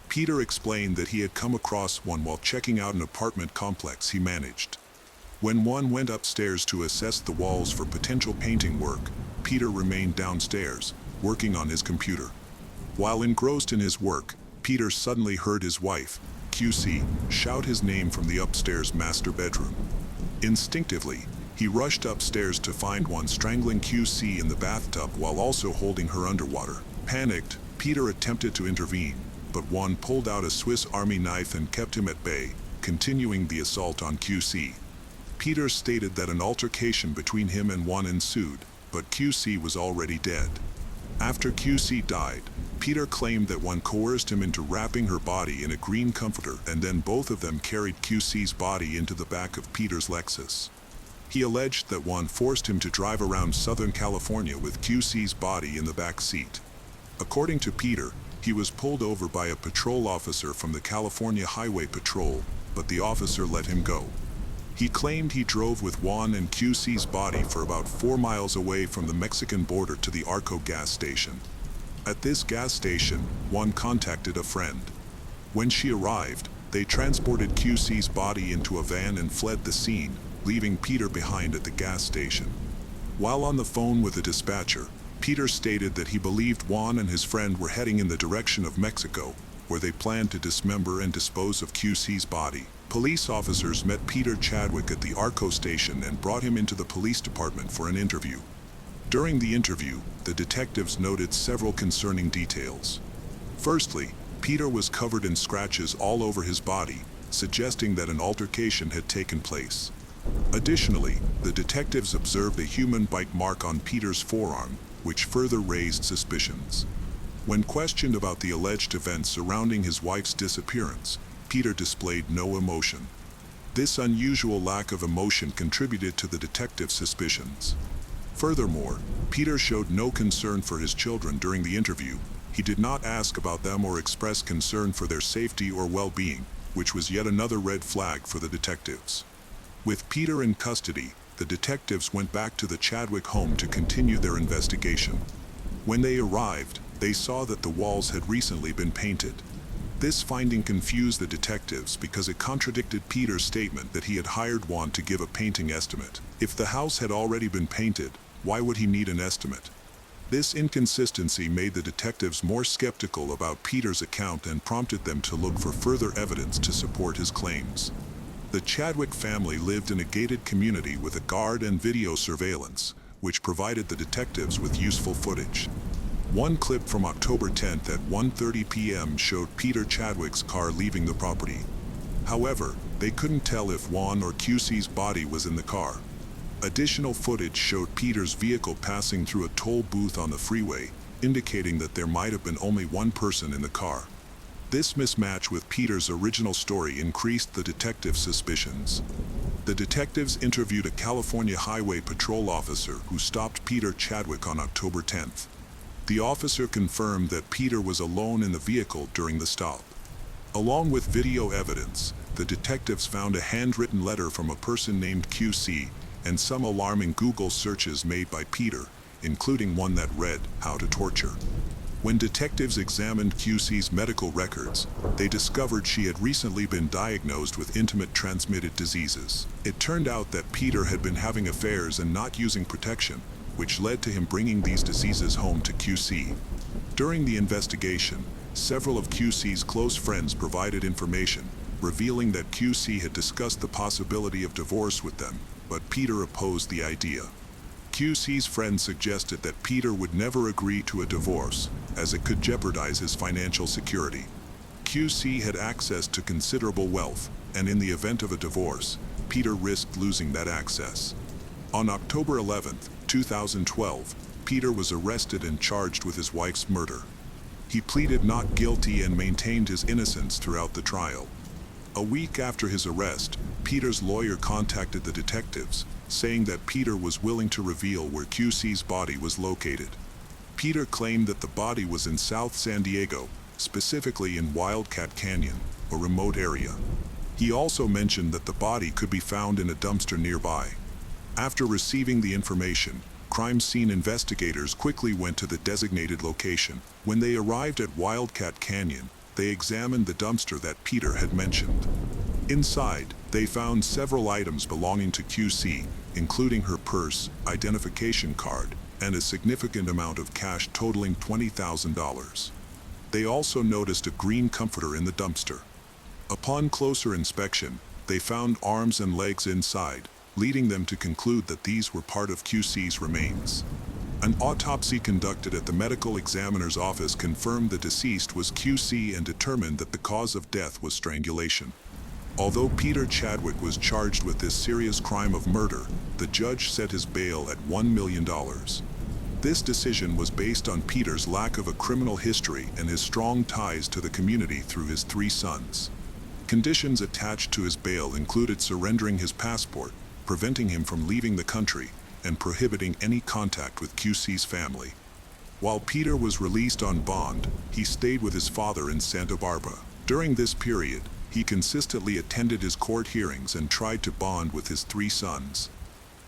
Peter explained that he had come across Juan while checking out an apartment complex he managed. When Juan went upstairs to assess the walls for potential painting work, Peter remained downstairs, working on his computer. While engrossed in his work, Peter suddenly heard his wife, QC, shout his name from the upstairs master bedroom. Instinctively, he rushed upstairs to find Juan strangling QC in the bathtub while also holding her underwater. Panicked, Peter attempted to intervene, but Juan pulled out a Swiss Army knife and kept him at bay, continuing the assault on QC. Peter stated that an altercation between him and Juan ensued, but QC was already dead. After QC died, Peter claimed that Juan coerced him into wrapping her body in a green comforter, and then both of them carried QC's body into the back of Peter's Lexus. He alleged that Juan forced him to drive around Southern California with QC's body in the back seat. According to Peter, he was pulled over by a patrol officer from the California Highway Patrol, but the officer let him go. He claimed he drove with Juan and QC's body for about 4 miles away from the Mexican border to the Arco gas station. At this gas station, Juan contacted a friend. When she arrived, they transported QC's body into a van and fled the scene, leaving Peter behind at the gas station. While on the phone with the dispatcher, Peter stated that he believed Juan and his friend were heading in the direction of Mexico, where they planned to dismember and dispose of QC's body. Police officers met Peter Chadwick at the Arco station and brought him into the police department for an interview. During the interview, the detectives noted several concerning details. Firstly, Peter was covered in scratches all over his body, suggesting that an altercation had taken place. Additionally, the detectives observed a human bite mark on Peter's forearm, which further raised suspicions. When questioned about the alleged events surrounding his wife's disappearance, Peter displayed no emotion. This unusual lack of emotion contributed to the detectives' suspicions. Furthermore, Peter showed no concern for his children during the interview. He did not ask about them or express concern for their safety or well-being, which was yet another red flag for the detectives. With Peter in custody, the detectives went back to the Chadwick home to continue their investigation. When they arrived, they saw that the walls had recently been painted. This finding confused the detectives because it contradicted Peter's statement that he had hired Juan to give a painting estimate. If the house had already been painted, why would he need an estimate? This inconsistency made the detectives more skeptical about Peter's account and prompted them to look for further evidence to support his claims. The Chadwick family lived in a gated community with a guard and video surveillance, which provided the detectives with useful footage. One clip from October 10th at 1:30 p.m. showed Peter Chadwick's car leaving the property. However, they couldn't tell if Juan or QC's body was in the car. Additional footage showed Peter's vehicle passing through a toll booth on the freeway, indicating that there might have been only one person in the car. This mismatch with Peter's original story increased the detectives' suspicions. The detectives interviewed a California Highway Patrol officer who stopped Peter Chadwick on October 10th. The officer confirmed that Peter was alone in the vehicle during the stop. Along with video evidence, the detectives found a handwritten letter from a person named QC and some alarming Google searches made by Peter, including one that read, "How to torture." When detectives examined QC's medical records, they discovered she had recently been diagnosed with intimate transmitted diseases. It turned out that Peter had been having affairs and not using protection, which led to him bringing these diseases home to QC. During the investigation, several of QC's close friends provided information, revealing that QC had discussed the possibility of divorce with them, but Peter opposed the idea. QC's friends suggested that Peter would never agree to a divorce, as it could jeopardize his financial security. QC had access to considerable wealth, and in the event of a divorce, Peter risked losing that access. On October 11, 2012, Peter was arrested and charged with his wife's murder. He pleaded not guilty and maintained his innocence throughout the trial. A week after his arrest, Peter's lawyer contacted the detectives, saying that Peter was willing to reveal where QC's body was located. Peter claimed that the body was in South San Diego, specifically in Wildcat Canyon, a remote area. He also mentioned that the body could be found in a dumpster nearby. After receiving the information, crime scene investigators quickly went to the designated location. When they arrived at Wildcat Canyon, they examined the dumpster that Peter had mentioned. Inside, they found several items belonging to QC, including her purse, identification card, and a significant amount of cash totaling $20,000. They also noticed a green comforter in the dumpster. Upon closer inspection, they found arms and legs inside, leading them to conclude that these were part of QC's remains. An autopsy conducted at the medical examiner's office confirmed the deceased was QC and determined that the cause of death was strangulation. Although Peter Chadwick was charged with this serious crime of murder, the judge set his bail at $1 million. This decision was based on Peter's lack of a criminal history and his strong ties to the community through his 3 sons. Conditions attached to his bail included surrendering his passport, preventing him from leaving the country, and prohibiting any contact with QC's family. While Peter was released on bond, he stayed with his father in Santa Barbara. During this period, he consistently attended his court hearings and tried to bond with his 3 sons.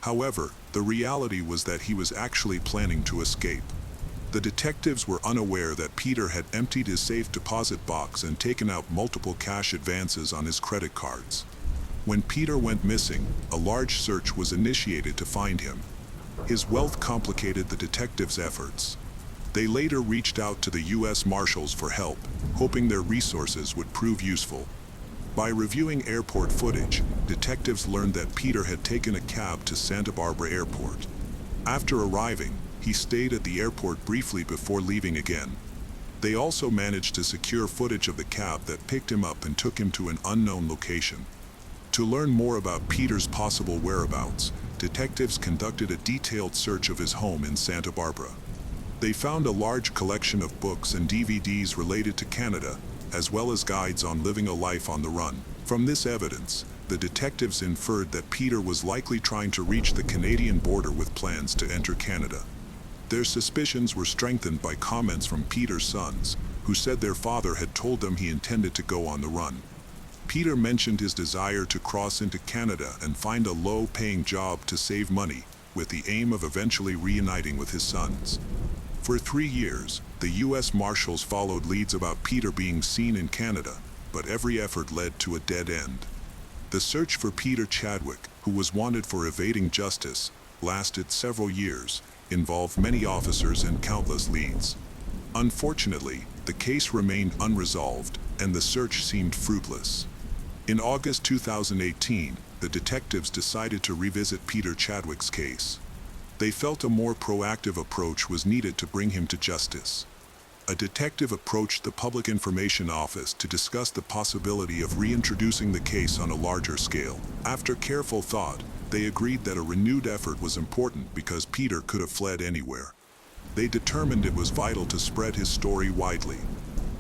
However, the reality was that he was actually planning to escape. The detectives were unaware that Peter had emptied his safe deposit box and taken out multiple cash advances on his credit cards. When Peter went missing, a large search was initiated to find him. His wealth complicated the detectives' efforts. They later reached out to the U.S. Marshals for help, hoping their resources would prove useful. By reviewing airport footage, detectives learned that Peter had taken a cab to Santa Barbara Airport. After arriving, he stayed at the airport briefly before leaving again. They also managed to secure footage of the cab that picked him up and took him to an unknown location. To learn more about Peter's possible whereabouts, detectives conducted a detailed search of his home in Santa Barbara. They found a large collection of books and DVDs related to Canada, as well as guides on living a life on the run. From this evidence, the detectives inferred that Peter was likely trying to reach the Canadian border with plans to enter Canada. Their suspicions were strengthened by comments from Peter's sons, who said their father had told them he intended to go on the run. Peter mentioned his desire to cross into Canada and find a low-paying job to save money, with the aim of eventually reuniting with his sons. For 3 years, the U.S. Marshals followed leads about Peter being seen in Canada, but every effort led to a dead end. The search for Peter Chadwick, who was wanted for evading justice, lasted several years, involved many officers and countless leads. Unfortunately, the case remained unresolved, and the search seemed fruitless. In August 2018, the detectives decided to revisit Peter Chadwick's case. They felt a more proactive approach was needed to bring him to justice. A detective approached the Public Information Office to discuss the possibility of reintroducing the case on a larger scale. After careful thought, they agreed that a renewed effort was important because Peter could have fled anywhere. They determined it was vital to spread his story widely.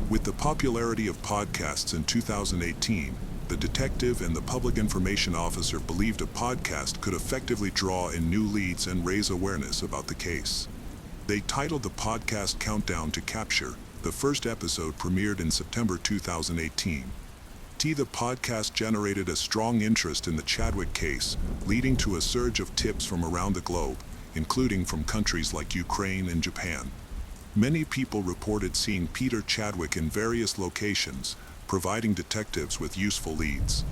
With the popularity of podcasts in 2018, the detective and the public information officer believed a podcast could effectively draw in new leads and raise awareness about the case. They titled the podcast Countdown to Capture. The first episode premiered in September 2018. The podcast generated a strong interest in the Chadwick case, leading to a surge of tips from around the globe, including from countries like Ukraine and Japan. Many people reported seeing Peter Chadwick in various locations, providing detectives with useful leads.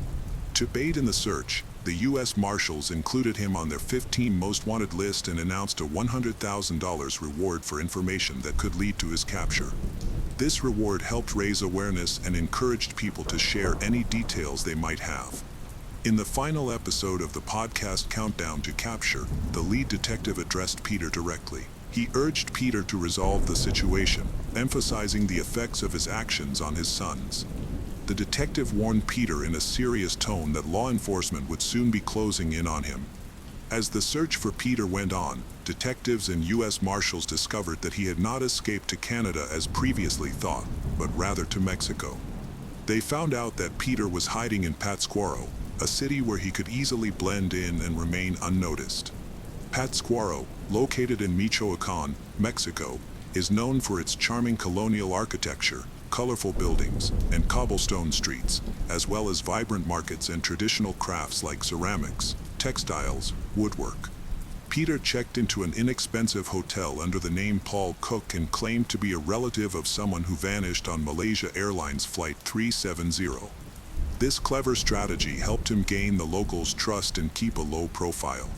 To aid in the search, the U.S. Marshals included him on their 15 most wanted list and announced a $100,000 reward for information that could lead to his capture. This reward helped raise awareness and encouraged people to share any details they might have. In the final episode of the podcast Countdown to Capture, the lead detective addressed Peter directly. He urged Peter to resolve the situation, emphasizing the effects of his actions on his sons. The detective warned Peter in a serious tone that law enforcement would soon be closing in on him. As the search for Peter went on, detectives and U.S. Marshals discovered that he had not escaped to Canada as previously thought, but rather to Mexico. They found out that Peter was hiding in Pátzcuaro, a city where he could easily blend in and remain unnoticed. Pátzcuaro, located in Michoacán, Mexico, is known for its charming colonial architecture, colorful buildings, and cobblestone streets, as well as vibrant markets and traditional crafts like ceramics, textiles, woodwork. Peter checked into an inexpensive hotel under the name Paul Cook and claimed to be a relative of someone who vanished on Malaysia Airlines Flight 370. This clever strategy helped him gain the locals' trust and keep a low profile.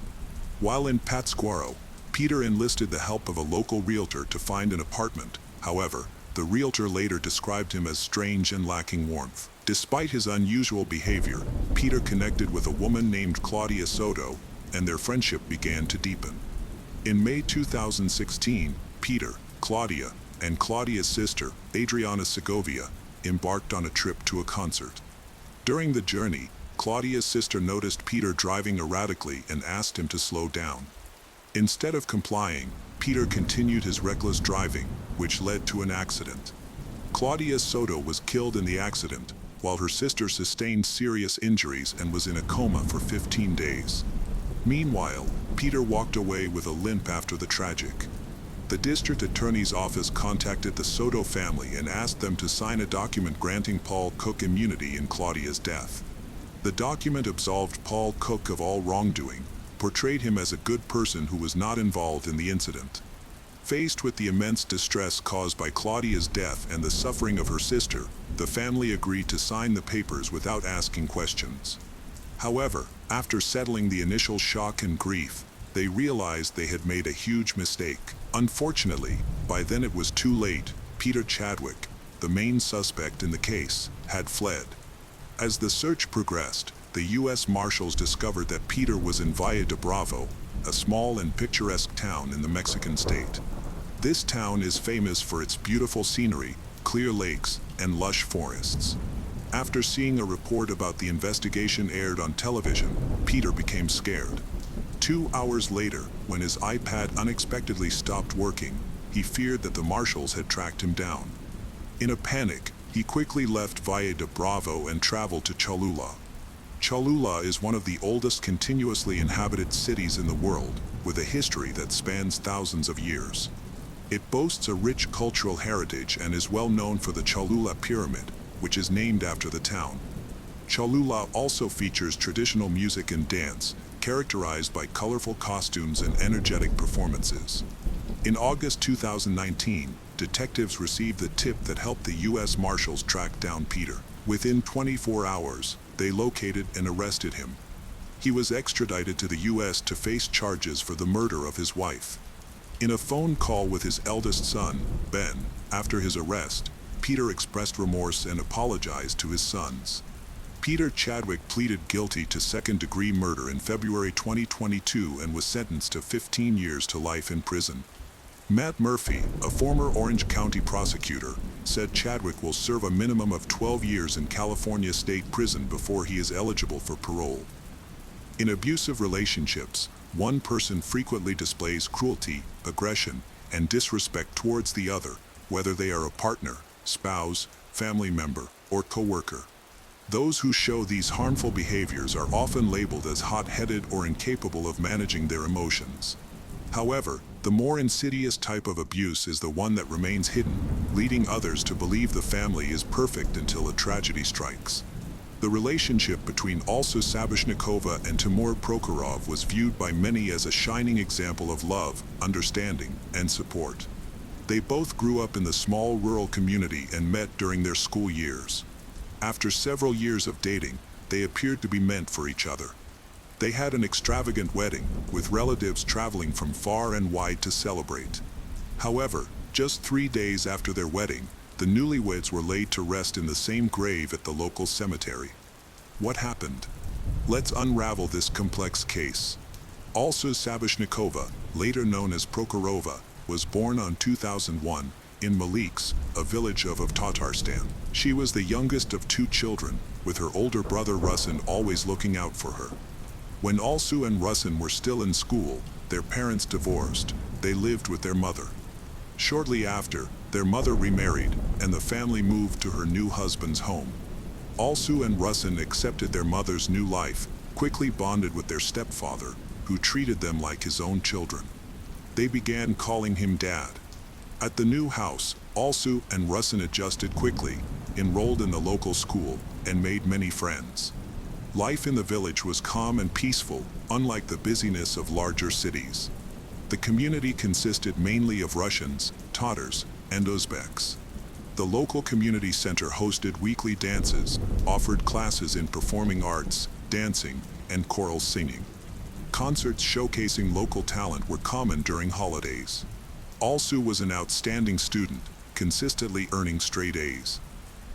While in Pátzcuaro, Peter enlisted the help of a local realtor to find an apartment. However, the realtor later described him as strange and lacking warmth. Despite his unusual behavior, Peter connected with a woman named Claudia Soto, and their friendship began to deepen. In May 2016, Peter, Claudia, and Claudia's sister, Adriana Segovia, embarked on a trip to a concert. During the journey, Claudia's sister noticed Peter driving erratically and asked him to slow down. Instead of complying, Peter continued his reckless driving, which led to an accident. Claudia Soto was killed in the accident, while her sister sustained serious injuries and was in a coma for 15 days. Meanwhile, Peter walked away with a limp after the tragic. The district attorney's office contacted the Soto family and asked them to sign a document granting Paul Cook immunity in Claudia's death. The document absolved Paul Cook of all wrongdoing, portrayed him as a good person who was not involved in the incident. Faced with the immense distress caused by Claudia's death and the suffering of her sister, the family agreed to sign the papers without asking questions. However, after settling the initial shock and grief, They realized they had made a huge mistake. Unfortunately, by then it was too late. Peter Chadwick, the main suspect in the case, had fled. As the search progressed, the U.S. Marshals discovered that Peter was in Valle de Bravo, a small and picturesque town in the Mexican state. This town is famous for its beautiful scenery, clear lakes, and lush forests. After seeing a report about the investigation aired on television, Peter became scared. 2 hours later, when his iPad unexpectedly stopped working, he feared that the marshals had tracked him down. In a panic, he quickly left Valle de Bravo and traveled to Cholula. Cholula is one of the oldest continuously inhabited cities in the world, with a history that spans thousands of years. It boasts a rich cultural heritage and is well known for the Cholula Pyramid, which is named after the town. Cholula also features traditional music and dance, characterized by colorful costumes and energetic performances. In August 2019, detectives received the tip that helped the U.S. Marshals track down Peter. Within 24 hours, they located and arrested him. He was extradited to the U.S. to face charges for the murder of his wife. In a phone call with his eldest son, Ben, after his arrest, Peter expressed remorse and apologized to his sons. Peter Chadwick pleaded guilty to second-degree murder in February 2022 and was sentenced to 15 years to life in prison. Matt Murphy, a former Orange County prosecutor, said Chadwick will serve a minimum of 12 years in California State Prison before he is eligible for parole. In abusive relationships, one person frequently displays cruelty, aggression, and disrespect towards the other, whether they are a partner, spouse, family member, or coworker. Those who show these harmful behaviors are often labeled as hot-headed or incapable of managing their emotions. However, the more insidious type of abuse is the one that remains hidden, leading others to believe the family is perfect until a tragedy strikes. The relationship between Alsu Sabishnikova and Timur Prokhorov was viewed by many as a shining example of love, understanding, and support. They both grew up in the small rural community and met during their school years. After several years of dating, they appeared to be meant for each other. They had an extravagant wedding, with relatives traveling from far and wide to celebrate. However, just 3 days after their wedding, the newlyweds were laid to rest in the same grave at the local cemetery. What happened? Let's unravel this complex case. Alsu Sabishnikova, later known as Prokhorova, was born on 2001 in Maliks, a village of Tatarstan. She was the youngest of 2 children, with her older brother Rusin always looking out for her. When Alsu and Rusin were still in school, their parents divorced. They lived with their mother. Shortly after, their mother remarried, and the family moved to her new husband's home. Alsu and Rusin accepted their mother's new life, quickly bonded with their stepfather, who treated them like his own children. They began calling him Dad. At the new house, Alsu and Rusin adjusted quickly, enrolled in the local school, and made many friends. Life in the village was calm and peaceful, unlike the busyness of larger cities. The community consisted mainly of Russians, Tatars, and Uzbeks. The local community center hosted weekly dances, offered classes in performing arts, dancing, and choral singing. Concerts showcasing local talent were common during holidays. Alsu was an outstanding student, consistently earning straight A's.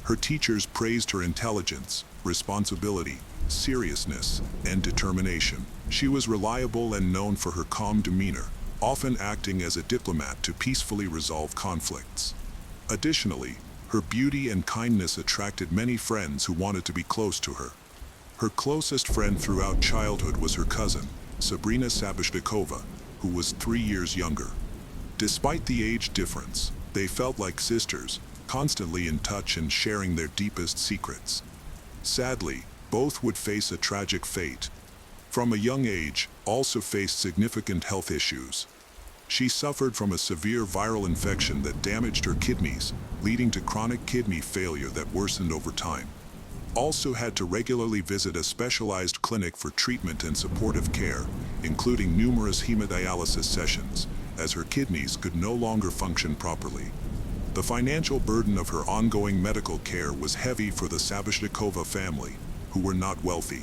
Her teachers praised her intelligence, responsibility, seriousness, and determination. She was reliable and known for her calm demeanor, often acting as a diplomat to peacefully resolve conflicts. Additionally, her beauty and kindness attracted many friends who wanted to be close to her. Her closest friend throughout childhood was her cousin, Sabrina Sabishnikova, who was 3 years younger. Despite the age difference, they felt like sisters, constantly in touch and sharing their deepest secrets. Sadly, both would face a tragic fate. From a young age, Alsu faced significant health issues. She suffered from a severe viral infection that damaged her kidneys, leading to chronic kidney failure that worsened over time. Alsu had to regularly visit a specialized clinic for treatment and supportive care, including numerous hemodialysis sessions, as her kidneys could no longer function properly. The financial burden of her ongoing medical care was heavy for the Sabishnikova family, who were not wealthy.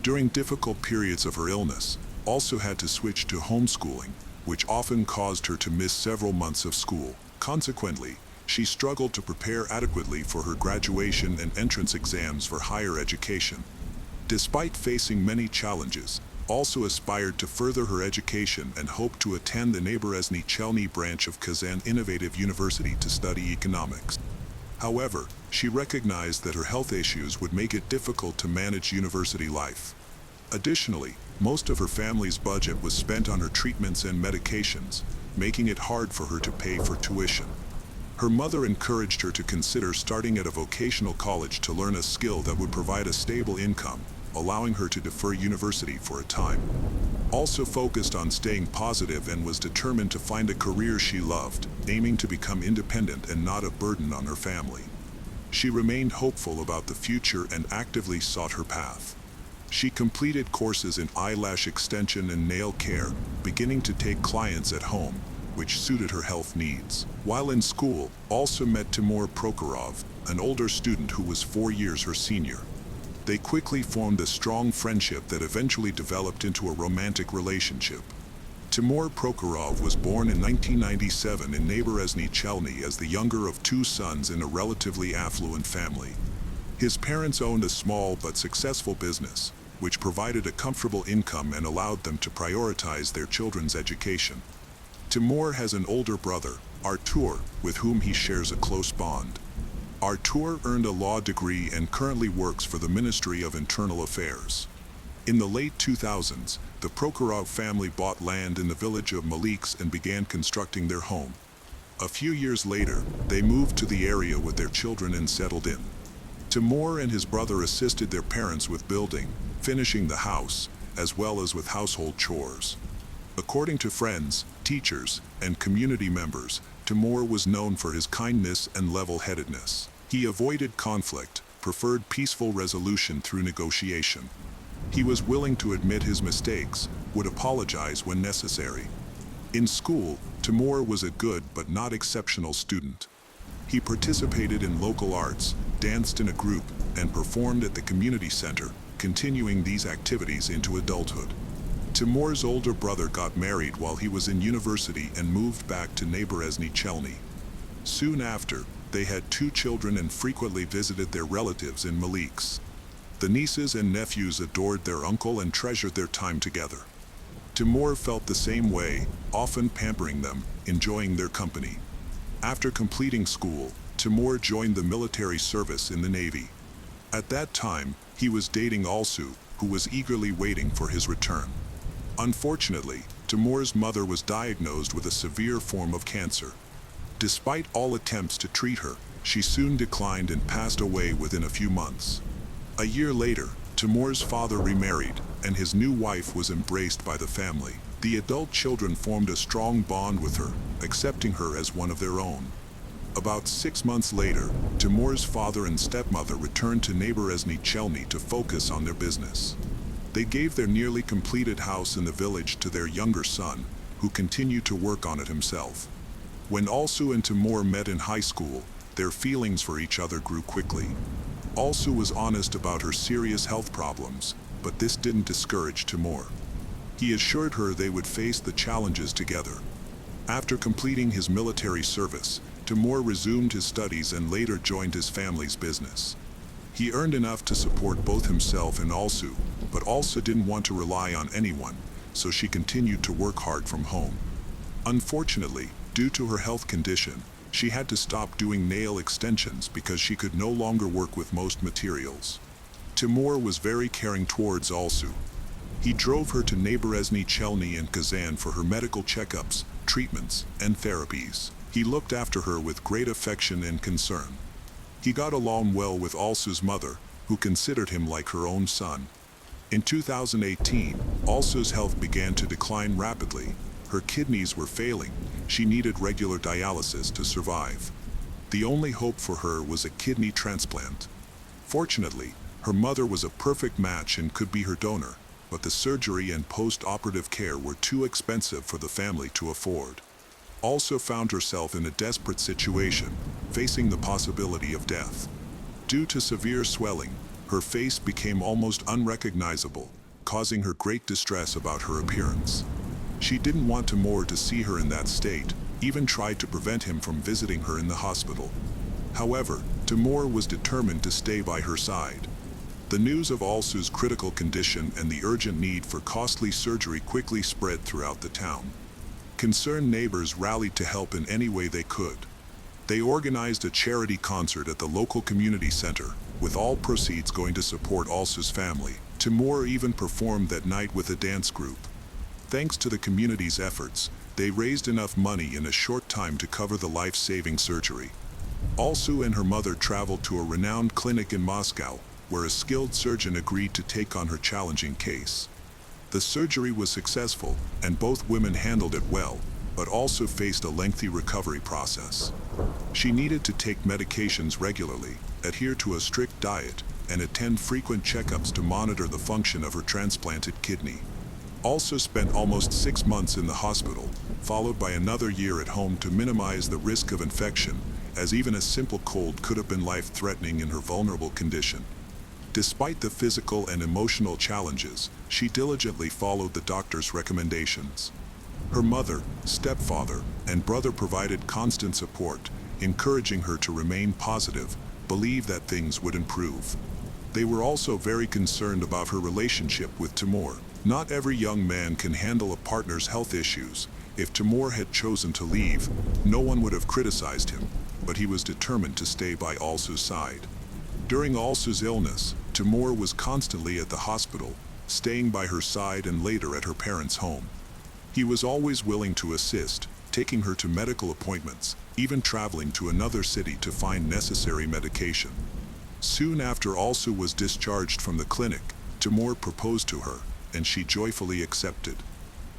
During difficult periods of her illness, also had to switch to homeschooling, which often caused her to miss several months of school. Consequently, she struggled to prepare adequately for her graduation and entrance exams for higher education. Despite facing many challenges, also aspired to further her education and hoped to attend the Neborazny Chelny branch of Kazan Innovative University to study economics. However, she recognized that her health issues would make it difficult to manage university life. Additionally, most of her family's budget was spent on her treatments and medications, making it hard for her to pay for tuition. Her mother encouraged her to consider starting at a vocational college to learn a skill that would provide a stable income, allowing her to defer university for a time. Also focused on staying positive and was determined to find a career she loved, aiming to become independent and not a burden on her family. She remained hopeful about the future and actively sought her path. She completed courses in eyelash extension and nail care, beginning to take clients at home, which suited her health needs. While in school, also met Timur Prokhorov, an older student who was 4 years her senior. They quickly formed a strong friendship that eventually developed into a romantic relationship. Timur Prokhorov was born in 1997 in Neborazny Chelny as the younger of 2 sons in a relatively affluent family. His parents owned a small but successful business, which provided a comfortable income and allowed them to prioritize their children's education. Timur has an older brother, Artur, with whom he shares a close bond. Artur earned a law degree and currently works for the Ministry of Internal Affairs. In the late 2000s, the Prokhorov family bought land in the village of Maliks and began constructing their home. A few years later, they moved to the area with their children and settled in. Timur and his brother assisted their parents with building, finishing the house, as well as with household chores. According to friends, teachers, and community members, Timur was known for his kindness and level-headedness. He avoided conflict, preferred peaceful resolution through negotiation. He was willing to admit his mistakes, would apologize when necessary. In school, Timur was a good but not exceptional student. He participated in local arts, danced in a group, and performed at the community center, continuing these activities into adulthood. Timur's older brother got married while he was in university and moved back to Neborazny Chelny. Soon after, they had 2 children and frequently visited their relatives in Maliks. The nieces and nephews adored their uncle and treasured their time together. Timur felt the same way, often pampering them, enjoying their company. After completing school, Timur joined the military service in the Navy. At that time, he was dating Alsu, who was eagerly waiting for his return. Unfortunately, Timur's mother was diagnosed with a severe form of cancer. Despite all attempts to treat her, she soon declined and passed away within a few months. A year later, Timur's father remarried, and his new wife was embraced by the family. The adult children formed a strong bond with her, accepting her as one of their own. About 6 months later, Timur's father and stepmother returned to Neborazny Chelny to focus on their business. They gave their nearly completed house in the village to their younger son, who continued to work on it himself. When Alsu and Timur met in high school, their feelings for each other grew quickly. Alsu was honest about her serious health problems, but this didn't discourage Timur. He assured her they would face the challenges together. After completing his military service, Timur resumed his studies and later joined his family's business. He earned enough to support both himself and Alsu, but also didn't want to rely on anyone, so she continued to work hard from home. Unfortunately, due to her health condition, she had to stop doing nail extensions because she could no longer work with most materials. Timur was very caring towards Alsu. He drove her to Neborazny Chelny and Kazan for her medical checkups, treatments, and therapies. He looked after her with great affection and concern. He got along well with Alsu's mother, who considered him like her own son. In 2018, Alsu's health began to decline rapidly. Her kidneys were failing. She needed regular dialysis to survive. The only hope for her was a kidney transplant. Fortunately, her mother was a perfect match and could be her donor, but the surgery and post-operative care were too expensive for the family to afford. Also found herself in a desperate situation, facing the possibility of death. Due to severe swelling, her face became almost unrecognizable, causing her great distress about her appearance. She didn't want Timur to see her in that state, even tried to prevent him from visiting her in the hospital. However, Timur was determined to stay by her side. The news of Alsu's critical condition and the urgent need for costly surgery quickly spread throughout the town. Concerned neighbors rallied to help in any way they could. They organized a charity concert at the local community center, with all proceeds going to support Alsu's family. Timur even performed that night with a dance group. Thanks to the community's efforts, they raised enough money in a short time to cover the life-saving surgery. Alsu and her mother traveled to a renowned clinic in Moscow, where a skilled surgeon agreed to take on her challenging case. The surgery was successful, and both women handled it well, but also faced a lengthy recovery process. She needed to take medications regularly, adhere to a strict diet, and attend frequent checkups to monitor the function of her transplanted kidney. Also spent almost 6 months in the hospital, followed by another year at home to minimize the risk of infection, as even a simple cold could have been life-threatening in her vulnerable condition. Despite the physical and emotional challenges, she diligently followed the doctor's recommendations. Her mother, stepfather, and brother provided constant support, encouraging her to remain positive, believe that things would improve. They were also very concerned about her relationship with Timur. Not every young man can handle a partner's health issues. If Timur had chosen to leave, no one would have criticized him, but he was determined to stay by Alsu's side. During Alsu's illness, Timur was constantly at the hospital, staying by her side and later at her parents' home. He was always willing to assist, taking her to medical appointments, even traveling to another city to find necessary medication. Soon after Alsu was discharged from the clinic, Timur proposed to her, and she joyfully accepted.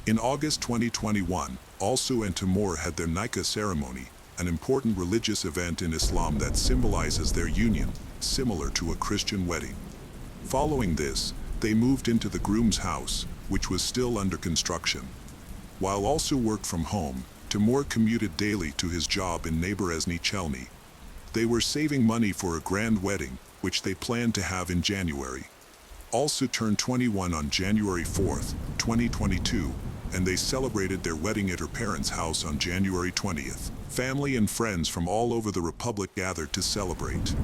In August 2021, Alsu and Timur had their nikah ceremony, an important religious event in Islam that symbolizes their union, similar to a Christian wedding. Following this, they moved into the groom's house, which was still under construction. While Alsu worked from home, Timur commuted daily to his job in Neighboresny Chelny. They were saving money for a grand wedding, which they planned to have in January. Alsu turned 21 on January 4, 2022, and they celebrated their wedding at her parents' house on January 20th. Family and friends from all over the Republic gathered to celebrate.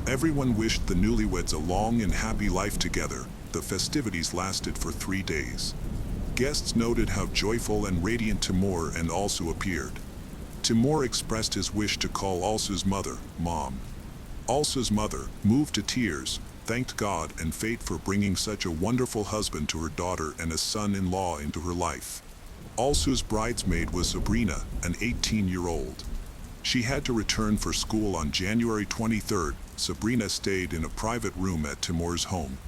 Everyone wished the newlyweds a long and happy life together. The festivities lasted for 3 days. Guests noted how joyful and radiant Timur and Alsu appeared. Timur expressed his wish to call Alsu's mother, Mom. Alsu's mother, moved to tears, thanked God and fate for bringing such a wonderful husband to her daughter and a son-in-law into her life. Alsu's bridesmaid was Sabrina, an 18-year-old. She had to return for school on January 23rd. Sabrina stayed in a private room at Timur's home.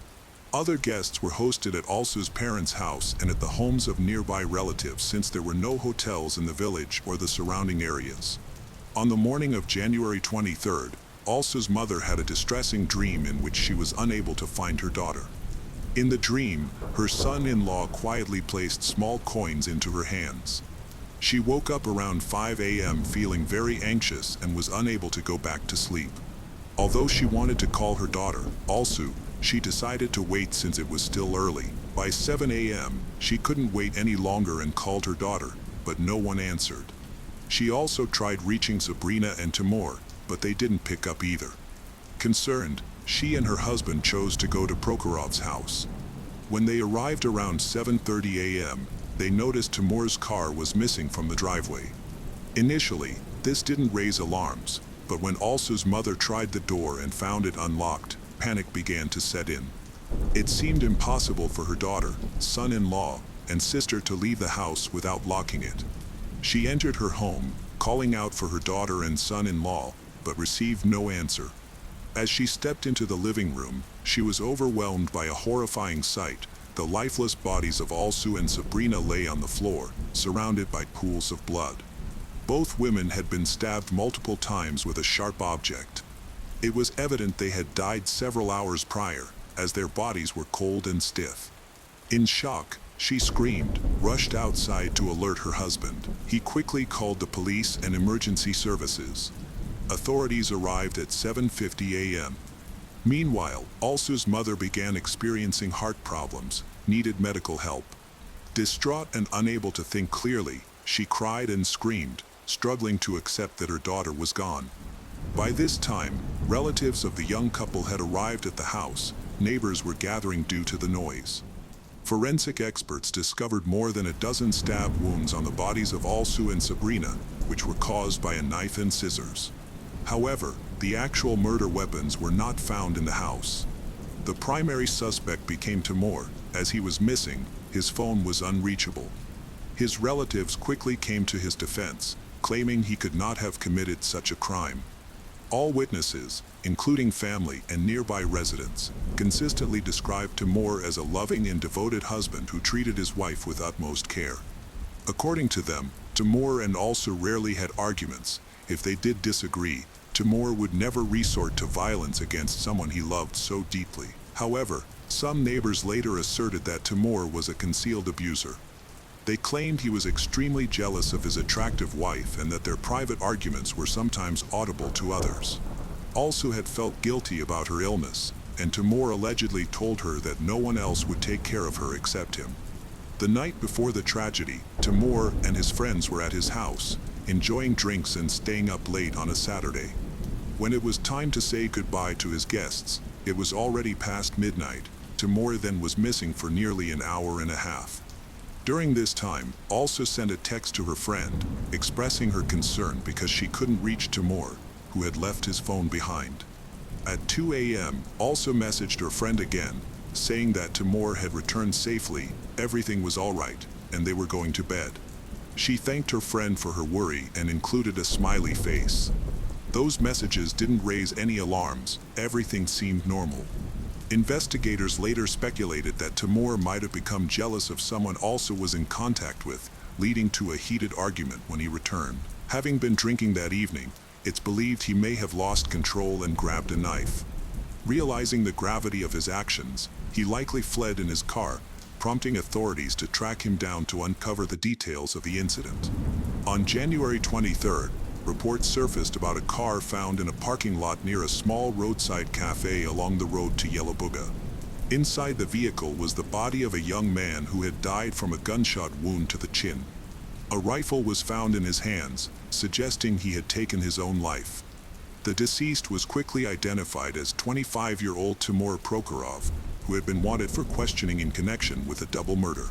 Other guests were hosted at Alsu's parents' house and at the homes of nearby relatives since there were no hotels in the village or the surrounding areas. On the morning of January 23rd, Alsu's mother had a distressing dream in which she was unable to find her daughter. In the dream, her son-in-law quietly placed small coins into her hands. She woke up around 5 a.m. feeling very anxious and was unable to go back to sleep. Although she wanted to call her daughter, Alsu, she decided to wait since it was still early. By 7 a.m., she couldn't wait any longer and called her daughter, but no one answered. She also tried reaching Sabrina and Timur, but they didn't pick up either. Concerned, she and her husband chose to go to Prokhorov's house. When they arrived around 7:30 a.m., they noticed Timur's car was missing from the driveway. Initially, this didn't raise alarms, but when Alsu's mother tried the door and found it unlocked, panic began to set in. It seemed impossible for her daughter, son-in-law, and sister to leave the house without locking it. She entered her home, calling out for her daughter and son-in-law, but received no answer. As she stepped into the living room, she was overwhelmed by a horrifying sight. The lifeless bodies of Alsu and Sabrina lay on the floor, surrounded by pools of blood. Both women had been stabbed multiple times with a sharp object. It was evident they had died several hours prior, as their bodies were cold and stiff. In shock, she screamed, rushed outside to alert her husband. He quickly called the police and emergency services. Authorities arrived at 7:50 a.m. Meanwhile, Alsu's mother began experiencing heart problems. needed medical help. Distraught and unable to think clearly, she cried and screamed, struggling to accept that her daughter was gone. By this time, relatives of the young couple had arrived at the house. Neighbors were gathering due to the noise. Forensic experts discovered more than a dozen stab wounds on the bodies of Alsu and Sabrina, which were caused by a knife and scissors. However, the actual murder weapons were not found in the house. The primary suspect became Timur. As he was missing, his phone was unreachable. His relatives quickly came to his defense, claiming he could not have committed such a crime. All witnesses, including family and nearby residents, consistently described Timur as a loving and devoted husband who treated his wife with utmost care. According to them, Timur and Alsu rarely had arguments. If they did disagree, Timur would never resort to violence against someone he loved so deeply. However, some neighbors later asserted that Timur was a concealed abuser. They claimed he was extremely jealous of his attractive wife and that their private arguments were sometimes audible to others. Alsu had felt guilty about her illness, and Timur allegedly told her that no one else would take care of her except him. The night before the tragedy, Timur and his friends were at his house, enjoying drinks and staying up late on a Saturday. When it was time to say goodbye to his guests, it was already past midnight. Timur then was missing for nearly an hour and a half. During this time, Alsu sent a text to her friend, expressing her concern because she couldn't reach Timur, who had left his phone behind. At 2 a.m., Alsu messaged her friend again, saying that Timur had returned safely, everything was all right, and they were going to bed. She thanked her friend for her worry and included a smiley face. Those messages didn't raise any alarms, everything seemed normal. Investigators later speculated that Timur might have become jealous of someone Alsu was in contact with, leading to a heated argument when he returned. Having been drinking that evening, it's believed he may have lost control and grabbed a knife. Realizing the gravity of his actions, he likely fled in his car, prompting authorities to track him down to uncover the details of the incident. On January 23rd, reports surfaced about a car found in a parking lot near a small roadside cafe along the road to Yellowbuga. Inside the vehicle was the body of a young man who had died from a gunshot wound to the chin. A rifle was found in his hands, suggesting he had taken his own life. The deceased was quickly identified as 25-year-old Timur Prokhorov, who had been wanted for questioning in connection with a double murder.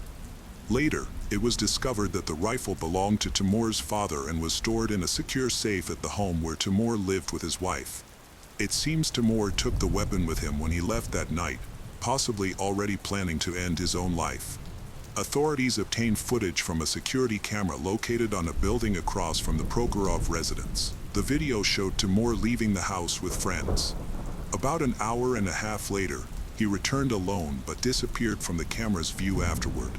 Later, it was discovered that the rifle belonged to Timur's father and was stored in a secure safe at the home where Timur lived with his wife. It seems Timur took the weapon with him when he left that night, possibly already planning to end his own life. Authorities obtained footage from a security camera located on a building across from the Prokhorov residence. The video showed Timur leaving the house with friends. About an hour and a half later, he returned alone but disappeared from the camera's view afterward.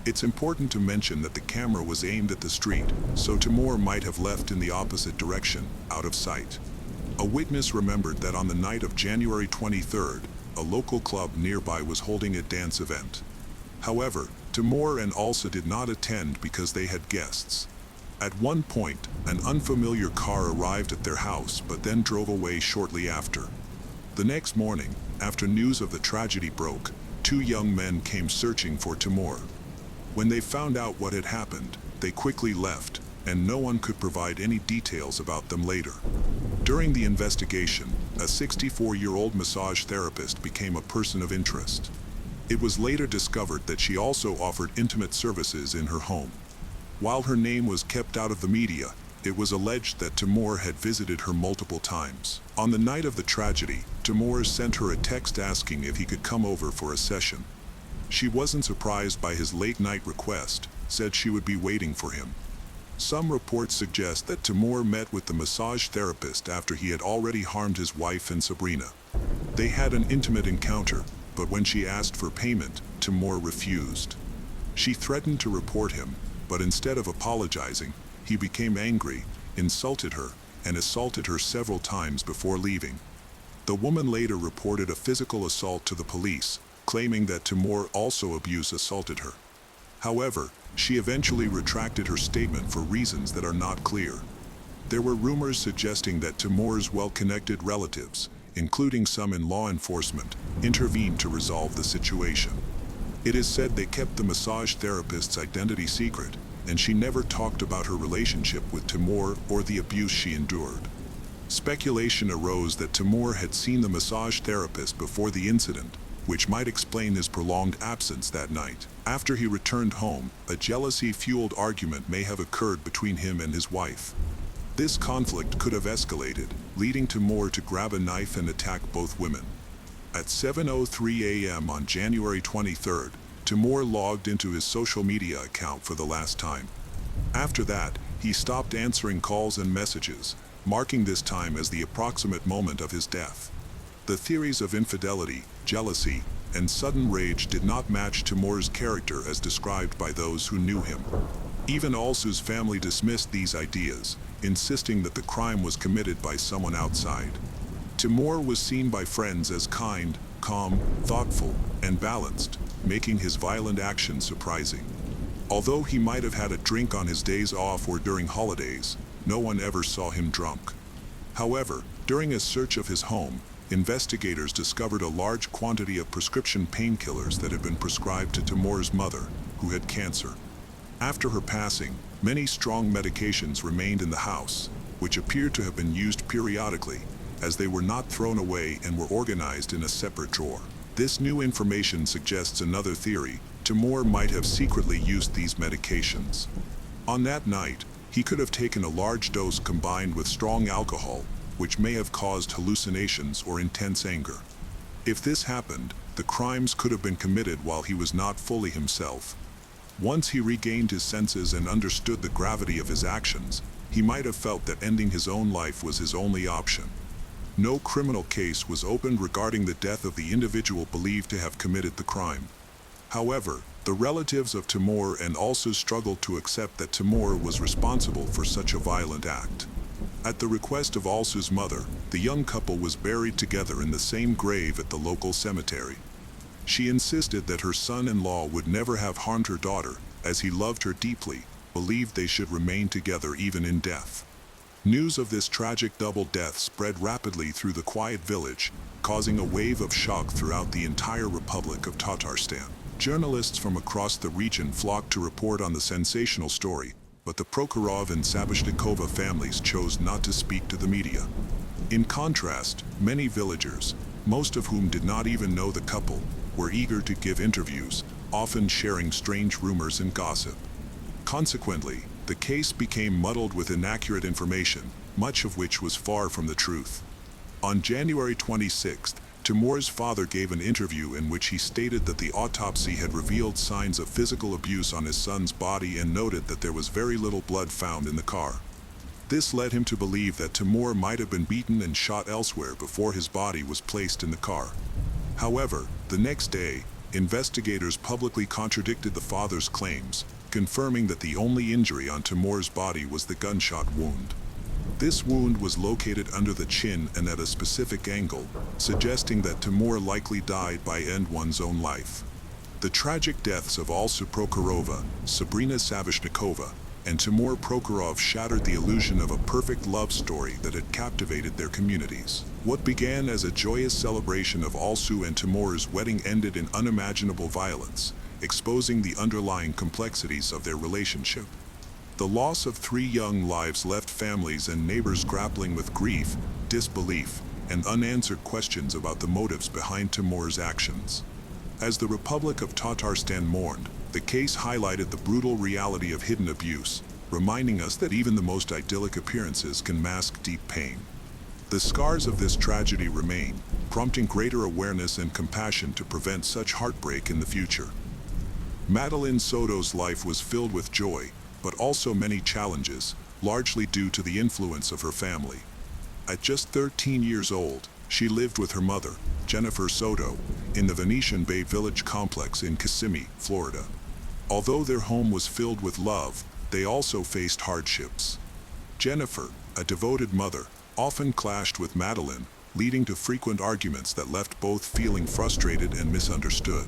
It's important to mention that the camera was aimed at the street, so Timur might have left in the opposite direction, out of sight. A witness remembered that on the night of January 23rd, a local club nearby was holding a dance event. However, Timur and Alsu did not attend because they had guests. At one point, an unfamiliar car arrived at their house but then drove away shortly after. The next morning, after news of the tragedy broke, two young men came searching for Timur. When they found out what had happened, they quickly left, and no one could provide any details about them later. During the investigation, a 64-year-old massage therapist became a person of interest. It was later discovered that she also offered intimate services in her home. While her name was kept out of the media, it was alleged that Timur had visited her multiple times. On the night of the tragedy, Timur sent her a text asking if he could come over for a session. She wasn't surprised by his late-night request, said she would be waiting for him. Some reports suggest that Timur met with the massage therapist after he had already harmed his wife and Sabrina. They had an intimate encounter, but when she asked for payment, Timur refused. She threatened to report him, but instead of apologizing, he became angry, insulted her, and assaulted her several times before leaving. The woman later reported a physical assault to the police, claiming that Timur also assaulted her. However, she eventually retracted her statement for reasons that are not clear. There were rumors suggesting that Timur's well-connected relatives, including some in law enforcement, intervened to resolve the situation. It is said they kept the massage therapist's identity secret, and she never talked about her relationship with Timur or the abuse she endured. Speculation arose that Timur had seen the massage therapist before the incident, which might explain his prolonged absence that night. After he returned home, a jealousy-fueled argument may have occurred between him and his wife. This conflict could have escalated, leading Timur to grab a knife and attack both women. At 7:03 a.m. on January 23rd, Timur logged into his social media account for the last time. After that, he stopped answering calls and messages, marking this time as the approximate moment of his death. The theories of infidelity, jealousy, and sudden rage did not match Timur's character as described by those who knew him. Even Alsu's family dismissed these ideas, insisting that the crime was committed by someone outside. Timur was seen by friends as kind, calm, thoughtful, and balanced, making his violent actions surprising. Although he might have had a drink on his days off or during holidays, no one ever saw him drunk. However, during a search of his home, investigators discovered a large quantity of prescription painkillers that had been prescribed to Timur's mother, who had cancer. After her passing, many strong medications remained in the house, which appeared to have been used periodically, as they were not thrown away and were organized in a separate drawer. This new information suggests another theory: Timur might have secretly used these medications. On that night, he could have taken a large dose combined with strong alcohol, which may have caused hallucinations or intense anger. If this happened, the crimes could have been committed while he was not fully himself. Once he regained his senses and understood the gravity of his actions, he might have felt that ending his own life was his only option. No criminal case was opened regarding the death of the individual believed to have committed the crime. However, the relatives of Timur and also struggled to accept that Timur was responsible for such a violent act. At the request of Alsu's mother, the young couple was buried together in the same grave at the local cemetery. She insisted that her son-in-law would never have harmed her daughter, as he loved her deeply, believed they should remain together even in death. News of this tragic double death spread rapidly through the quiet village, causing a wave of shock throughout the entire Republic of Tatarstan. Journalists from across the region flocked to report on the sensational story, but the Prokhorov and Sabashnikova families chose not to speak to the media. In contrast, many villagers, most of whom did not even know the couple, were eager to give interviews, often sharing strange rumors and gossip. Consequently, the case became muddled with inaccurate information, much of which was far from the truth. On January 26th, Timur's father gave an interview in which he stated that the autopsy had revealed signs of physical abuse on his son's body and noted that there was very little blood found in the car. This led him to believe that Timur might have been beaten and shot elsewhere before his body was placed in the car. However, the next day, investigators publicly contradicted the father's claims, confirming that the only injury on Timur's body was the gunshot wound. This wound was located under the chin and at a specific angle, suggesting that Timur likely died by ending one's own life. The tragic deaths of Alsu Prokhorova, Sabrina Savashnikova, and Timur Prokhorov shattered the illusion of a perfect love story that had captivated their communities. What began as a joyous celebration of Alsu and Timur's wedding ended in unimaginable violence, exposing the underlying complexities of their relationship. The loss of 3 young lives left families and neighbors grappling with grief, disbelief, and unanswered questions about the motives behind Timur's actions. As the Republic of Tatarstan mourned, the case highlighted the brutal reality of hidden abuse, reminding us that even the most idyllic appearances can mask deep pain. The scars of this tragedy remain, prompting greater awareness and compassion to prevent such heartbreak in the future. Madeleine Soto's life was filled with joy, but also many challenges, largely due to the influence of her family. At just 13 years old, she lived with her mother, Jennifer Soto, in the Venetian Bay Village complex in Kissimmee, Florida. Although their home was filled with love, they also faced hardships. Jennifer, a devoted mother, often clashed with Madeleine, leading to frequent arguments that left both feeling frustrated and misunderstood.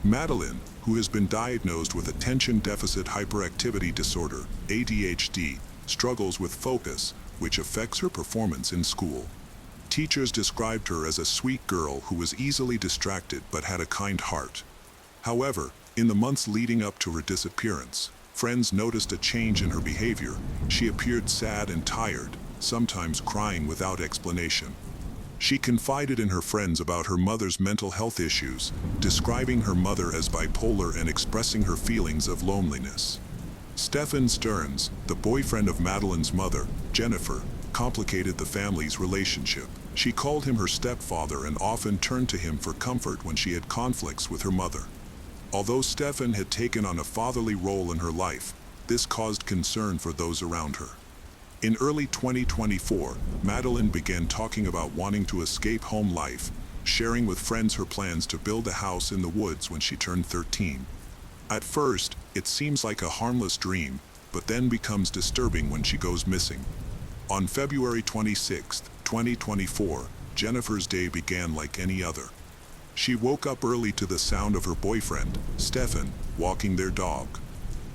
Madeleine, who has been diagnosed with attention deficit hyperactivity disorder, ADHD, struggles with focus, which affects her performance in school. Teachers described her as a sweet girl who was easily distracted but had a kind heart. However, in the months leading up to her disappearance, friends noticed a change in her behavior. She appeared sad and tired, sometimes crying without explanation. She confided in her friends about her mother's mental health issues, describing her mother as bipolar and expressing her feelings of loneliness. Stefan Stearns, the boyfriend of Madeline's mother, Jennifer, complicated the family's relationship. She called him her stepfather and often turned to him for comfort when she had conflicts with her mother. Although Stefan had taken on a fatherly role in her life, this caused concern for those around her. In early 2024, Madeline began talking about wanting to escape home life, sharing with friends her plans to build a house in the woods when she turned 13. At first, it seems like a harmless dream, but then becomes disturbing when she goes missing. On February 26, 2024, Jennifer's day began like any other. She woke up early to the sound of her boyfriend, Stefan, walking their dog.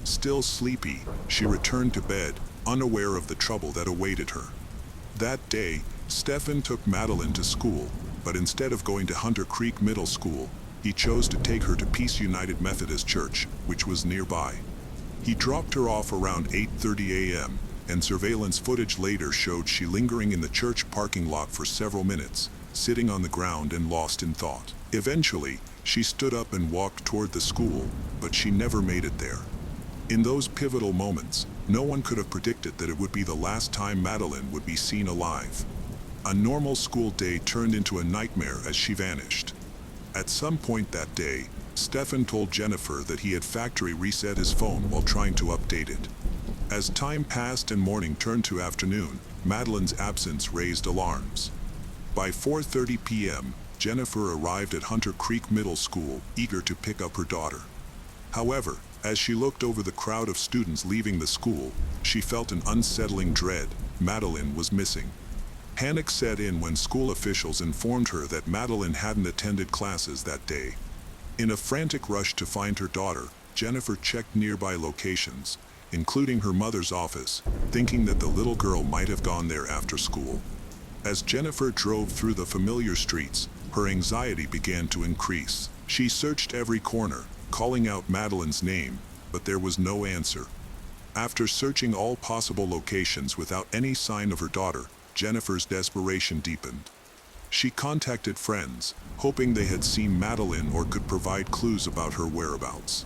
Still sleepy, she returned to bed, unaware of the trouble that awaited her. That day, Stefan took Madeline to school, but instead of going to Hunter Creek Middle School, he chose to take her to Peace United Methodist Church, which was nearby. He dropped her off around 8:30 a.m., and surveillance footage later showed she lingering in the church parking lot for several minutes, sitting on the ground and lost in thought. Eventually, she stood up and walked toward the school, but she never made it there. In those pivotal moments, no one could have predicted that it would be the last time Madeline would be seen alive. A normal school day turned into a nightmare as she vanished. At some point that day, Stefan told Jennifer that he had factory reset his phone while trying to update it. As time passed and morning turned to afternoon, Madeline's absence raised alarms. By 4:30 p.m., Jennifer arrived at Hunter Creek Middle School, eager to pick up her daughter. However, as she looked over the crowd of students leaving the school, she felt an unsettling dread. Madeline was missing. Panic set in when school officials informed her that Madeline hadn't attended classes that day. In a frantic rush to find her daughter, Jennifer checked nearby locations, including her mother's office, thinking that the little girl might have gone there after school. As Jennifer drove through the familiar streets, her anxiety began to increase. She searched every corner, calling out Madeline's name, but there was no answer. After searching all possible locations without any sign of her daughter, Jennifer's desperation deepened. She contacted friends, hoping they had seen Madeline or could provide clues about her whereabouts.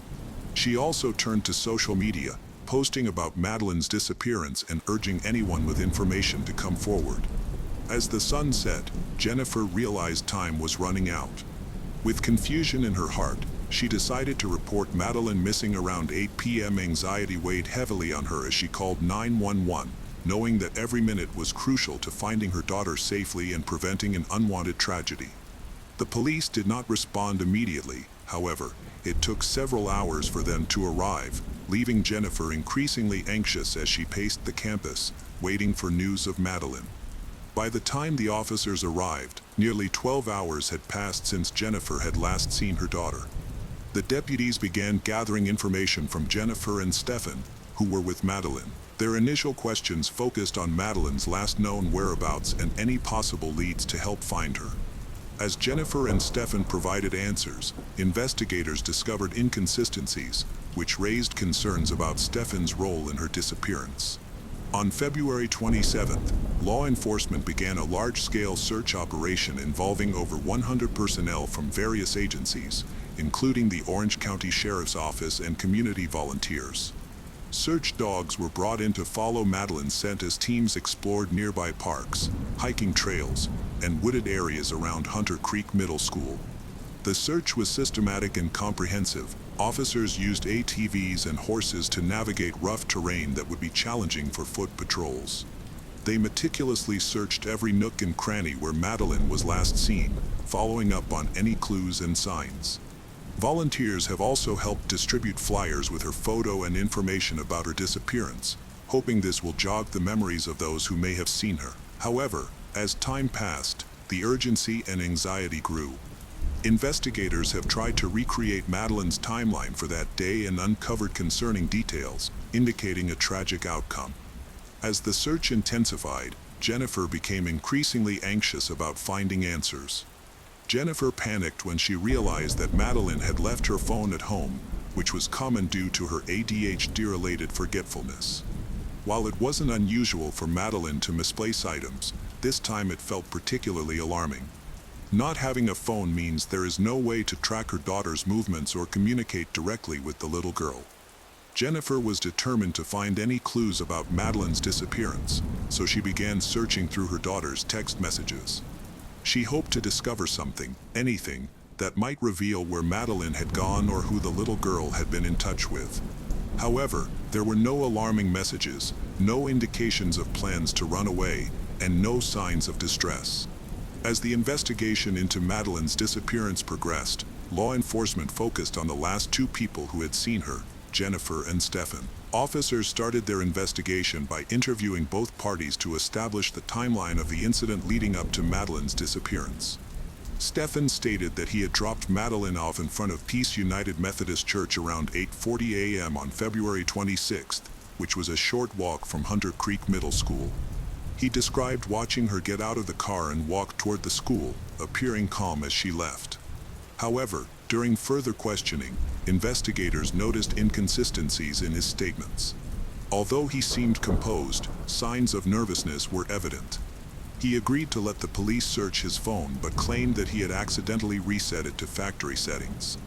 She also turned to social media, posting about Madeline's disappearance and urging anyone with information to come forward. As the sun set, Jennifer realized time was running out. With confusion in her heart, she decided to report Madeline missing around 8 p.m. Anxiety weighed heavily on her as she called 911, knowing that every minute was crucial to finding her daughter safely and preventing an unwanted tragedy. The police did not respond immediately, however. It took several hours for them to arrive, leaving Jennifer increasingly anxious as she paced the campus, waiting for news of Madeline. By the time the officers arrived, nearly 12 hours had passed since Jennifer had last seen her daughter. The deputies began gathering information from Jennifer and Stefan, who were with Madeline. Their initial questions focused on Madeline's last known whereabouts and any possible leads to help find her. As Jennifer and Stefan provided answers, investigators discovered inconsistencies, which raised concerns about Stefan's role in her disappearance. On February 27th, law enforcement began a large-scale search operation involving over 100 personnel from various agencies, including the Orange County Sheriff's Office and community volunteers. Search dogs were brought in to follow Madeline's scent as teams explored nearby parks, hiking trails, and wooded areas around Hunter Creek Middle School. The search was systematic and comprehensive. Officers used ATVs and horses to navigate rough terrain that would be challenging for foot patrols. They meticulously searched every nook and cranny where Madeline was last seen, following up on any clues and signs. Volunteers have also helped distribute flyers with her photo and information about her disappearance, hoping this will jog the memories of those who may have seen her. However, as time passed, the urgency and anxiety grew. Investigators have tried to recreate Madeline's timeline for that day and uncovered concerning details, indicating a tragic outcome. As the search intensified, Jennifer became increasingly anxious about finding answers. Jennifer panicked when she realized that Madeline had left her phone at home, which was common due to her ADHD-related forgetfulness. While it wasn't unusual for Madeline to misplace items, this time it felt particularly alarming. Not having a phone means there is no way to track her daughter's movements or communicate directly with the little girl. Jennifer was determined to find any clues about Madeline's disappearance, so she began searching through her daughter's text messages. She hoped to discover something, anything, that might reveal where Madeline had gone or who the little girl had been in touch with. However, there were no alarming messages, no indications of plans to run away, and no signs of distress. As the investigation into Madeline's disappearance progressed, law enforcement focused on the last two people who had seen her, Jennifer and Stefan. Officers started their investigation by interviewing both parties to establish the timeline of the incident leading up to Madeline's disappearance. Stefan stated that he had dropped Madeline off in front of Peace United Methodist Church around 8:40 a.m. on February 26th, which was a short walk from Hunter Creek Middle School. He described watching her get out of the car and walk toward the school, appearing calm as she left. However, during further questioning, investigators noticed inconsistencies in his statements. Although he seemed composed, signs of nervousness were evident. He agreed to let the police search his phone but claimed that he had accidentally reset it to factory settings.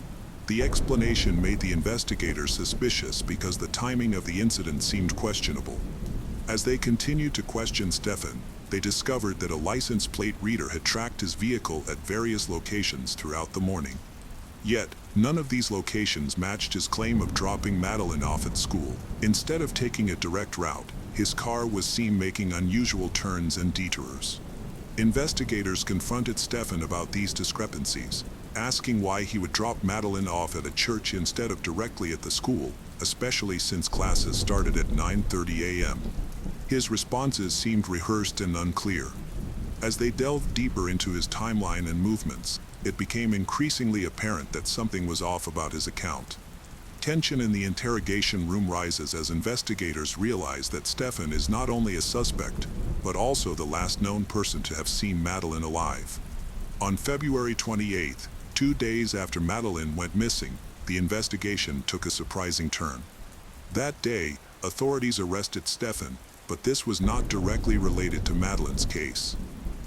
The explanation made the investigators suspicious because the timing of the incident seemed questionable. As they continued to question Stefan, they discovered that a license plate reader had tracked his vehicle at various locations throughout the morning. Yet, none of these locations matched his claim of dropping Madeline off at school. Instead of taking a direct route, his car was seen making unusual turns and detours. Investigators confronted Stefan about these discrepancies, asking why he would drop Madeline off at a church instead of directly at the school, especially since classes started at 9:30 a.m. His responses seemed rehearsed and unclear. As they delved deeper into his timeline and movements, it became increasingly apparent that something was off about his account. Tension in the interrogation room rises as investigators realize that Stefan is not only a suspect, but also the last known person to have seen Madeline alive. On February 28th, 2 days after Madeline went missing, the investigation took a surprising turn. That day, authorities arrested Stefan, but this was not directly related to Madeline's case.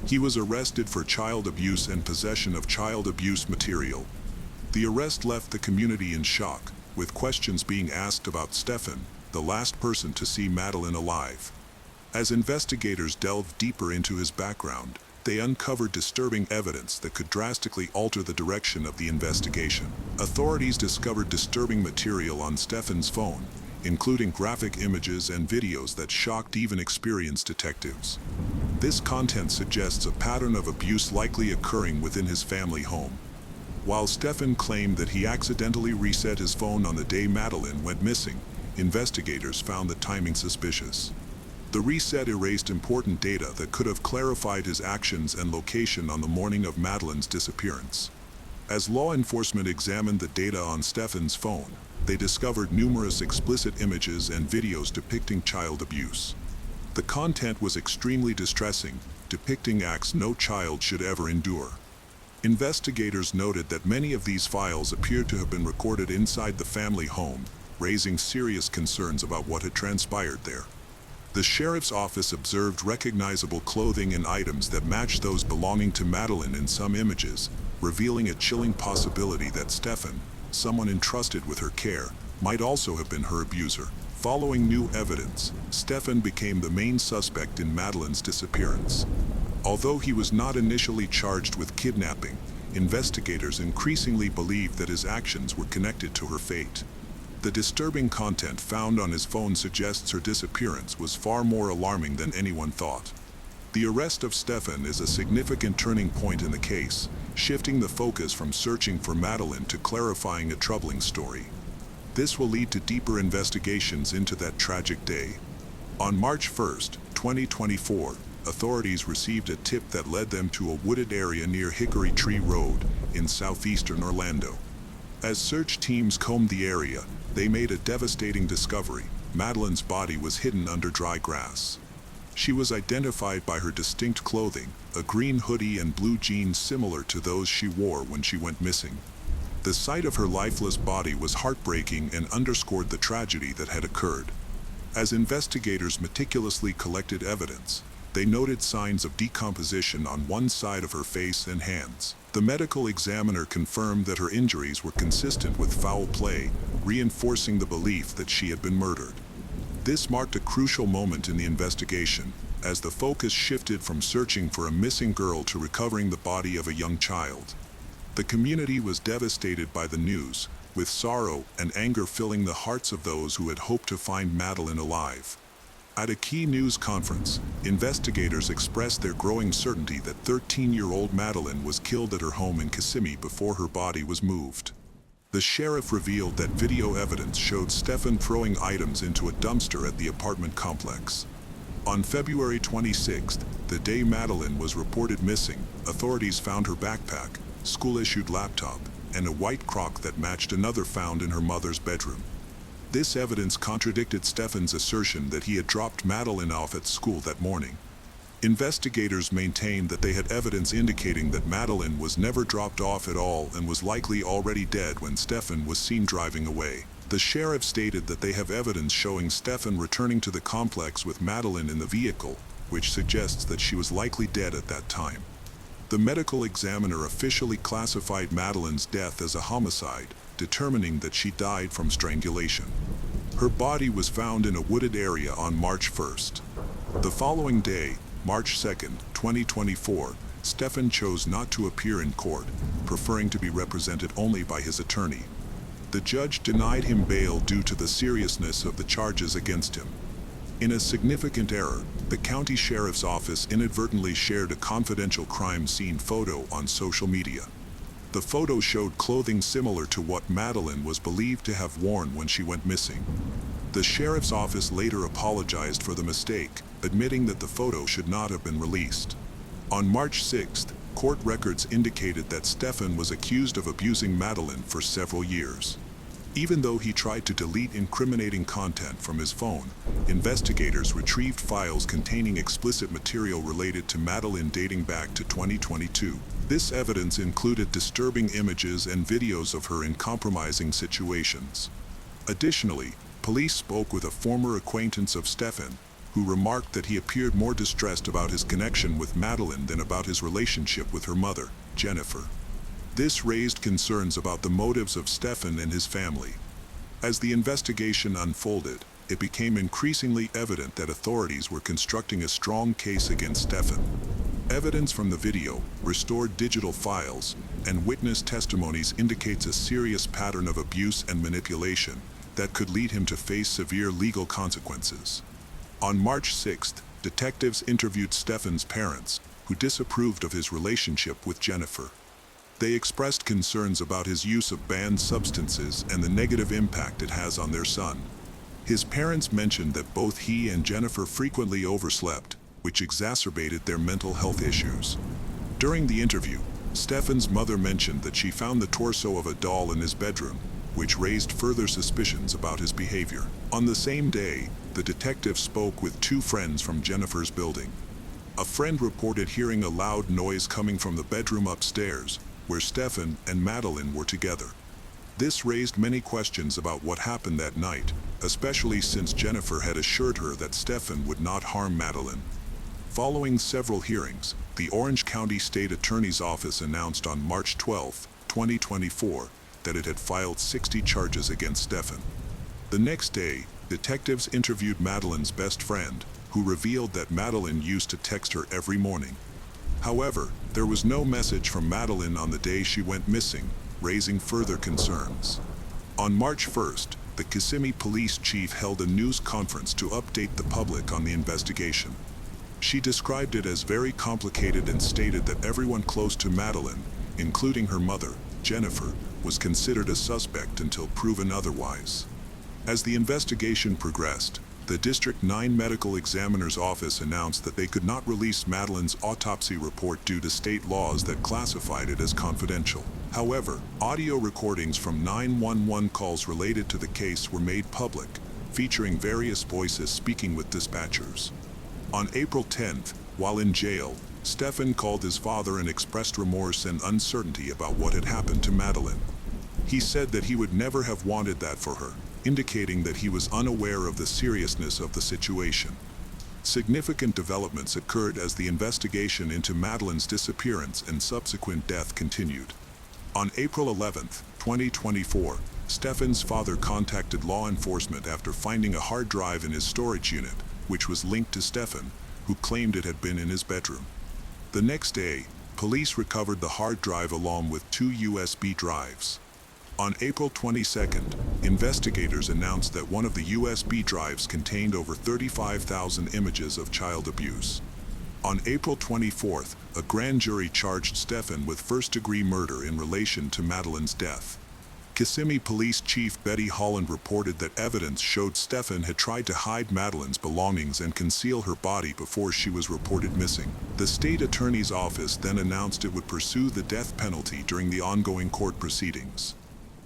He was arrested for child abuse and possession of child abuse material. The arrest left the community in shock, with questions being asked about Stefan, the last person to see Madeline alive. As investigators delved deeper into his background, they uncovered disturbing evidence that could drastically alter the direction of the investigation. Authorities discovered disturbing material on Stefan's phone, including graphic images and videos that shocked even experienced detectives. This content suggests a pattern of abuse likely occurring within his family home. While Stefan claimed that he accidentally reset his phone on the day Madeline went missing, investigators found the timing suspicious. The reset erased important data that could have clarified his actions and location on the morning of Madeline's disappearance. As law enforcement examined the data on Stefan's phone, they discovered numerous explicit images and videos depicting child abuse. The content was extremely distressing, depicting acts no child should ever endure. Investigators noted that many of these files appeared to have been recorded inside the family home, raising serious concerns about what had transpired there. The sheriff's office observed recognizable clothing and items that matched those belonging to Madeline in some images, revealing a chilling possibility that Stefan, someone entrusted with her care, might also have been her abuser. Following new evidence, Stefan became the main suspect in Madeline's disappearance. Although he was not initially charged with kidnapping, investigators increasingly believed that his actions were connected to her fate. The disturbing content found on his phone suggests her disappearance was far more alarming than anyone thought. The arrest of Stefan is a significant turning point in the case, shifting the focus from searching for Madeline to clarifying a troubling story. This will lead to deeper investigations into that tragic day. On March 1st, 2024, authorities received a tip that led them to a wooded area near Hickory Tree Road in southeastern Orlando. As search teams combed the area, they made a devastating discovery. Madeline's body was hidden under dry grass. She was identified by her distinct clothing, a green hoodie and blue jeans similar to those she wore when she went missing. The sight of her lifeless body was heartbreaking and underscored the tragedy that had occurred. As investigators meticulously collected evidence, they noted signs of decomposition on one side of her face and hands. The medical examiner confirmed that her injuries were consistent with foul play, reinforcing the belief that she had been murdered. This marked a crucial moment in the investigation, as the focus shifted from searching for a missing girl to recovering the body of a young child. The community was devastated by the news, with sorrow and anger filling the hearts of those who had hoped to find Madeleine alive. At a key news conference, investigators expressed their growing certainty that 13-year-old Madeleine was killed at her home in Kissimmee before her body was moved. The sheriff revealed that video evidence showed Stefan throwing items into a dumpster at the apartment complex. On February 26th, the day Madeleine was reported missing, authorities found her backpack, school-issued laptop, and a white crock that matched another found in her mother's bedroom. This evidence contradicted Stefan's assertion that he had dropped Madeleine off at school that morning. Investigators maintained that they had evidence indicating that Madeleine was never dropped off at all and was likely already dead when Stefan was seen driving away. The sheriff stated that they have evidence showing Stefan returning to the complex with Madeleine in the vehicle, which suggests that she was likely dead at that time. The medical examiner officially classified Madeleine's death as a homicide, determining that she died from strangulation. Her body was found in a wooded area on March 1st. The following day, March 2nd, 2024, Stefan chose not to appear in court, preferring to be represented only by his attorney. The judge denied him bail due to the seriousness of the charges against him. In a significant error, the county sheriff's office inadvertently shared a confidential crime scene photo on social media. The photo showed clothing similar to what Madeleine was believed to have worn when she went missing. The sheriff's office later apologized for the mistake, admitting that the photo should not have been released. On March 6th, court records indicated that Stefan was accused of abusing Madeleine for several years. Even though he tried to delete incriminating content from his phone, investigators retrieved files containing explicit material related to Madeleine dating back to 2022. This evidence included disturbing images and videos of her in compromising situations. Additionally, police spoke with a former acquaintance of Stefan, who remarked that he appeared more distressed about his connection with Madeleine than about his relationship with her mother, Jennifer. This raised concerns about the motives of Stefan and his family. As the investigation unfolded, it became increasingly evident that authorities were constructing a strong case against Stefan. Evidence from the video, restored digital files, and witness testimonies indicates a serious pattern of abuse and manipulation that could lead him to face severe legal consequences. On March 6th, detectives interviewed Stefan's parents, who disapproved of his relationship with Jennifer. They expressed concerns about his use of banned substances and the negative impact it has on their son. His parents mentioned that both he and Jennifer frequently overslept, which exacerbated their mental health issues. During the interview, Stefan's mother mentioned that she found the torso of a doll in his bedroom, which raised further suspicions about his behavior. On the same day, the detective spoke with two friends from Jennifer's building. A friend reported hearing a loud noise coming from the bedroom upstairs, where Stefan and Madeleine were together. This raised many questions about what happened that night, especially since Jennifer had assured her that Stefan would not harm Madeleine. Following several hearings, the Orange County State Attorney's Office announced on March 12, 2024, that it had filed 60 charges against Stefan. The next day, detectives interviewed Madeleine's best friend, who revealed that Madeleine used to text her every morning. However, there was no message from Madeleine on the day she went missing, raising further concerns. On March 1st, the Kissimmee police chief held a news conference to update the public on the investigation. She described it as very complicated and stated that everyone close to Madeleine, including her mother, Jennifer, was considered a suspect until proven otherwise. As the investigation progressed, the District 9 Medical Examiner's Office announced that they could not release Madeleine's autopsy report due to state laws that classified it as confidential. However, audio recordings from 911 calls related to the case were made public, featuring various voices speaking with dispatchers. On April 10th, while in jail, Stefan called his father and expressed remorse and uncertainty about what had happened to Madeline. He said that he would never have wanted that for her, indicating that he was unaware of the seriousness of the situation. Significant developments occurred as the investigation into Madeline's disappearance and subsequent death continued. On April 11, 2024, Stefan's father contacted law enforcement after finding a hard drive in his storage unit, which was linked to Stefan, who claimed it had been in his bedroom. The next day, police recovered the hard drive along with 2 USB drives. On April 22nd, investigators announced that one of the USB drives contained over 35,000 images of child abuse. On April 24th, a grand jury charged Stefan with first-degree murder in relation to Madeline's death. Kissimmee Police Chief Betty Holland reported that evidence showed Stefan had tried to hide Madeline's belongings and conceal her body before she was reported missing. The state attorney's office then announced it would pursue the death penalty during the ongoing court proceedings.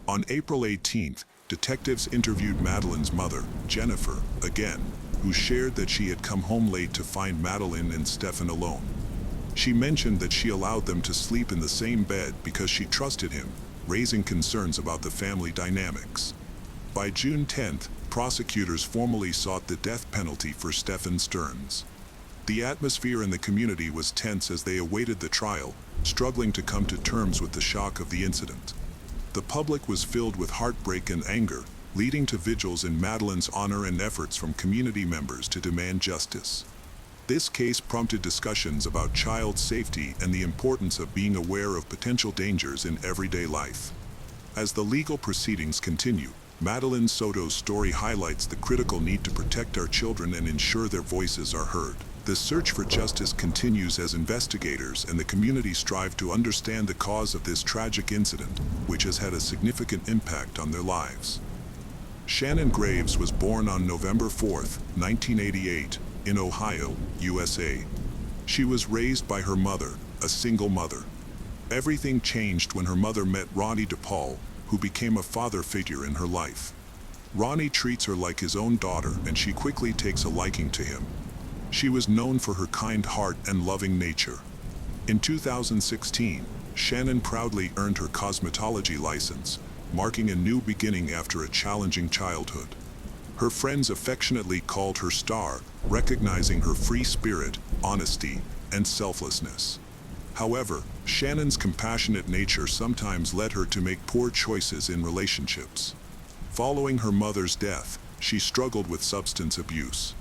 On April 18th, detectives interviewed Madeline's mother, Jennifer, again, who shared that she had come home late to find Madeline and Stefan alone. She mentioned that she allowed them to sleep in the same bed because she trusted him, raising concerns about the family dynamics. By June 10th, prosecutors formally sought the death penalty for Stefan Stearns. The atmosphere in the community was tense as they awaited the trial, struggling to come to terms with the shock of the incident. The public was filled with heartbreak and anger, leading to vigils in Madeline's honor and efforts from community members to demand justice. This case prompted discussions about child safety and the importance of being aware of potential dangers in everyday life. As the legal proceedings continue, Madeline Soto's story highlights the critical need to protect our children and ensure their voices are heard. The search for justice continues as investigators and the community strive to understand the cause of this tragic incident, which has had a significant impact on their lives. Shannon Graves was born on November 4, 1988, in Ohio, USA. She was raised by her mother, a single mother. Everything changed when her mother met Ronnie DePaul, who became a father figure in her life. Ronnie treats her like his own daughter, and she quickly takes a liking to him. She was known for her kind heart and loving nature. In 2016, Shannon proudly earned her cosmetology license, marking a new beginning after a challenging childhood. Her friends affectionately called her Star, recognizing her free spirit, honesty, and selflessness. However, Shannon's compassionate nature sometimes led her to make poor choices in relationships. Following her mother's death, she struggled with substance abuse.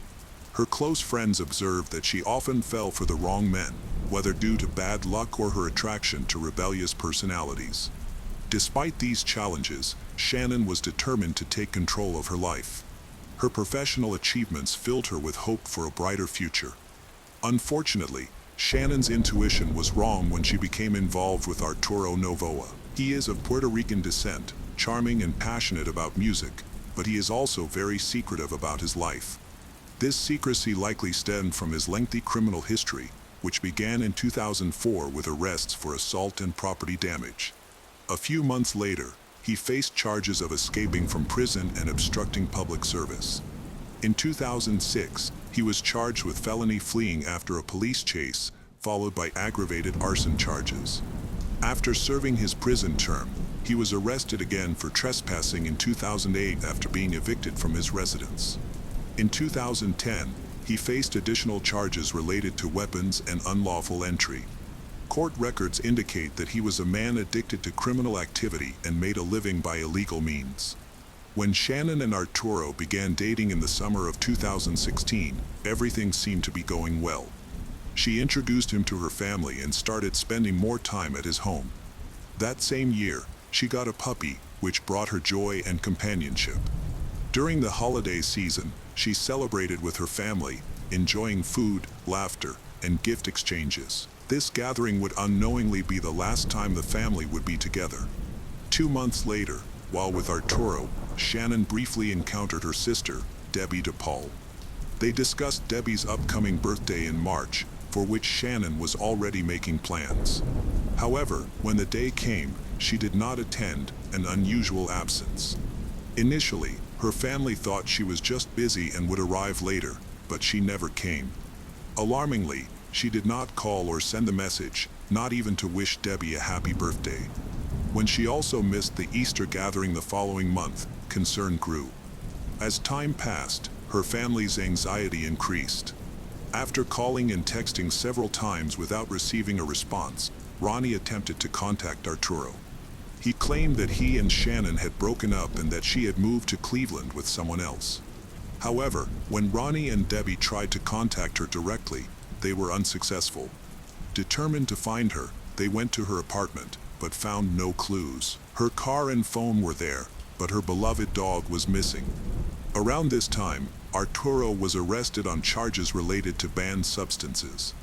Her close friends observed that she often fell for the wrong men, whether due to bad luck or her attraction to rebellious personalities. Despite these challenges, Shannon was determined to take control of her life. Her professional achievements filled her with hope for a brighter future. Unfortunately, Shannon's intuition was wrong when she became involved with Arturo Novoa. He is of Puerto Rican descent, charming and passionate about music, but he is also very secretive about his life. This secrecy likely stemmed from his lengthy criminal history, which began in 2004 with arrests for assault and property damage. A few months later, he faced charges of escaping from prison and obstructing public service. In 2006, he was charged with felony fleeing after a police chase, followed by aggravated arson charges. After serving his prison term, he was arrested again for trespassing in 2008 after being evicted from his residence. In 2010, he faced additional charges related to weapons and unlawful entry. Court records indicate that he was a man addicted to criminal activity and made a living by illegal means. When Shannon and Arturo began dating in the summer of 2016, everything seemed to be going well. She introduced him to her family and started spending more time at his home. That same year, she got a puppy, which brought her joy and companionship. During the holiday season, she celebrated with her family, enjoying food, laughter, and gift exchanges. This gathering would unknowingly be the last time the family would be together. 2 months later, while with Arturo, Shannon briefly encountered her sister, Debbie DePaul. They discussed Debbie's upcoming birthday in March, for which Shannon was already making plans. However, when the day came, she did not attend, an unusual absence. Initially, her family thought she was just busy and would arrive later, but she never came. Alarmingly, she did not call or send a message, not even to wish Debbie a happy birthday. When she also missed the Easter gathering the following month, concern grew. As time passed, her family's anxiety increased. After calling and texting several times without receiving a response, Ronnie attempted to contact Arturo. He claimed that he and Shannon had broken up and that she had moved to Cleveland with someone else. However, when Ronnie and Debbie tried to contact her directly, they were unsuccessful. Determined to find her, they went to her apartment, but found no clues. Her car and phone were there, but her beloved dog was missing. Around this time, Arturo was arrested on charges related to banned substances.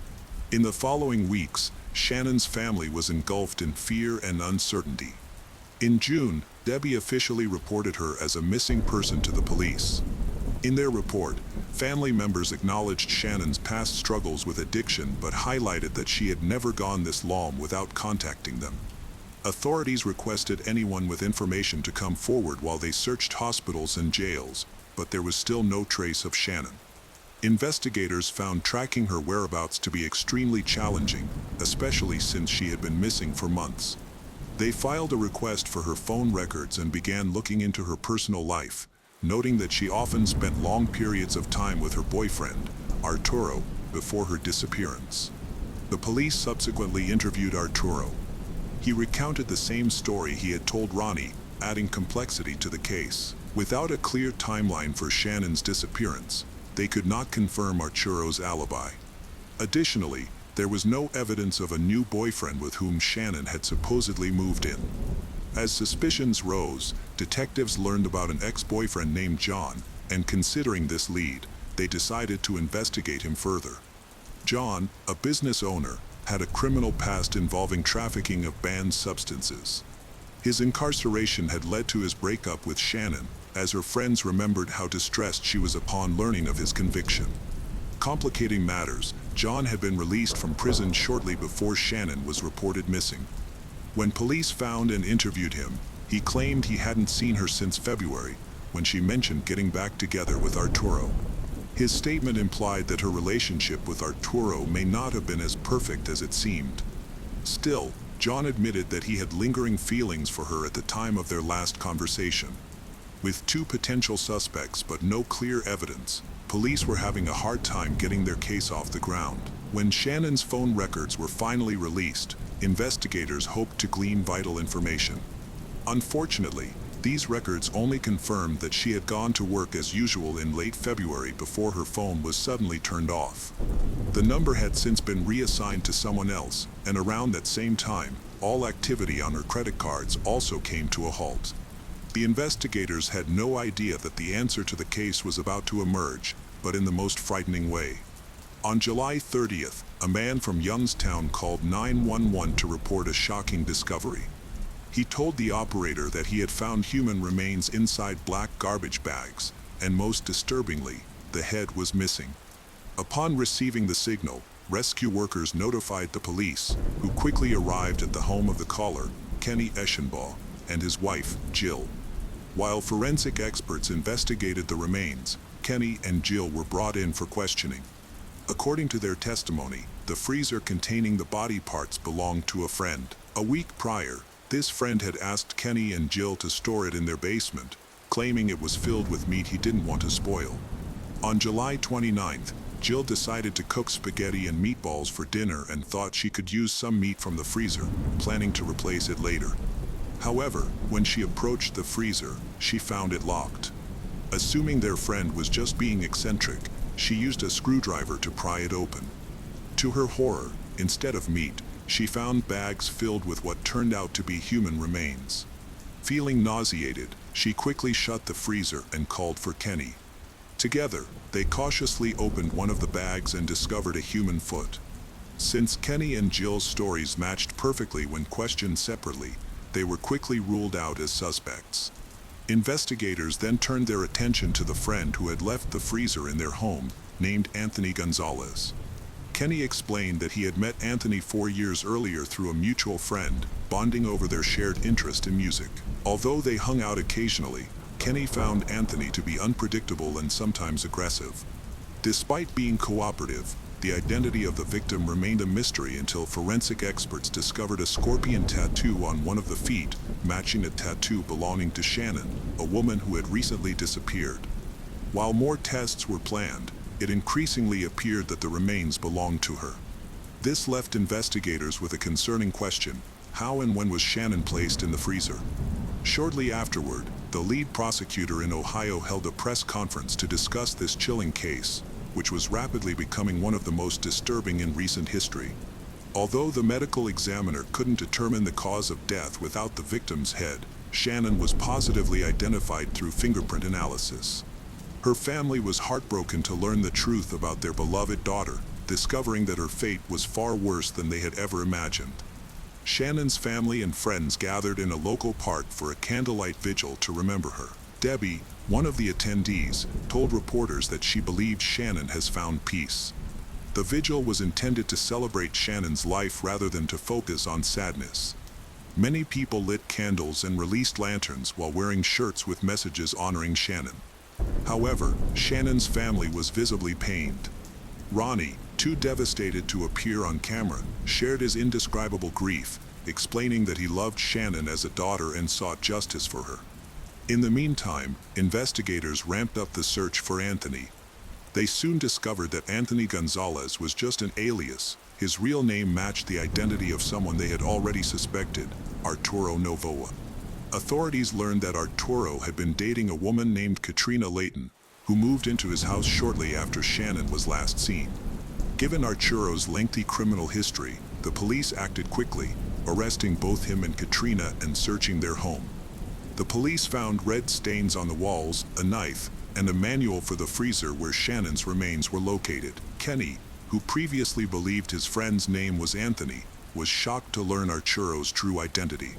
In the following weeks, Shannon's family was engulfed in fear and uncertainty. In June, Debbie officially reported her as a missing person to the police. In their report, family members acknowledged Shannon's past struggles with addiction but highlighted that she had never gone this long without contacting them. Authorities requested anyone with information to come forward while they searched hospitals and jails, but there was still no trace of Shannon. Investigators found tracking her whereabouts to be extremely challenging, especially since she had been missing for months. They filed a request for her phone records and began looking into her personal life, noting that she often spent long periods of time with her boyfriend, Arturo, before her disappearance. The police subsequently interviewed Arturo. He recounted the same story he had told Ronnie, adding complexity to the case. Without a clear timeline for Shannon's disappearance, they could not confirm Arturo's alibi. Additionally, there was no evidence of a new boyfriend with whom Shannon had supposedly moved in. As suspicions rose, detectives learned about an ex-boyfriend named John, and considering this lead, they decided to investigate him further. John, a business owner, had a criminal past involving trafficking of banned substances. His incarceration had led to his breakup with Shannon, as her friends remembered how distressed she was upon learning of his conviction. Complicating matters, John had been released from prison shortly before Shannon was reported missing. When police found and interviewed him, he claimed he hadn't seen her since February, when she mentioned getting back together with Arturo. His statement implied that her relationship with Arturo may not have been as perfect as it seemed. Still, John admitted that he had lingering feelings for her at the time of their last conversation. With two potential suspects but no clear evidence, police were having a hard time getting their case off the ground. When Shannon's phone records were finally released, investigators hoped to glean vital information. Unfortunately, these records only confirmed that she had gone to work as usual in late February before her phone was suddenly turned off. The number had since been reassigned to someone else, and around that same time, all activity on her credit cards also came to a halt. The investigators had no idea that the answer to the case was about to emerge, but in the most frightening way. On July 30th, a man from Youngstown called 911 to report a shocking discovery. He told the operator that he had found human remains inside black garbage bags, and most disturbingly, the head was missing. Upon receiving the signal, rescue workers notified the police, who quickly arrived at the home of the caller, Kenny Eschenbaugh, and his wife, Jill. While forensic experts investigated the remains, Kenny and Jill were brought in for questioning. According to their testimony, the freezer containing the body parts belonged to a friend. A week prior, this friend had asked Kenny and Jill to store it in their basement, claiming it was filled with meat he didn't want to spoil. On July 29th, Jill decided to cook spaghetti and meatballs for dinner and thought she could use some meat from the freezer, planning to replace it later. However, when she approached the freezer, she found it locked. Assuming their friend was just being eccentric, she used a screwdriver to pry it open. To her horror, instead of meat, she found bags filled with what turned out to be human remains. Feeling nauseated, she quickly shut the freezer and called for Kenny. Together, they cautiously opened one of the bags and discovered a human foot. Since Kenny and Jill's stories matched perfectly when questioned separately, they were quickly ruled out as suspects. Investigators then turned their attention to the friend who had left the freezer in their home, named Anthony Gonzalez. Kenny explained that he had met Anthony 4 years earlier through a mutual friend, bonding over their shared interest in music. Although they hung out occasionally, Kenny found Anthony to be unpredictable and sometimes aggressive. Despite being cooperative, the identity of the victim remained a mystery until forensic experts discovered a scorpion tattoo on one of the feet, matching a tattoo belonging to Shannon, a woman who had recently disappeared. While more tests were planned, it increasingly appeared that the remains belonged to her. This left investigators with a concerning question: how and when was Shannon placed in the freezer? Shortly afterward, the lead prosecutor in Ohio held a press conference to discuss this chilling case, which was rapidly becoming one of the most disturbing in recent history. Although the medical examiner couldn't determine the cause of death without the victim's head, Shannon was positively identified through fingerprint analysis. Her family was heartbroken to learn the truth about their beloved daughter, discovering that her fate was far worse than they had ever imagined. Shannon's family and friends gathered in a local park for a candlelight vigil to remember her. Debbie, one of the attendees, told reporters that she believed Shannon has found peace. The vigil was intended to celebrate Shannon's life rather than to focus on sadness. Many people lit candles and released lanterns while wearing shirts with messages honoring Shannon. However, Shannon's family was visibly pained. Ronnie, too devastated to appear on camera, shared his indescribable grief, explaining that he loved Shannon as a daughter and sought justice for her. In the meantime, investigators ramped up the search for Anthony. They soon discovered that Anthony Gonzalez was just an alias. His real name matched the identity of someone they had already suspected, Arturo Novoa. Authorities learned that Arturo had been dating a woman named Katrina Layton, who moved into his house shortly after Shannon was last seen. Given Arturo's lengthy criminal history, the police acted quickly, arresting both him and Katrina and searching their home. The police found red stains on the walls, a knife, and a manual for the freezer where Shannon's remains were located. Kenny, who previously believed his friend's name was Anthony, was shocked to learn Arturo's true identity.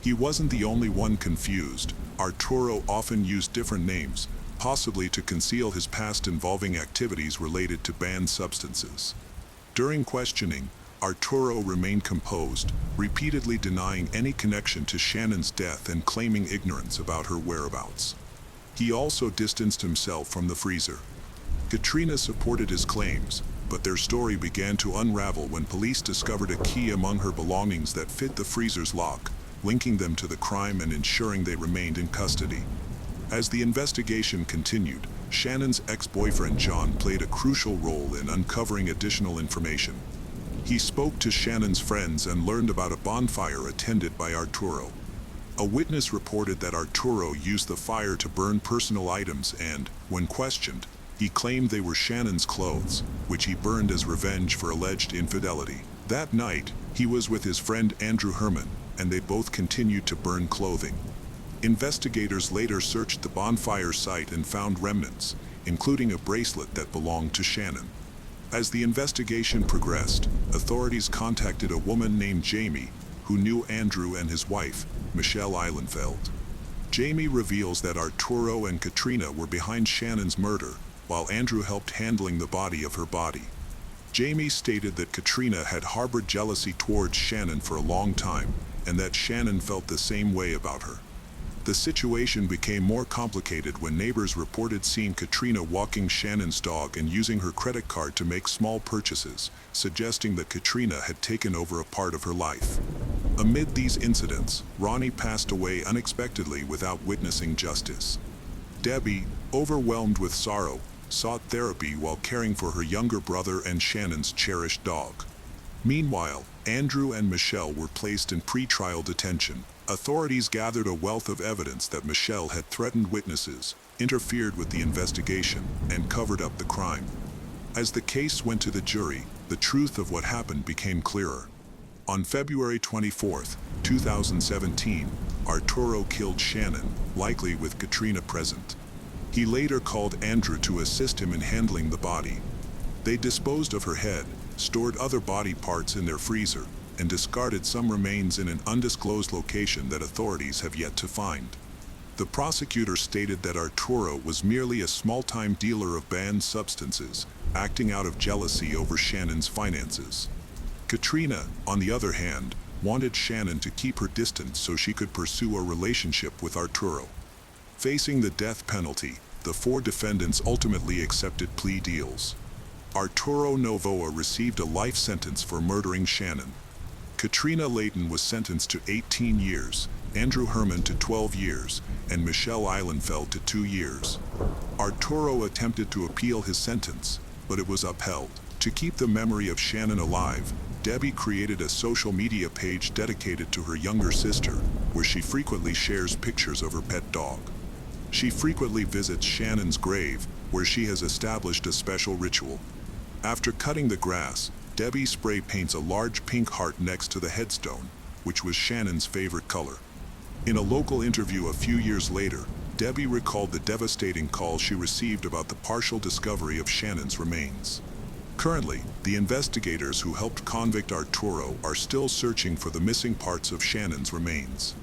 He wasn't the only one confused. Arturo often used different names, possibly to conceal his past involving activities related to banned substances. During questioning, Arturo remained composed, repeatedly denying any connection to Shannon's death and claiming ignorance about her whereabouts. He also distanced himself from the freezer. Katrina supported his claims, but their story began to unravel when police discovered a key among her belongings that fit the freezer's lock, linking them to the crime and ensuring they remained in custody. As the investigation continued, Shannon's ex-boyfriend John played a crucial role in uncovering additional information. He spoke to Shannon's friends and learned about a bonfire attended by Arturo. A witness reported that Arturo used the fire to burn personal items and, when questioned, he claimed they were Shannon's clothes, which he burned as revenge for alleged infidelity. That night, he was with his friend Andrew Herman, and they both continued to burn clothing. Investigators later searched the bonfire site and found remnants, including a bracelet that belonged to Shannon. As the investigation progressed, authorities contacted a woman named Jamie, who knew Andrew and his wife, Michelle Eilenfeld. Jamie reveals that Arturo and Katrina were behind Shannon's murder, while Andrew helped handling the body of her body. Jamie stated that Katrina had harbored jealousy towards Shannon for a long time, and that Shannon felt the same way about her. The situation became more complicated when neighbors reported seeing Katrina walking Shannon's dog and using her credit card to make small purchases, suggesting that Katrina had taken over a part of her life. Amid these incidents, Ronnie passed away unexpectedly without witnessing justice. Debbie, overwhelmed with sorrow, sought therapy while caring for her younger brother and Shannon's cherished dog. Meanwhile, Andrew and Michelle were placed in pretrial detention. Authorities gathered a wealth of evidence that Michelle had threatened witnesses, interfered with the investigation, and covered up the crime. As the case went to the jury, the truth of what happened became clearer. On February 24, 2017, Arturo killed Shannon, likely with Katrina present. He later called Andrew to assist him in handling the body. They disposed of her head, stored other body parts in their freezer, and discarded some remains in an undisclosed location that authorities have yet to find. The prosecutor stated that Arturo was merely a small-time dealer of banned substances, acting out of jealousy over Shannon's finances. Katrina, on the other hand, wanted Shannon to keep her distance so she could pursue a relationship with Arturo. Facing the death penalty, the four defendants ultimately accepted plea deals. Arturo Novoa received a life sentence for murdering Shannon. Katrina Layton was sentenced to 18 years, Andrew Herman to 12 years, and Michelle Eilenfeld to 2 years. Arturo attempted to appeal his sentence, but it was upheld. To keep the memory of Shannon alive, Debbie created a social media page dedicated to her younger sister, where she frequently shares pictures of her pet dog. She frequently visits Shannon's grave, where she has established a special ritual. After cutting the grass, Debbie spray paints a large pink heart next to the headstone, which was Shannon's favorite color. In a local interview a few years later, Debbie recalled the devastating call she received about the partial discovery of Shannon's remains. Currently, the investigators who helped convict Arturo are still searching for the missing parts of Shannon's remains.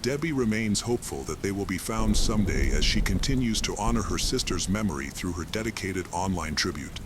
Debbie remains hopeful that they will be found someday as she continues to honor her sister's memory through her dedicated online tribute.